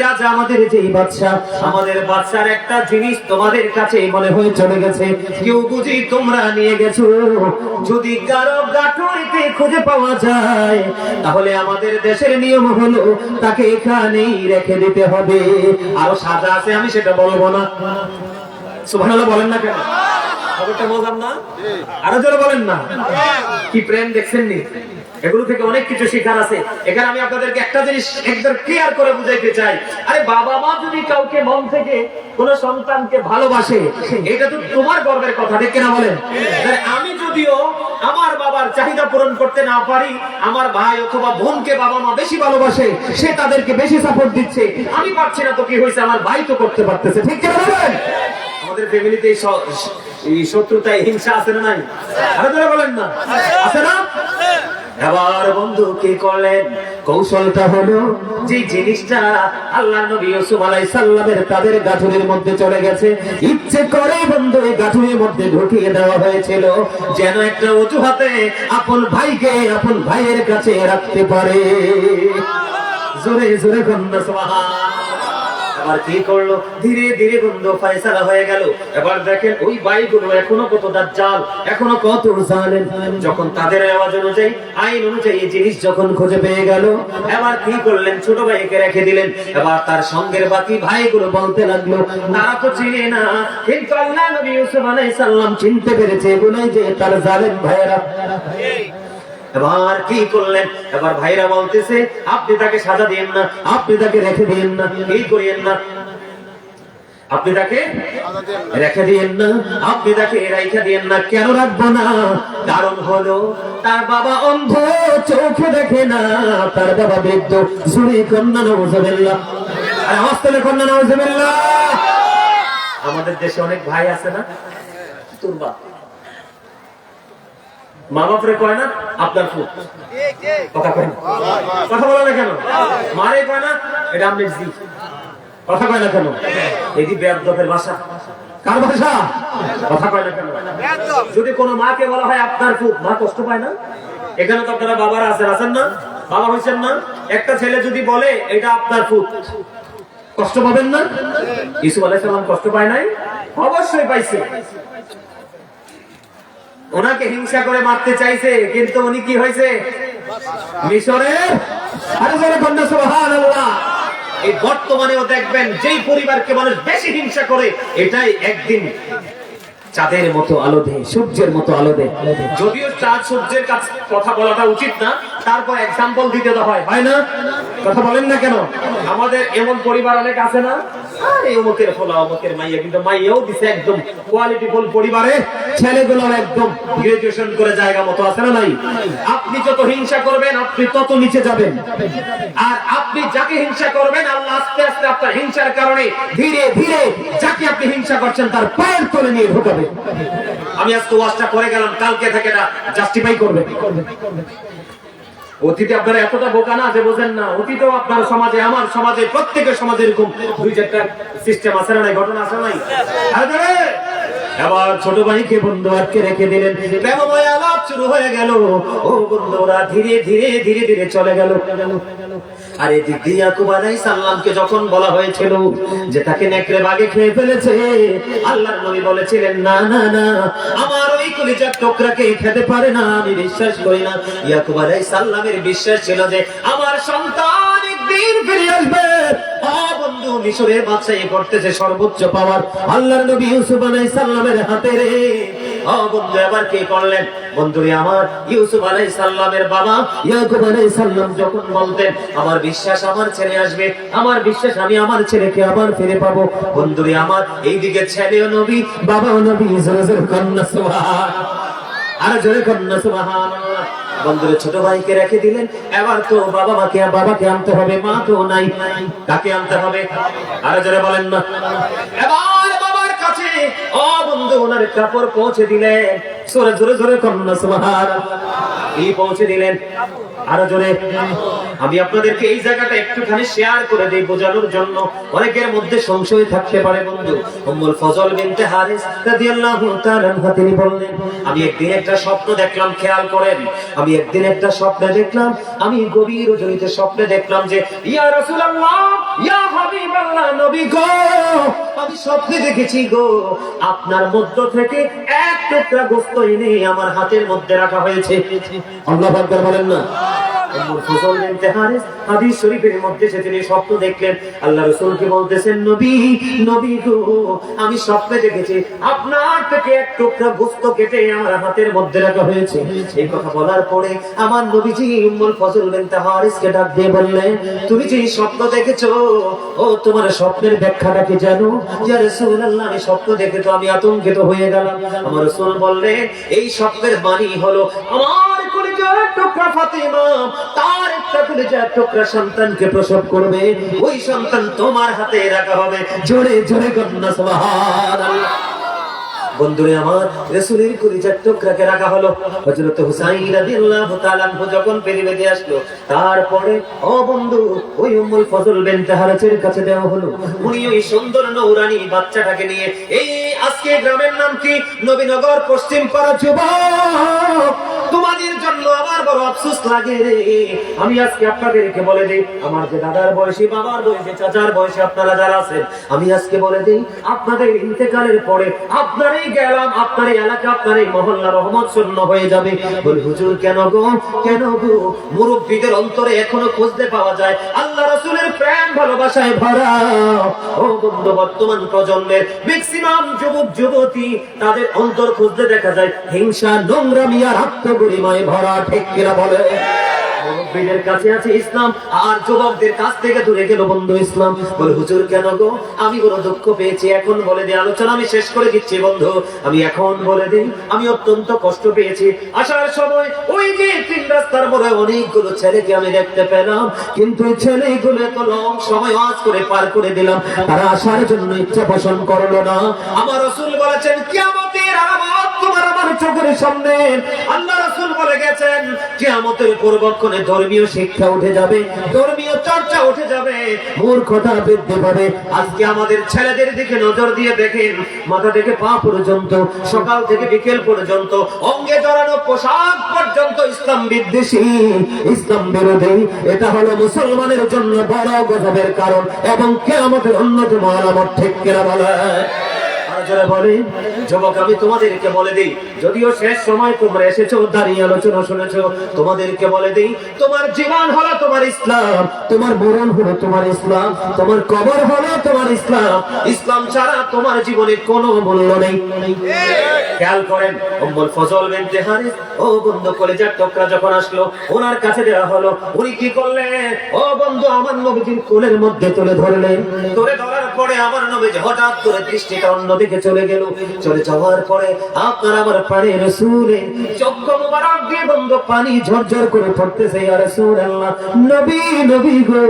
রাজা, আমাদের যে বাদশা, আমাদের বাদশার একটা জিনিস তোমাদের কাছে মনে হয়ে চলে গেছে, কেউ বুঝি তোমরা নিয়ে গেছো। যদি কারো গাঁঠুরিতে খুঁজে পাওয়া যায় তাহলে আমাদের দেশের নিয়ম হলো তাকে এখানেই রেখে দিতে হবে। আরো সাজা আছে, আমি সেটা বলবো না। সুবহানাল্লাহ বলেন না কেন? খবরটা বললাম না? আরো জোরে বলেন না। কি প্রেম দেখছেন নি? এগুলো থেকে অনেক কিছু শেখার আছে। এখানে আমি আপনাদেরকে একটা জিনিস একদম ক্লিয়ার করে বুঝাইতে চাই। আরে বাবা মা যদি কাউকে মন থেকে কোন সন্তানকে ভালোবাসে, এটা তো তোমার গর্বের কথা, ঠিক কিনা বলেন? আমি যদিও আমার বাবার চাহিদা পূরণ করতে না পারি, আমার ভাই অথবা বোনকে বাবা মা বেশি ভালোবাসে, সে তাদেরকে বেশি সাপোর্ট দিচ্ছে, আমি পারছি না তো কি হয়েছে, আমার ভাই তো করতে পারতেছে, ঠিক কিনা বলেন? আমাদের ফ্যামিলিতে এই শত্রুতা হিংসা আছে না নাই? আরে ধরে বলেন না, আছে না? এবার বন্ধু কি করলেন? কৌশলটা হলো যে জিনিসটা আল্লাহ নবী ইউসুফ আলাইহিস সালামের তাদের গাঁঠুরির মধ্যে চলে গেছে, ইচ্ছে করে বন্ধু এই গাঁঠুরির মধ্যে ঢুকিয়ে দেওয়া হয়েছিল, যেন একটা অজুহাতে আপন ভাইকে আপন ভাইয়ের কাছে রাখতে পারে। জোরে জোরে কন্যা সুবহান। আবার কি করলো? ধীরে ধীরে বন্ধু ফয়সালা হয়ে গেল। এবার দেখেন ওই ভাইগুলো এখনো কত দাজ্জাল, এখনো কত জালেম। যখন তাদের আওয়াজ অনুযায়ী, আইন অনুযায়ী এই জিনিস যখন খুঁজে পেয়ে গেল, এবার কি করলেন? ছোট ভাইকে রেখে দিলেন। এবার তার সঙ্গের বাকি ভাইগুলো বলতে লাগলো, তারা তো চিনে না, কিন্তু আল্লাহ নবী ইউসুফ আলাইহিস সালাম চিনতে পেরেছে, এগুলোই যে তার জালেম ভাইয়েরা। এবার কি করলেন? এবার ভাইরা বলতেছে, আপনি তাকে সাজা দিয়েন না, আপনি তাকে রেখে দিয়েন না, এই করিয়েন না, আপনি তাকে রেখে দিয়েন না, আপনি তাকে রেখে দিয়েন না। কেন রাখবো না? কারণ হলো তার বাবা অন্ধ, চোখে দেখে না, তার বাবা বৃদ্ধ। জোরে কন্যা নাউজুবিল্লাহ, আর হস্তেলে কন্যা নাউজুবিল্লাহ। আমাদের দেশে অনেক ভাই আছে না, তুরবা মা বাপরে কয় না আপনার ফুট, কথা কয় না, কথা বলে না কেন? মারে কয় না এটা আমি জি, কথা কয় না কেন? এটি বেয়াদবের ভাষা। কার ভাষা? কথা কয় না কেন? যদি কোনো মাকে বলা হয় আপনার ফুট, মা কষ্ট পায় না? এখানে তো আপনারা বাবারা আছেন, আছেন না? বাবা হয়েছেন না? একটা ছেলে যদি বলে এটা আপনার ফুট, কষ্ট পাবেন না? ইউসুফ আলাইহিস সালাম কষ্ট পায় নাই? অবশ্যই পাইছে। ওনাকে হিংসা করে মারতে চাইছে, কিন্তু উনি কি হয়েছে? মিশরের। আরে যারা কন্যা সুবহানাল্লাহ। এই বর্তমানেও দেখবেন যেই পরিবারকে মানুষ বেশি হিংসা করে, এটাই একদিন চাঁদের মতো আলো দেয়, সূর্যের মতো আলো দেয়। যদিও চাঁদ সূর্যের কাছে কথা বলাটা উচিত না, তারপর এক্সাম্পল দিতে তো হয় না? কথা বলেন না কেন? আমাদের এমন পরিবার অনেক আছে না, এই অমুকের ফলা অমুকের মাইয়া, কিন্তু মাইয়াও দিছে একদম কোয়ালিটিফুল পরিবারে, ছেলেগুলো একদম গ্রাজুয়েশন করে জায়গা মতো আছে না নাই? আপনি যত হিংসা করবেন আপনি তত নিচে যাবেন, আর আপনি যাকে হিংসা করবেন আল্লাহ আস্তে আস্তে আপনার হিংসার কারণে ধীরে ধীরে যাকে আপনি হিংসা করছেন তার পায়ের তলে নিয়ে ঢোকাবে। আমি আজকে ওয়াজটা করে গেলাম, কালকে থেকে না জাস্টিফাই করবে। অতীতে আপনারা এতটা বোকা না যে বোঝেন না। অতীতেও আপনার সমাজে, আমার সমাজে, প্রত্যেকের সমাজে এরকম দুই চারটা সিস্টেম আছে না নাই, ঘটনা আছে নাই? এবার ছোট ভাইকে বন্ধু আটকে রেখে দিলেন, প্রেমময় আলাপ শুরু হয়ে গেল। ও বন্ধুরা ধীরে ধীরে ধীরে ধীরে চলে গেল। আর এদিক দিয়ে ইয়াকুব আলাইহিস সালামকে যখন বলা হয়েছিল যে তাকে নেকড়ে বাঘে খেয়ে ফেলেছে, আল্লাহর নবী বলেছিলেন না না না, আমার ওই কলিজার টুকরাকে খেতে পারে না, আমি বিশ্বাস করি না। ইয়াকুব আলাইহিস সালামের বিশ্বাস ছিল যে আমার সন্তান একদিন ফিরে আসবে। ও বন্ধু, মিশরের বাদশাহী করতেছে সর্বোচ্চ পাওয়ার আল্লাহর নবী ইউসুফ আলাইহিস সালামের হাতে রে। ও বন্ধু, এবার কি করলেন? বন্ধুরে আমার, ইউসুফ আলাইহিস সালামের বাবা ইয়াকুব আলাইহিস সালাম যখন বলতেন আমার বিশ্বাস আমার ছেলে আসবে, আমার বিশ্বাস আমি আমার ছেলেকে আবার ফিরে পাবো। বন্ধুরে আমার, এইদিকে ছেলেও নবী, বাবাও নবী, জোরে জোরে কন্যা সুবহানাল্লাহ, আর জোরে কন্যা সুবহানাল্লাহ। বন্ধুরে ছোট ভাইকে রেখে দিলেন, এবার তো বাবাকে আনতে হবে, মা তো নাই, কাকে আনতে হবে? আর জোরে বলেন না। এবার বাবার কাছে ও বন্ধু ওনার কাপড় পৌঁছে দিলেন, জোরে জোরে জোরে কন্যা সুবহানাল্লাহ, কি পৌঁছে দিলেন? আরো জোরে। আমি আপনাদেরকে এই জায়গাটা একটুখানি শেয়ার করে দেই বোঝানোর জন্য, অনেকের মধ্যে সংশয় থাকতে পারে। বন্ধু উম্মুল ফজল বিনতে হারিস রাদিয়াল্লাহু তাআলা আনহা তিনি বললেন, আমি একদিন একটা স্বপ্ন দেখলাম, খেয়াল করেন, আমি একদিন একটা স্বপ্ন দেখলাম, আমি গভীর রজনীতে স্বপ্নে দেখলাম যে ইয়া রাসূলুল্লাহ, ইয়া হাবিবাল্লাহ, নবী গো, আমি স্বপ্নে দেখেছি গো আপনার মধ্য থেকে এক টুকরা গোশত এনে আমার হাতের মধ্যে রাখা হয়েছে। আল্লাহু আকবার বলেন না। উম্মুল ফজল বিনতে হারিস হাদিস শরীফের মধ্যে তিনি স্বপ্ন দেখলেন, আল্লাহ রাসূলকে বলতেছেন, নবী গো, আমি স্বপ্নে দেখেছি আপনার থেকে এক টুকরা গোশত কেটে আমার হাতের মধ্যে রাখা হয়েছে। এই কথা বলার পরে আমার নবীজি উম্মুল ফজল বিনতে হারিসকে ডাক দিয়ে বললেন, তুমি যে স্বপ্ন দেখেছো, ও তোমার স্বপ্নের ব্যাখ্যাটা কি জানো? ইয়া রাসূলুল্লাহ, আমি স্বপ্ন দেখে তো আমি আতঙ্কিত হয়ে গেলাম। আমার রাসূল বললেন, এই স্বপ্নের বাণী হলো আমার কলিজার টুকরা ফাতিমা তার একটা কলিজার টুকরা সন্তানকে প্রসব করবে, ওই সন্তান তোমার হাতে রাখা হবে। জোরে জোরে কন্যা সুবহানাল্লাহ। বন্ধুরে আমার, রাসূলের কলিজার টুকরাকে রাখা হলো। হযরত হুসাইন রাদিয়াল্লাহু তাআলা যখন পৃথিবীতে আসলো, তারপরে ও বন্ধু ওই উম্মুল ফজল বিনতে হারিসের কাছে দেওয়া হলো। উনি ওই সুন্দর নূরানী বাচ্চাটাকে নিয়ে, এই আজকে গ্রামের নাম কি? নবীনগর পশ্চিম পাড়া। যুবক, তোমাদের জন্য আমার বড় আফসোস লাগে রে। আমি আজকে আপনাদেরকে বলে দেই, আমার যে দাদার বয়সী, বাবার বয়সী, চাচার বয়সী আপনারা যারা আছেন, আমি আজকে বলে দেই, আপনাদের ইন্তেকালের পরে আপনার এই গ্রাম, আপনার এই এলাকা, আপনার এই মহল্লা রহমত শূন্য হয়ে যাবে। বল হুজুর, কেন গো? মুরব্বীদের অন্তরে এখনো খুঁজতে পাওয়া যায় আল্লাহ রাসূলের প্রেম ভালোবাসায় ভরা। ও বন্ধু, বর্তমান প্রজন্মের ম্যাক্সিমাম যুবক যুবতী, তাদের অন্তর খুঁজতে দেখা যায় হিংসা, নোংরামি আর আত্মগরিমায় ভরা। ঠিক কিনা বলে? মুরব্বীদের কাছে আছে ইসলাম, আর যুবকদের কাছ থেকে দূরে গেল বন্ধু ইসলাম। বলে হুজুর, কেন গো? আমি বড় দুঃখ পেয়েছি। এখন বলে দিই, আলোচনা আমি শেষ করে দিচ্ছি বন্ধু। আমি এখন বলে দিই, আমি অত্যন্ত কষ্ট পেয়েছি। আসার সময় ওই যে তিন রাস্তার মোড়ে অনেকগুলো ছেলেকে আমি দেখতে পেলাম, কিন্তু ছেলেগুলো এত লং সময় ওয়াজ করে পার করে দিলাম, তারা আসার জন্য ইচ্ছা পোষণ করলো না। আমার রাসূল বলেছেন, কিয়ামতের আলামত তোমার আমার চোখের সামনে। আল্লাহ রাসূল বলে গেছেন কিয়ামতের পূর্বক্ষণে ধর্মীয় শিক্ষা উঠে যাবে, ধর্মীয় চর্চা উঠে যাবে, মূর্খতা বৃদ্ধি পাবে। আজকে আমাদের ছেলেদের দিকে নজর দিয়ে দেখেন, মাথা থেকে পা পর্যন্ত, সকাল থেকে বিকেল পর্যন্ত, অঙ্গে জড়ানো পোশাক পর্যন্ত ইসলাম বিদ্বেষী, ইসলাম বিরোধী। এটা হলো মুসলমানের জন্য বড় গজবের কারণ এবং কিয়ামতের অন্যতম আলামত। ঠিক কিনা বলে? যারা বলে যুবক, আমি তোমাদেরকে বলে দিই, যদিও শেষ সময় তোমরা এসেছো, দাঁড়িয়ে আলোচনা শুনেছো, তোমাদেরকে বলে দিই, তোমার জীবন হলো তোমার ইসলাম, তোমার মরণ হলো তোমার ইসলাম, তোমার কবর হলো তোমার ইসলাম। ইসলাম ছাড়া তোমার জীবনে কোনো মূল্য নেই। খেয়াল করেন, উম্মুল ফজল বিনতে হারিস, ও বন্ধু কলিজার টুকরা যখন আসলো, ওনার কাছে দেওয়া হলো, উনি কি করলেন? ও বন্ধু আমার নবীজির কোলের মধ্যে তুলে ধরলেন। তুলে ধরার পরে আমার নবীজি হঠাৎ করে দৃষ্টিটা অন্যদিকে চলে গেল। চলে যাওয়ার পরে আপনার আমার পানি রাসূলে চক্ষু মোবারক দিয়ে বন্ধু পানি ঝরঝর করে পড়তেছে। ইয়া রাসূলুল্লাহ, নবী নবী গো,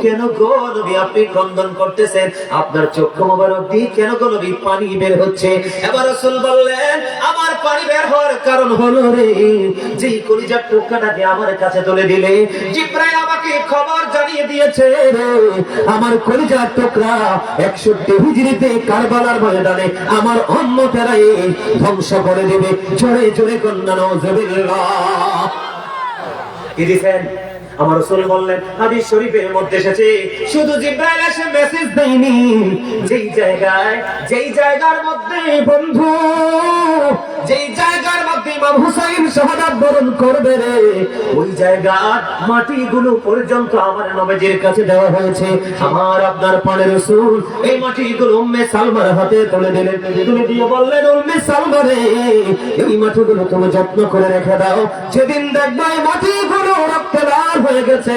কেন গো নবী আপনি ক্রন্দন করতেছেন? আপনার চক্ষু মোবারক দিয়ে কেন গো নবী পানি বের হচ্ছে? এবার রাসূল বললেন, আমার পানি বের হওয়ার কারণ হলো রে, যেই কলিজার টুকরাটাকে আমার কাছে তুলে দিলে, জিবরাইল আমাকে খবর জানিয়ে দিয়েছে রে, আমার কলিজার টুকরা 61 হিজরিতে কারবালার ময়দানে আমার উম্মতেরাই ধ্বংস করে দেবে। জোরে জোরে কন্যা নাউজুবিল্লাহ। কি দিবেন? আমার রাসূল বললেন, হাদিস শরীফের মধ্যে এসেছে, শুধু জিবরাইল এসে মেসেজ দেয়নি, যেই জায়গার মধ্যে বন্ধু, যেই জায়গার মধ্যে ইমাম হুসাইন শাহাদাত বরণ করবে রে, ওই জায়গার মাটিগুলো পর্যন্ত আমার নবীজির কাছে দেওয়া হয়েছে। আমার আপনার পানে রাসূল এই মাটিগুলো উম্মে সালমার হাতে তুলে দিলেন। তুলে দিয়ে বললেন, উম্মে সালমা রে, এই মাটিগুলো তুমি যত্ন করে রেখে দাও, যেদিন দেখবে এই মাটিগুলো রক্তে লাল হয়ে গেছে,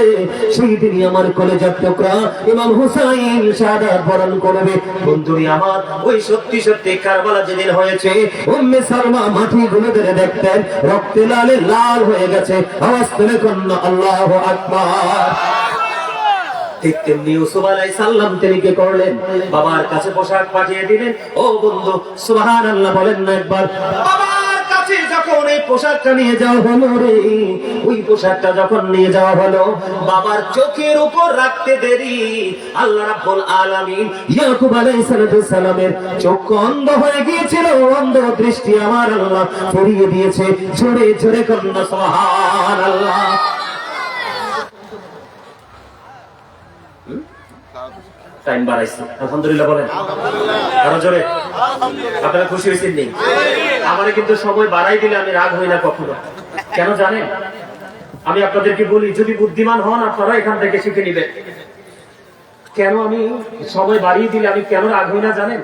সেই দিনই আমার কলিজার টুকরা ইমাম হুসাইন শাহাদাত বরণ করবে। বন্ধুরি আমার, ওই সত্যি সত্যি কারবালা যেদিন হয়েছে, উম্মে সালমা মাটিগুলো ধরে দেখতেন রক্তে লালে লাল হয়ে গেছে। আওয়াজ তুলে কন্যা আল্লাহু আকবার। ঠিক তেমনি ইউসুফ আলাইহিস সালাম তিনি কি করলেন? বাবার কাছে পোশাক পাঠিয়ে দিলেন। ও বন্ধু সুবহানাল্লাহ বলেন না একবার। বাবার কাছে যখন এই পোশাকটা নিয়ে যাওয়া হলো রে, ওই পোশাকটা যখন নিয়ে যাওয়া হলো, বাবার চোখের উপর রাখতে দেরি আল্লাহ রাব্বুল আলামিন ইয়াকুব আলাইহিস সালামের চোখ অন্ধ হয়ে গিয়েছিল। অন্ধ দৃষ্টি আমার আল্লাহ ফিরিয়ে দিয়েছে। জোরে জোরে কন্যা সুবহানাল্লাহ। টাইম বাড়াইছে, আলহামদুলিল্লাহ বলেন আরো জোরে। আপনারা খুশি হয়েছেন নি? আমারে কিন্তু সময় বাড়াই দিলে আমি রাগ হই না কখনো। কেন জানেন? আমি আপনাদেরকে বলি, যদি বুদ্ধিমান হন আপনারা এখান থেকে শিখে নিবেন। কেন আমি সময় বাড়িয়ে দিলে আমি কেন রাগ হই না জানেন?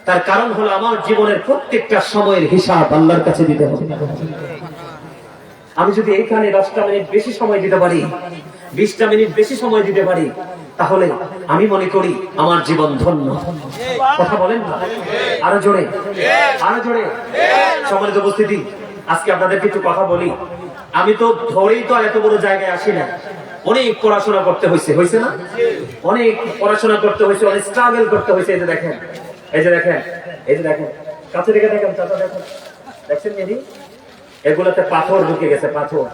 তার কারণ হলো, আমার জীবনের প্রত্যেকটা সময়ের হিসাব আল্লাহর কাছে দিতে হবে। আমি যদি এইখানে 10টা মিনিট বেশি সময় দিতে পারি, 20টা মিনিট বেশি সময় দিতে পারি, তাহলে আমি মনে করি আমার জীবন ধন্য। কথা বলেন না? আরো জোরে, আরো জোরে। সম্মানিত উপস্থিতি, আজকে আপনাদের কিছু কথা বলি। আমি তো ধরেই তো এত বড় জায়গায় আসি না, অনেক পড়াশোনা করতে হয়েছে, হয়েছে না? অনেক পড়াশোনা করতে হয়েছে, অনেক স্ট্রাগল করতে হয়েছে। এই যে দেখেন, এই যে দেখেন, এই যে দেখেন, কাছে থেকে দেখেন, চাচা দেখেন, দেখছেন এদি? এগুলোতে পাথর ঢুকে গেছে, পাথর।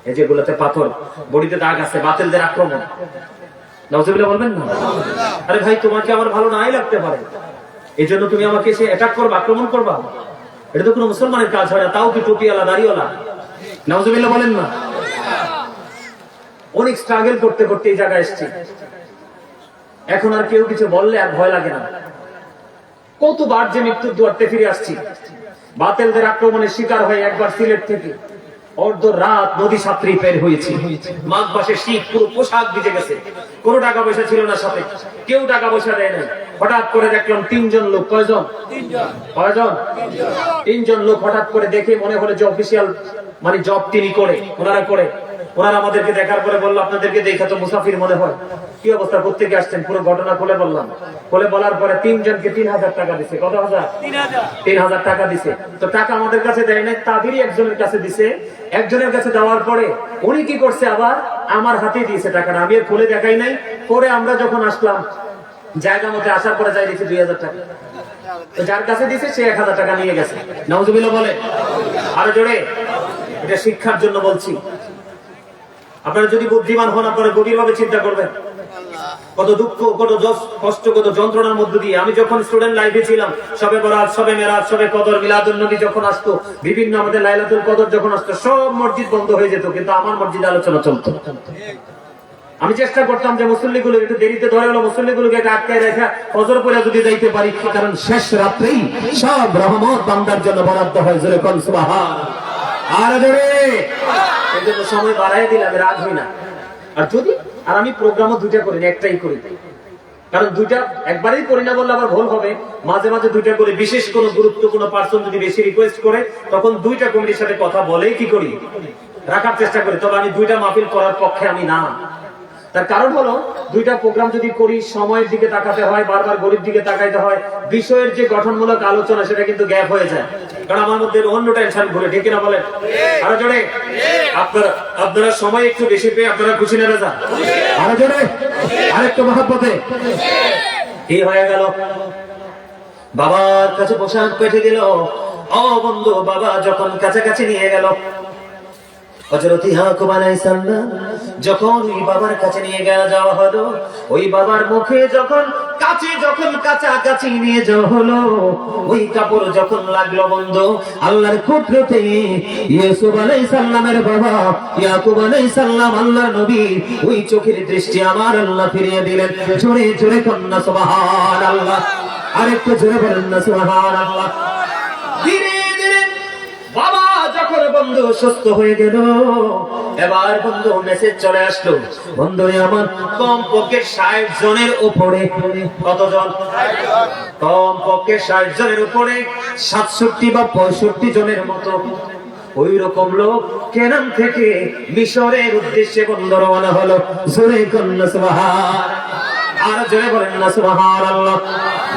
এই যেগুলোতে পাথর, বডিতে দাগ আছে, বাতিলদের আক্রমণ। নাউজুবিল্লাহ বলবেন না? আরে ভাই, তোমাকে আমার ভালো নাই লাগতে পারে, এই জন্য তুমি আমাকে এসে অ্যাটাক করবা, আক্রমণ করবা? এটা তো কোনো মুসলমানের কাজ হয় না, তাও কি টুপিওয়ালা দাড়িওয়ালা। নাউজুবিল্লাহ বলেন না? অনেক স্ট্রাগল করতে করতে এই জায়গায় এসেছি। এখন আর কেউ কিছু বললে আর ভয় লাগে না। কতবার যে মৃত্যুর দুয়ারতে ফিরে আসছি, বাতিলদের আক্রমণের শিকার হয়ে একবার সিলেট থেকে অর্ধ রাত নদী সাঁতরি বের হয়েছি। মাঘ মাসে শীত, পুরো পোশাক ভিজে গেছে, কোনো টাকা পয়সা ছিল না সাথে, কেউ টাকা পয়সা দেয় নাই। হঠাৎ করে দেখলাম 3জন লোক। কয়জন? কয়জন? 3জন লোক। হঠাৎ করে দেখে মনে হলো যে অফিসিয়াল, মানে জব তিনি করে, ওনারা করে। ওনারা আমাদেরকে দেখার পরে বললো, আপনাদেরকে দেখা তো মুসাফির মনে হয়, কি অবস্থা, কোথেকে আসছেন? পুরো ঘটনা খুলে বললাম। খুলে বলার পরে 3জনকে 3000 টাকা দিছে। কত হাজার? 3000 টাকা দিছে। তো টাকা আমাদের কাছে দেয় নাই, তাদেরই একজনের কাছে দিছে। একজনের কাছে দেওয়ার পরে উনি কি করছে, আবার আমার হাতে দিয়েছে টাকাটা। আমি খুলে দেখাই নাই। পরে আমরা যখন আসলাম জায়গা মতো, আসার পরে যাই দিয়েছে 2000 টাকা। তো যার কাছে দিছে সে 1000 টাকা নিয়ে গেছে। নাউজুবিল্লাহ বলে আরো জোরে। এটা শিক্ষার জন্য বলছি। আপনারা যদি বুদ্ধিমান হন, আপনারা গভীরভাবে চিন্তা করবেন কত দুঃখ, কত কষ্ট, কত যন্ত্রণার মধ্য দিয়ে। আমি যখন স্টুডেন্ট লাইফে ছিলাম, সবে বরাত, সবে মেরাজ, সবে কদর, মিলাদুন নবী যখন আসতো, বিভিন্ন আমাদের লাইলাতুল কদর যখন আসতো, সব মসজিদ বন্ধ হয়ে যেত, কিন্তু আমার মসজিদে আলোচনা চলতো। আমি চেষ্টা করতাম যে মুসল্লিগুলো একটু দেরিতে ধরে হলো, মুসল্লিগুলোকে একটা আটকায় রেখা ফজর পরে যদি যাইতে পারি, কারণ শেষ রাত্রেই সব রহমত বান্দার জন্য বরাদ্দ হয়। জোরে কোন সুবহান। আর জোরে এজন্য সময় বাড়ায় দিলে আমি রাগ হই না। আর আমি প্রোগ্রামও দুইটা করি না, একটাই করি, কারণ দুইটা একবারেই করি না বললে আবার ভুল হবে। মাঝে মাঝে দুইটা করে, বিশেষ কোনো গুরুত্বপূর্ণ পার্সন যদি বেশি রিকোয়েস্ট করে, তখন দুইটা কমিটির সাথে কথা বলেই কি করি, রাখার চেষ্টা করি। তবে আমি দুইটা মাহফিল করার পক্ষে আমি না। তার কারণ হলো, দুইটা প্রোগ্রাম যদি করি, সময়ের দিকে তাকাতে হয়, বারবার গরিব দিকে তাকাইতে হয়, বিষয়ের যে গঠনমূলক আলোচনা সেটা কিন্তু গ্যাপ হয়ে যায়, কারণ আমার মধ্যে অন্য টেনশন ঘুরে। ঠিক না বলেন? আরো জোরে। আপনারা সময় একটু বেশি পেয়ে আপনারা খুশি না রাজা? আরো জোরে, আরেকটু মহব্বতে। কি হয়ে গেল? বাবার কাছে পোশাক পেটে দিল। ও বন্ধু, বাবা যখন কাছাকাছি নিয়ে গেল, হযরত ইয়াকুব আলাইহিস সালাম যখন ওই বাবার কাছে নিয়ে যাওয়া হলো, ওই বাবার মুখে যখন কাছাকাছি নিয়ে যাওয়া হলো, ওই কাপড় যখন লাগলো বন্ধু, আল্লাহর কুদরতে ইউসুফ আলাইহিস সালামের বাবা ইয়াকুব আলাইহিস সালাম, আল্লাহর নবী, ওই চোখের দৃষ্টি আমার আল্লাহ ফিরিয়ে দিলেন। জোরে জোরে কন্না সুবহানাল্লাহ। আরেকটু জোরে বলেন না সুবহানাল্লাহ। ধীরে ধীরে বাবা যখন বন্ধু সুস্থ হয়ে গেল, এবার বন্ধু মেসেজ চলে আসলো, বন্ধু আমার কমপক্ষে 60 জনের উপরে। কতজন? কমপক্ষে 60 জনের উপরে, 67 বা 65 জনের মতো ওই রকম লোক কেনান থেকে মিশরের উদ্দেশ্যে বন্ধু রওনা হলো। জোরে কন্না সুবহান। আর জোরে বলেন না সুবহানাল্লাহ।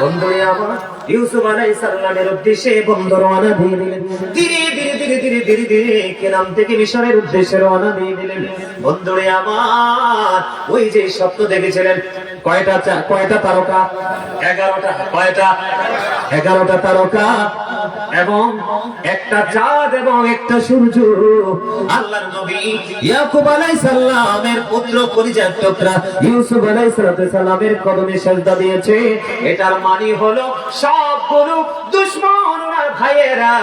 বন্ধু আমার ইউসুফ আলাইহিস সালামের উদ্দেশ্যে বন্ধু রওনা দিয়ে দিলেন। ধীরে ধীরে ধীরে ধীরে ধীরে ধীরে কেনান থেকে মিশরের উদ্দেশ্যে রওনা দিয়ে দিলেন। বন্ধুরে আমার, ওই যে স্বপ্ন দেখেছিলেন, কয়টা তারকা? 11টা। কয়টা? 11টা তারকা এবং একটা চাঁদ এবং একটা সূর্য। আল্লাহর নবী ইয়াকুব আলাইহিস সালামের পুত্র কলিজার টুকরা ইউসুফ আলাইহিস সালামের কদমে সিজদা দিয়েছে। এটার মানে হলো সবগুলো দুশমন আর ভাইয়েরা,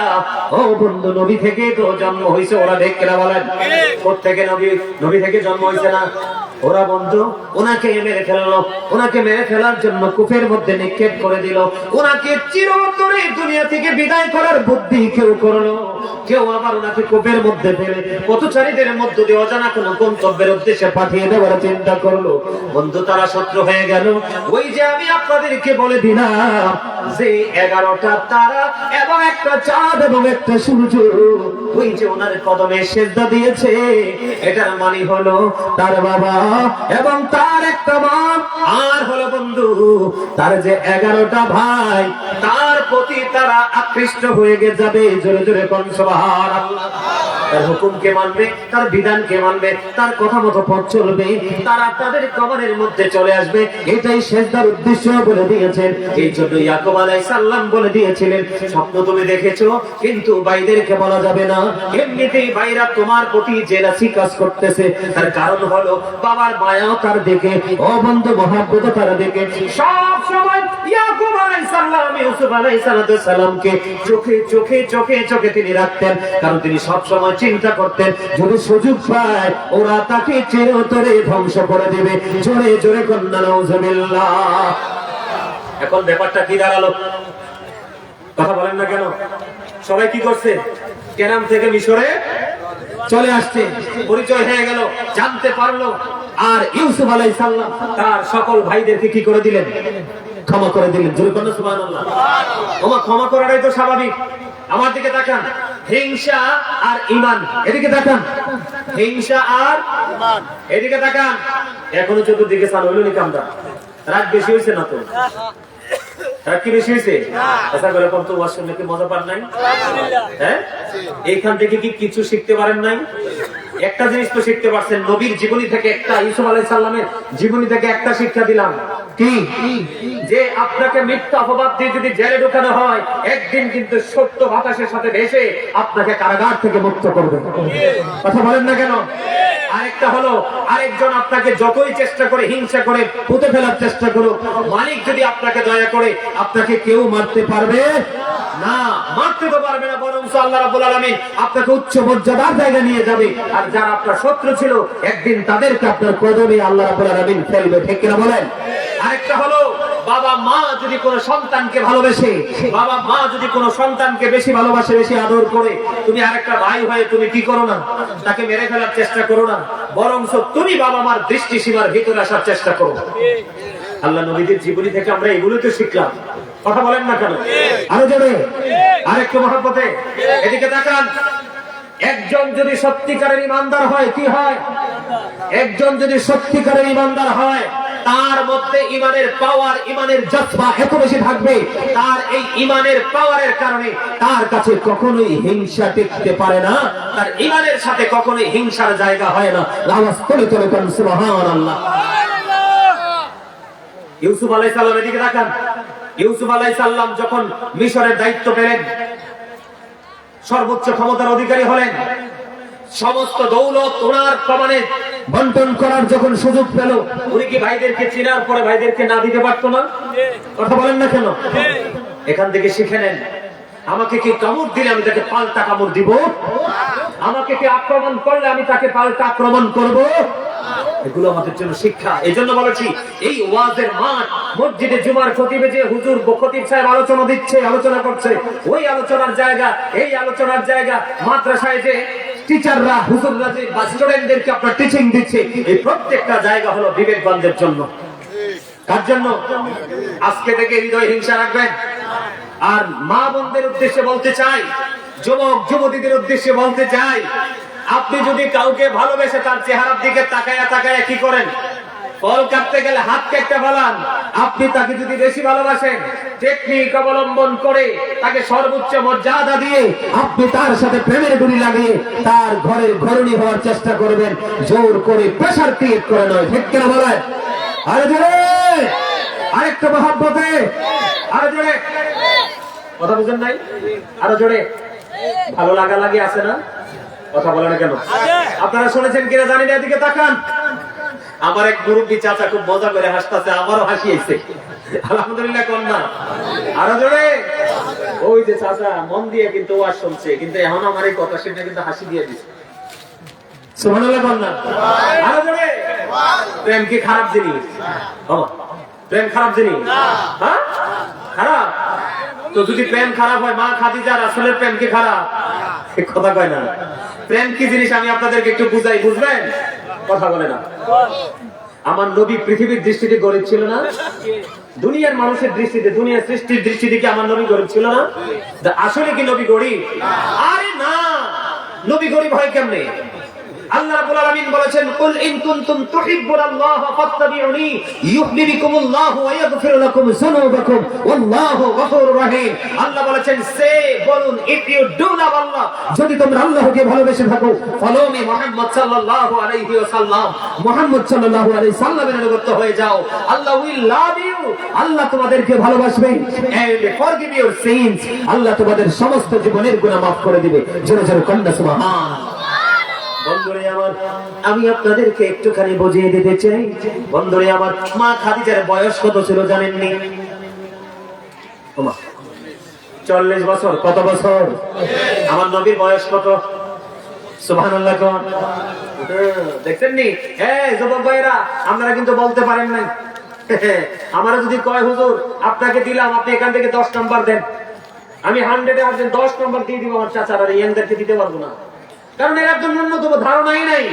ও বন্ধু, নবী থেকে তো জন্ম হয়েছে ওরা। দেখে না বলেন, কোত্থেকে? নবী থেকে জন্ম হয়েছে না ওরা। বন্ধু ওনাকে মেরে ফেললো, ওনাকে মেরে ফেলার জন্য কূপের মধ্যে নিক্ষেপ করে দিল। ওনাকে চিরতরে দুনিয়া থেকে বিদায় করার বুদ্ধি কেউ করলো, কেউ আবার ওনাকে কূপের মধ্যে ফেলে পথচারীদের মধ্য দিয়ে অজানা কোনো গন্তব্যের উদ্দেশ্যে পাঠিয়ে দেওয়ার চিন্তা করলো। বন্ধু তারা শত্রু হয়ে গেল। ওই যে আমি আপনাদেরকে বলে দিলাম যে 11টা তারা এবং একটা চাঁদ এবং একটা সূর্য, ওই যে ওনার কদমে সিজদা দিয়েছে, এটার মানে হলো তার বাবা এবং তার একটা মা, আর হলো বন্ধু তার যে 11টা ভাই, তার প্রতি তারা আকৃষ্ট হয়ে যাবে। জোরে জোরে কোন সুবহানাল্লাহ। তার হুকুমকে মানবে, তার বিধানকে মানবে, তার কথা মতো পথ চলবে, তারা তাদের কবরের মধ্যে চলে আসবে। এটাই সিজদার উদ্দেশ্য বলে দিয়েছেন। এই জন্য ইয়াকুব আলাইহিস সালাম বলে দিয়েছিলেন, স্বপ্ন তুমি দেখেছো কিন্তু ভাইদেরকে বলা যাবে না। এমনিতেই ভাইরা তোমার প্রতি জেলাসি কাজ করতেছে, তার কারণ হলো বাবার মায়াও তার দিকে, ও বন্ধু মহব্বত তার দিকে। সব সময় ইয়াকুব আলাইহিস সালাম ইউসুফ আলাইহিস সালামকে চোখে চোখে চোখে চোখে তিনি রাখতেন, কারণ তিনি সব সময় চিন্তা করতেন যদি সুযোগ পায় ওরা তাকে চিরতরে ধ্বংস করে দেবে। জোরে জোরে কন্না নাউজুবিল্লাহ। এখন ব্যাপারটা কি দাঁড়ালো? কথা বলেন না কেন? সবাই কি করছে? কেনান থেকে মিশরে চলে আসছে, পরিচয় হয়ে গেল, জানতে পারলো। আর ইউসুফ আলাইহিস সালাম তার সকল ভাইদেরকে কি করে দিলেন? ক্ষমা করে দিলেন। জোরে বলুন সুবহানাল্লাহ। ক্ষমা করাটাই তো স্বাভাবিক। আমার দিকে তাকান, হিংসা আর ঈমান, এদিকে তাকান, হিংসা আর ঈমান, এদিকে তাকান। এখনো চতুর্দিকে সান হইল নি কামটা? রাত বেশি হয়েছে না তো? রাত কি বেশি হয়েছে? আচ্ছা বলে কোন তো ওয়াজ শুনলে কি মজা পান নাই? হ্যাঁ, এইখান থেকে কি কিছু শিখতে পারেন নাই? একটা জিনিস তো শিখতে পারছেন, নবীর জীবনী থেকে একটা, ইউসুফ আলাইহিস সালামের জীবনী থেকে একটা শিক্ষা দিলাম। কি? যে আপনাকে মিথ্যা অপবাদ দিয়ে যদি জেলে ঢোকানো হয়, একদিন কিন্তু সত্য বাতাসের সাথে ভেসে আপনাকে কারাগার থেকে মুক্ত করবে। কথা বলেন না কেন? আরেকটা হলো, আরেকজন আপনাকে যতই চেষ্টা করে হিংসা করে পুঁতে ফেলার চেষ্টা করুক, মালিক যদি আপনাকে দয়া করে আপনাকে কেউ মারতে পারবে না, মারতে তো পারবে না, বরং আল্লাহ রাব্বুল আলামিন আপনাকে উচ্চ মর্যাদার জায়গায় নিয়ে যাবে। আর যারা আপনার শত্রু ছিল একদিন তাদেরকে আপনার কদমে আল্লাহ রাব্বুল আলামিন ফেলবে। ঠিক কিনা বলেন? আরেকটা হলো, বাবা মা যদি কোনো সন্তানকে ভালোবাসে, বাবা মা যদি কোনো সন্তানকে বেশি ভালোবাসে, বেশি আদর করে, তুমি আরেকটা ভাই হয়ে তুমি কি করো না, তাকে মেরে ফেলার চেষ্টা করো না, বরং তুমি বাবা মার দৃষ্টি সীমার ভিতরে আসার চেষ্টা করো। আল্লাহ নবীদের জীবনী থেকে আমরা এগুলো তো শিখলাম। কথা বলেন না কেন? আরো জোরে আরেকটু মহব্বতে এদিকে তাকান। একজন যদি সত্যিকারের ইমানদার হয়, কি হয়? একজন যদি সত্যিকারের ইমানদার হয়, তার মধ্যে ইমানের পাওয়ার, ইমানের জজবা এত বেশি থাকবে, তার এই ইমানের পাওয়ারের কারণে তার কাছে কখনোই হিংসা টিকতে পারে না, তার ইমানের সাথে কখনোই হিংসার জায়গা হয় না। আওয়াজ তুলে তুলে কোন সুবহানাল্লাহ। ইউসুফ আলাইহিস সালামের দিকে তাকান। ইউসুফ আলাইহিস সালাম যখন মিশরের দায়িত্ব পেলেন, সর্বোচ্চ ক্ষমতার অধিকারী হলেন, সমস্ত দৌলত ওনার প্রমাণে বন্টন করার যখন সুযোগ পেল, উনি কি ভাইদেরকে চিনার পরে ভাইদেরকে না দিতে পারতো না? কথা বলেন না কেন? এখান থেকে শিখে নেন, আমাকে কি কামড় দিলে আমি তাকে পাল্টা কামড় দিব, আমাকে কি আক্রমণ করলে আমি তাকে পাল্টা আক্রমণ করব। এগুলো আমাদের জন্য শিক্ষা। এই জন্য বলেছি, এই ওয়াজের মাঠ, মসজিদে জুমার খতিবে যে হুজুর খতিব সাহেব আলোচনা দিচ্ছে, আলোচনা করছে, ওই আলোচনার জায়গা, এই আলোচনার জায়গা, মাদ্রাসায় যে টিচাররা, হুজুররা যে স্টুডেন্টদেরকে আপনার টিচিং দিচ্ছে, এই প্রত্যেকটা জায়গা হলো বিবেকবানদের জন্য। তার জন্য আজকে থেকে হৃদয় হিংসা রাখবেন। আর মা বোনদের উদ্দেশ্যে বলতে চাই, যুবক যুবতীদের উদ্দেশ্যে বলতে চাই, আপনি যদি কাউকে ভালোবেসে তার চেহারার দিকে তাকায়া তাকায়া কি করেন, ফল কাটতে গেলে হাত কেটে ফেলান, আপনি তাকে যদি বেশি ভালোবাসেন, টেকনিক অবলম্বন করে তাকে সর্বোচ্চ মর্যাদা দিয়ে আপনি তার সাথে প্রেমের ডুরি লাগিয়ে তার ঘরের ঘরণী হওয়ার চেষ্টা করবেন, জোর করে প্রেসার ক্রিয়েট করে নয়। ঠিক কিনা বলেন? আরে জোরে আরেকটা মহব্বতে, আরে জোরে, কথা বুঝেন নাই? আরো জোরে, ভালো লাগা লাগে আছে না? কথা বলে না কেন? আপনারা শুনেছেন কিনা জানি না, এদিকে তাকান। আমার এক মুরব্বী চাচা খুব মজা করে হাসতেছে, আমারও হাসি এসে, আলহামদুলিল্লাহ কন্যা। আরো জোরে, ওই যে চাচা মন দিয়ে কিন্তু ওয়াজ শুনছে, কিন্তু এখন আমার এই কথা শুনে কিন্তু হাসি দিয়ে দিচ্ছে। সুবহানাল্লাহ কন্যা। আরো জোরে, প্রেম কি খারাপ জিনিস? প্রেম খারাপ জিনিস? হ্যাঁ, খারাপ। তো যদি প্রেম খারাপ হয়, মা খাদিজা রাসূলের প্রেম কি খারাপ? কথা কয় না। প্রেম কি জিনিস আমি আপনাদেরকে একটু বুঝাই, বুঝবেন? কথা বলে না। আমার নবী পৃথিবীর দৃষ্টিতে গরিব ছিল না? দুনিয়ার মানুষের দৃষ্টিতে, দুনিয়ার সৃষ্টির দৃষ্টিতে কি আমার নবী গরিব ছিল না? আসলে কি নবী গরিব? আরে না, নবী গরিব হয় কেমনে? আল্লাহ রাব্বুল আলামিন বলেছেন, কুল ইন কুনতুম তুহিব্বুনাল্লাহ ফাত্তাবিউনি ইউহিব্বুকুমুল্লাহু ওয়া ইয়াগফির লাকুম যুনুবাকুম ওয়াল্লাহু গফুরুর রহিম। আল্লাহ বলেছেন, সে বলুন, ইফ ইউ ডু লাভ আল্লাহ, যদি তোমরা আল্লাহকে ভালোবেসে থাকো, ফলো মি মুহাম্মদ সাল্লাল্লাহু আলাইহি ওয়াসাল্লাম, মুহাম্মদ সাল্লাল্লাহু আলাইহি সাল্লামের অনুগত হয়ে যাও, আল্লাহ উইল লাভ ইউ, আল্লাহ তোমাদেরকে ভালোবাসবে, এন্ড ফরগিভ ইউর সিনস, আল্লাহ তোমাদের সমস্ত জীবনের গুনাহ maaf করে দিবে। জোরে জোরে কন্যা সুবহানাল্লাহ। বন্ধুরে আমার, আমি আপনাদেরকে একটুখানি বুঝিয়ে দিতে চাই। বন্ধুরে আমার, মা খাদিজার বয়স কত ছিল জানেননি? 40 বছর। কত বছর? আমার নবীর বয়স কত? সুবহানাল্লাহ কোন? দেখছেন নি? হ্যাঁ যুবক ভাইরা, আপনারা কিন্তু বলতে পারেন নাই। আমারা যদি কয় হুজুর আপনাকে দিলাম, আপনি এখান থেকে 10 নাম্বার দেন, আমি 100-এ আপনি 10 নাম্বার দিয়ে দিব আমার চাচারা, ইয়াংদেরকে দিতে পারবো না। কারণ এর একদম ন্যূনতম ধারণাই নাই।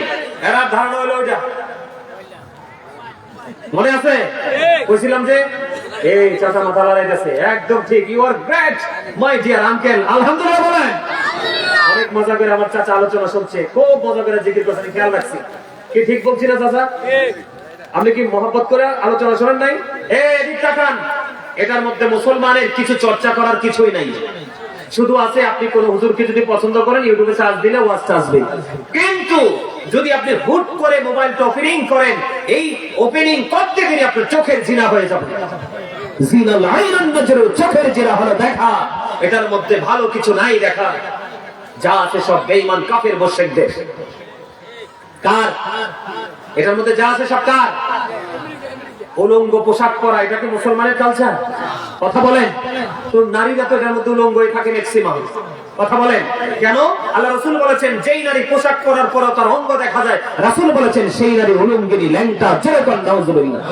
এর ধারণা হলো ওইটা, মনে আছে? বলছিলাম যে এই চাচা মাথা লড়াইতেছে, একদম ঠিক। You are great my dear uncle. আলহামদুলিল্লাহ বলেন। অনেক মজা করে আমার চাচা আলোচনা শুনছে, খুব মজা করে জিকির করছেন, খেয়াল রাখছি। কি ঠিক বলছি না চাচা? আপনি কি মহব্বত করে আলোচনা শোনেন নাই? এদিক তাকান। এটার মধ্যে মুসলমানের কিছু চর্চা করার কিছুই নাই, শুধু আছে আপনি কোন হুজুরকে যদি পছন্দ করেন, ইউটিউবে সার্চ দিলে ওয়াজটা আসবে। কিন্তু যদি আপনি হুট করে মোবাইলটা ওপেনিং করেন, এই ওপেনিং করতে গিয়ে আপনার চোখের জিনা হয়ে যাবে। জিনাল আইনান নজর, চোখের জেরা হলো দেখা, এটার মধ্যে ভালো কিছু নাই দেখা। যা আছে সব বেঈমান কাফের মুশরিকদের। কার? এটার মধ্যে যা আছে সব কার? উলঙ্গ পোশাক পরা, এটা কি মুসলমানের কালচার? কথা বলেন তো। নারীরা তো এটার মধ্যে উলঙ্গই থাকে ম্যাক্সিমাম। কথা বলেন কেন? আল্লাহ রাসূল বলেছেন যেই নারী পোশাক পরার পর তার অঙ্গ দেখা যায়, রাসূল বলেছেন সেই নারী উলঙ্গিনী, ল্যাংটা, যেরকম নাউজুবিল্লাহ।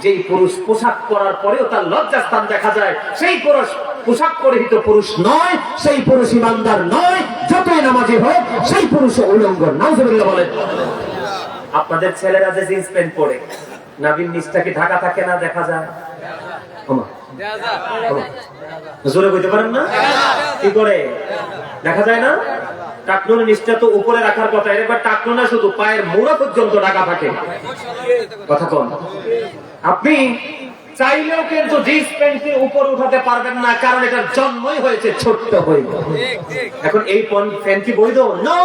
যেই পুরুষ পোশাক পরার পরেও তার লজ্জাস্থান দেখা যায়, সেই পুরুষ পোশাক পরিহিত পুরুষ নয়, সেই পুরুষ ইমানদার নয়, যতই নামাজি হোক সেই পুরুষ উলঙ্গ। নাউজুবিল্লাহ বলেন। আপনাদের ছেলেরা যে জিন্স প্যান্ট পরে, নাভির নিচটা কি ঢাকা থাকে না? দেখা যায়। জোরে বলতে পারেন না? কি করে দেখা যায় না? টাকনুনের নিচটা তো উপরে রাখার কথা, এবার টাকনু না, শুধু পায়ের মোড়া পর্যন্ত ঢাকা থাকে। কথা কন। আপনি চাইলেও কিন্তু জিন্স প্যান্টের উপর উঠাতে পারবেন না, কারণ এটার জন্মই হয়েছে ছোট্ট হয়ে। এখন এই প্যান্ট কি বৈধ? নো।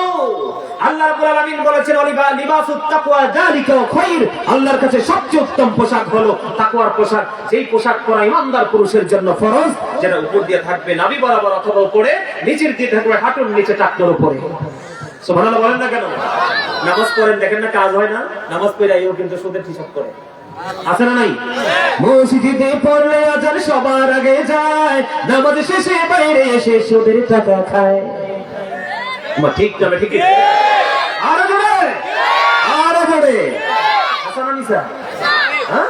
আল্লাহ রাব্বুল আলামিন বলেছেন লিবাসুত তাকওয়া যালিকা খায়র, আল্লাহর কাছে সবচেয়ে উত্তম পোশাক হলো তাকওয়ার পোশাক। যেই পোশাক পরা ইমানদার পুরুষের জন্য ফরজ, যেটা উপর দিয়ে থাকবে নাভি বরাবর অথবা উপরে, নিচের দিয়ে থাকবে হাঁটুর নিচে টাকনোর উপরে। সুবহানাল্লাহ বলেন না কেন? নামাজ পড়েন, দেখেন না কাজ হয় না? নামাজ পড়াইও কিন্তু সুদের হিসাব করে, আছে না নাই? মসজিদে পড়লে আজান সবার আগে যায়, নামাজ শেষে বাইরে এসে সুদের টাকা খায়। ঠিক না? ঠিক। আরো জোরে, আরো জোরে। হাসান আনিসা, হ্যাঁ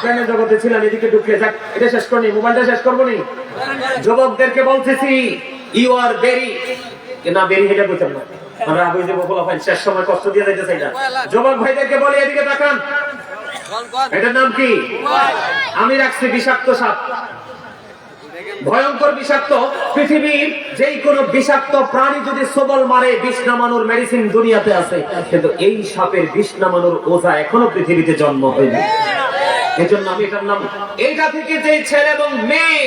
ট্রেনের জগতে ছিলাম, এদিকে ঢুকলে যাক, এটা শেষ করনি, মোবাইলটা শেষ করবো নি। যুবকদেরকে বলতেছি ইউ আর ভেরি না, ভেরি এটা বলতাম না, আমরা আগে যে বলা হয় শেষ সময় কষ্ট দিয়ে যাইতে চাই না। যুবক ভাইদেরকে বলি এদিকে তাকান, এটার নাম কি? আমি রাখছি বিষাক্ত সাপ, ভয়ঙ্কর বিষাক্ত। পৃথিবীর যেই কোনো বিষাক্ত প্রাণী যদি সবল মারে, বিষ নামানোর মেডিসিন দুনিয়াতে আছে, কিন্তু এই সাপের বিষ নামানোর ওঝা এখনো পৃথিবীতে জন্ম হয়নি। এজন্য আমি এটার নাম, এইটা থেকে যে ছেলে এবং মেয়ে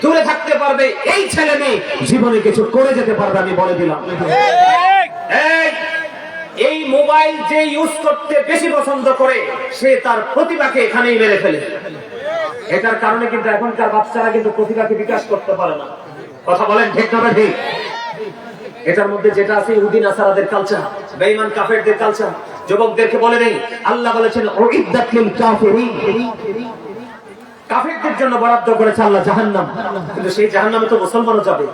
দূরে থাকতে পারবে, এই ছেলে মেয়ে জীবনে কিছু করে যেতে পারবে, আমি বলে দিলাম। এই মোবাইল যে ইউজ করতে বেশি পছন্দ করে, সে তার প্রতিভাকে এখানেই মেরে ফেলে। এটার কারণে কিন্তু এখনকার বাচ্চারা কিন্তু প্রতিভাকে বিকাশ করতে পারে না। কথা বলেন ঠিক না ঠিক? এটার মধ্যে যেটা আছে ইহুদি নাসারাদের কালচার, বেঈমান কাফেরদের কালচার। যুবকদেরকে বলে নেই, আল্লাহ বলেছেন উইদ্দাত লিল কাফিরিন, কাফেরদের জন্য বরাদ্দ করেছে আল্লাহ জাহান্নাম, কিন্তু সেই জাহান্নামে তো মুসলমানও যাবে।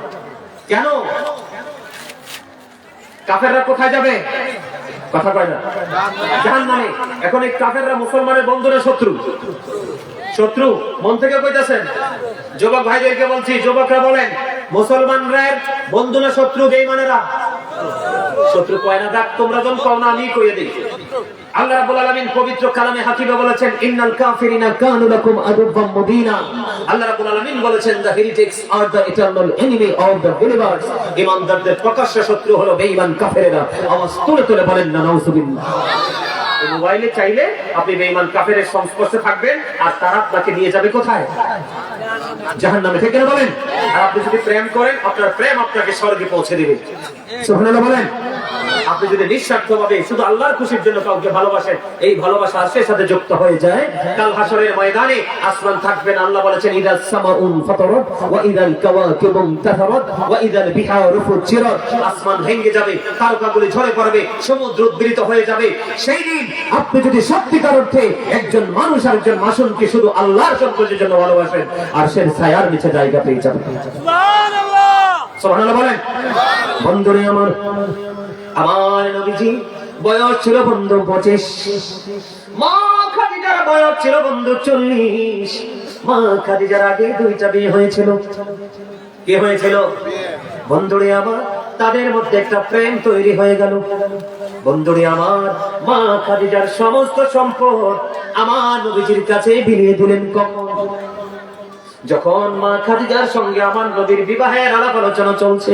কেন? কাফেররা কোথায় যাবে? কথা কয় না, জাহান্নামে। এখন এই কাফেররা মুসলমানের বন্ধুরা শত্রু, শত্রু মন থেকে কইতাছেন। যুবক ভাইদেরকে বলছি, যুবকরা বলেন মুসলমানরা বন্ধু না শত্রু? বেঈমানেরা শত্রু কয় না, দেখ তোমরা যখন কও না আমি কইয়ে দিই। আল্লাহ রাব্বুল আলামিন পবিত্র কালামে হাকিমে বলেছেন ইন্নাল কাফিরিনা কানু লাকুম আদুওয়াম মুবিনা। আল্লাহ রাব্বুল আলামিন বলেছেন the heretics are the eternal enemy of the believers, ঈমানদারদের প্রকাশ্য শত্রু হলো বেঈমান কাফেররা। আওয়াজ তুলে তুলে বলেন না নাউজুবিল্লাহ। মোবাইলে চাইলে আপনি বেঈমান কাফেরের সংস্পর্শে থাকবেন, আর তারা আপনাকে নিয়ে যাবে কোথায়? জাহান্নামে। ঠিক না বলেন? আর আপনি যদি প্রেম করেন, আপনার প্রেম আপনাকে স্বর্গে পৌঁছে দিবে। সুবহানাল্লাহ বলেন। আপনি যদি নিঃস্বার্থভাবে শুধু আল্লাহর খুশির জন্য কাউকে ভালোবাসেন, এই ভালোবাসা আশির সাথে যুক্ত হয়ে যায়, কাল হাসরের ময়দানে আসমান থাকবেন। আল্লাহ বলেছেন ইদাস সামাউন ফাতারাত ওয়া ইদাল কাওয়াকিবুন তাসারাত ওয়া ইদাল বিহারু ফুজিরাত। আসমান ভেঙে যাবে, তারকাগুলি ঝরে পড়বে, সমুদ্র উদ্বৃত হয়ে যাবে। সেই দিন আপনি যদি সত্যিকার অর্থে একজন মানুষ আর একজন মাসুমকে শুধু আল্লাহর সন্তুষ্টির জন্য ভালোবাসেন, আর সে ছায়ার নিচে জায়গা পেয়ে যাবেন। সুবহানাল্লাহ, সুবহানাল্লাহ বলেন। বন্ধুরে আমার, আমার নবীজি বয়স ছিল বন্ধু 25, মা খাদিজার বয়স ছিল বন্ধু 40। মা খাদিজার আগে দুইটা বিয়ে হয়েছিল। কি হয়েছিল? বন্ধুরে আমার, তাদের মধ্যে একটা প্রেম তৈরি হয়ে গেল। বন্ধুরে আমার, মা খাদিজার সমস্ত সম্পদ আমার নবীজির কাছে বিলিয়ে দিলেন। কখন? যখন মা খাদিজার সঙ্গে আমার নবীর বিবাহের আলাপ আলোচনা চলছে।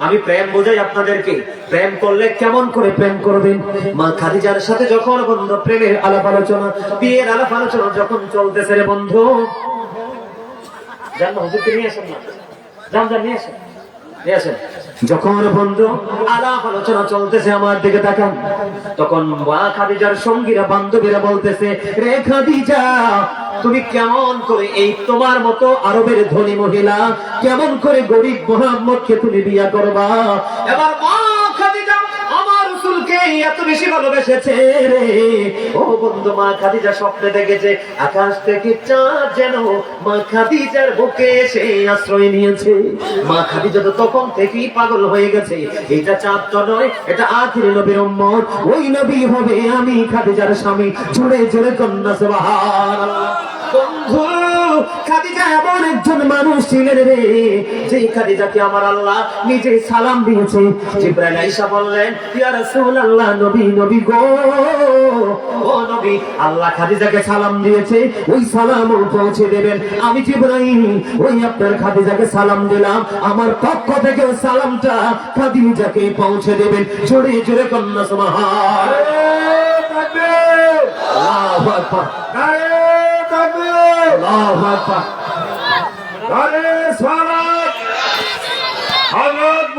আমি প্রেম বোঝাই আপনাদেরকে, প্রেম করলে কেমন করে প্রেম করবেন। মা খাদিজার সাথে যখন বন্ধু প্রেমের আলাপ আলোচনা, বিয়ের আলাপ আলোচনা যখন চলতেছে রে বন্ধু, জান হুজুরকে নিয়ে আসেন না, যান যান নিয়ে আসেন, নিয়ে আসেন। যখন বন্ধু আলাপ আলোচনা চলতেছে, আমার দিকে তাকান, তখন মা খাদিজার সঙ্গীরা বান্ধবীরা বলতেছে রে খাদিজা তুমি কেমন করে এই তোমার মতো আরবের ধনী মহিলা কেমন করে গরিব মোহাম্মদকে তুমি বিয়া করবা? এবার মা খাদিজা আমার রাসূলকে এত বেশি ভালোবেসেছে রে। ও বন্ধু, মা খাদিজা স্বপ্নে দেখেছে আকাশ থেকে চাঁদ যেন মা খাদিজার বুকে এসে আশ্রয় নিয়েছে। মা খাদিজা তো তখন থেকেই পাগল হয়ে গেছে, এটা চাঁদ তো নয়, এটা আখির নবীর উম্মত, ওই নবী হবে আমি খাদিজার স্বামী। জোরে জোরে কন্যা সুবহানাল্লাহ। বন্ধু, খাদিজা এমন একজন মানুষ ছিলেন রে, যে খাদিজাকে আমার আল্লাহ নিজে সালাম দিয়েছে। জিবরাইল আয়েশা বললেন, ইয়া রাসূলুল্লাহ, নবী নবী গো, ও নবী, আল্লাহ খাদিজাকে সালাম দিয়েছে, ওই সালাম পৌঁছে দেবেন। আমি জিবরাইল ওই আপনার খাদিজাকে সালাম দিলাম, আমার পক্ষ থেকে সালামটা খাদিজাকে পৌঁছে দেবেন। জোরে জোরে কন্যা সুবহানাল্লাহ। আল্লাহু আকবার, আল্লাহু আকবার। আরে সালাত হযরত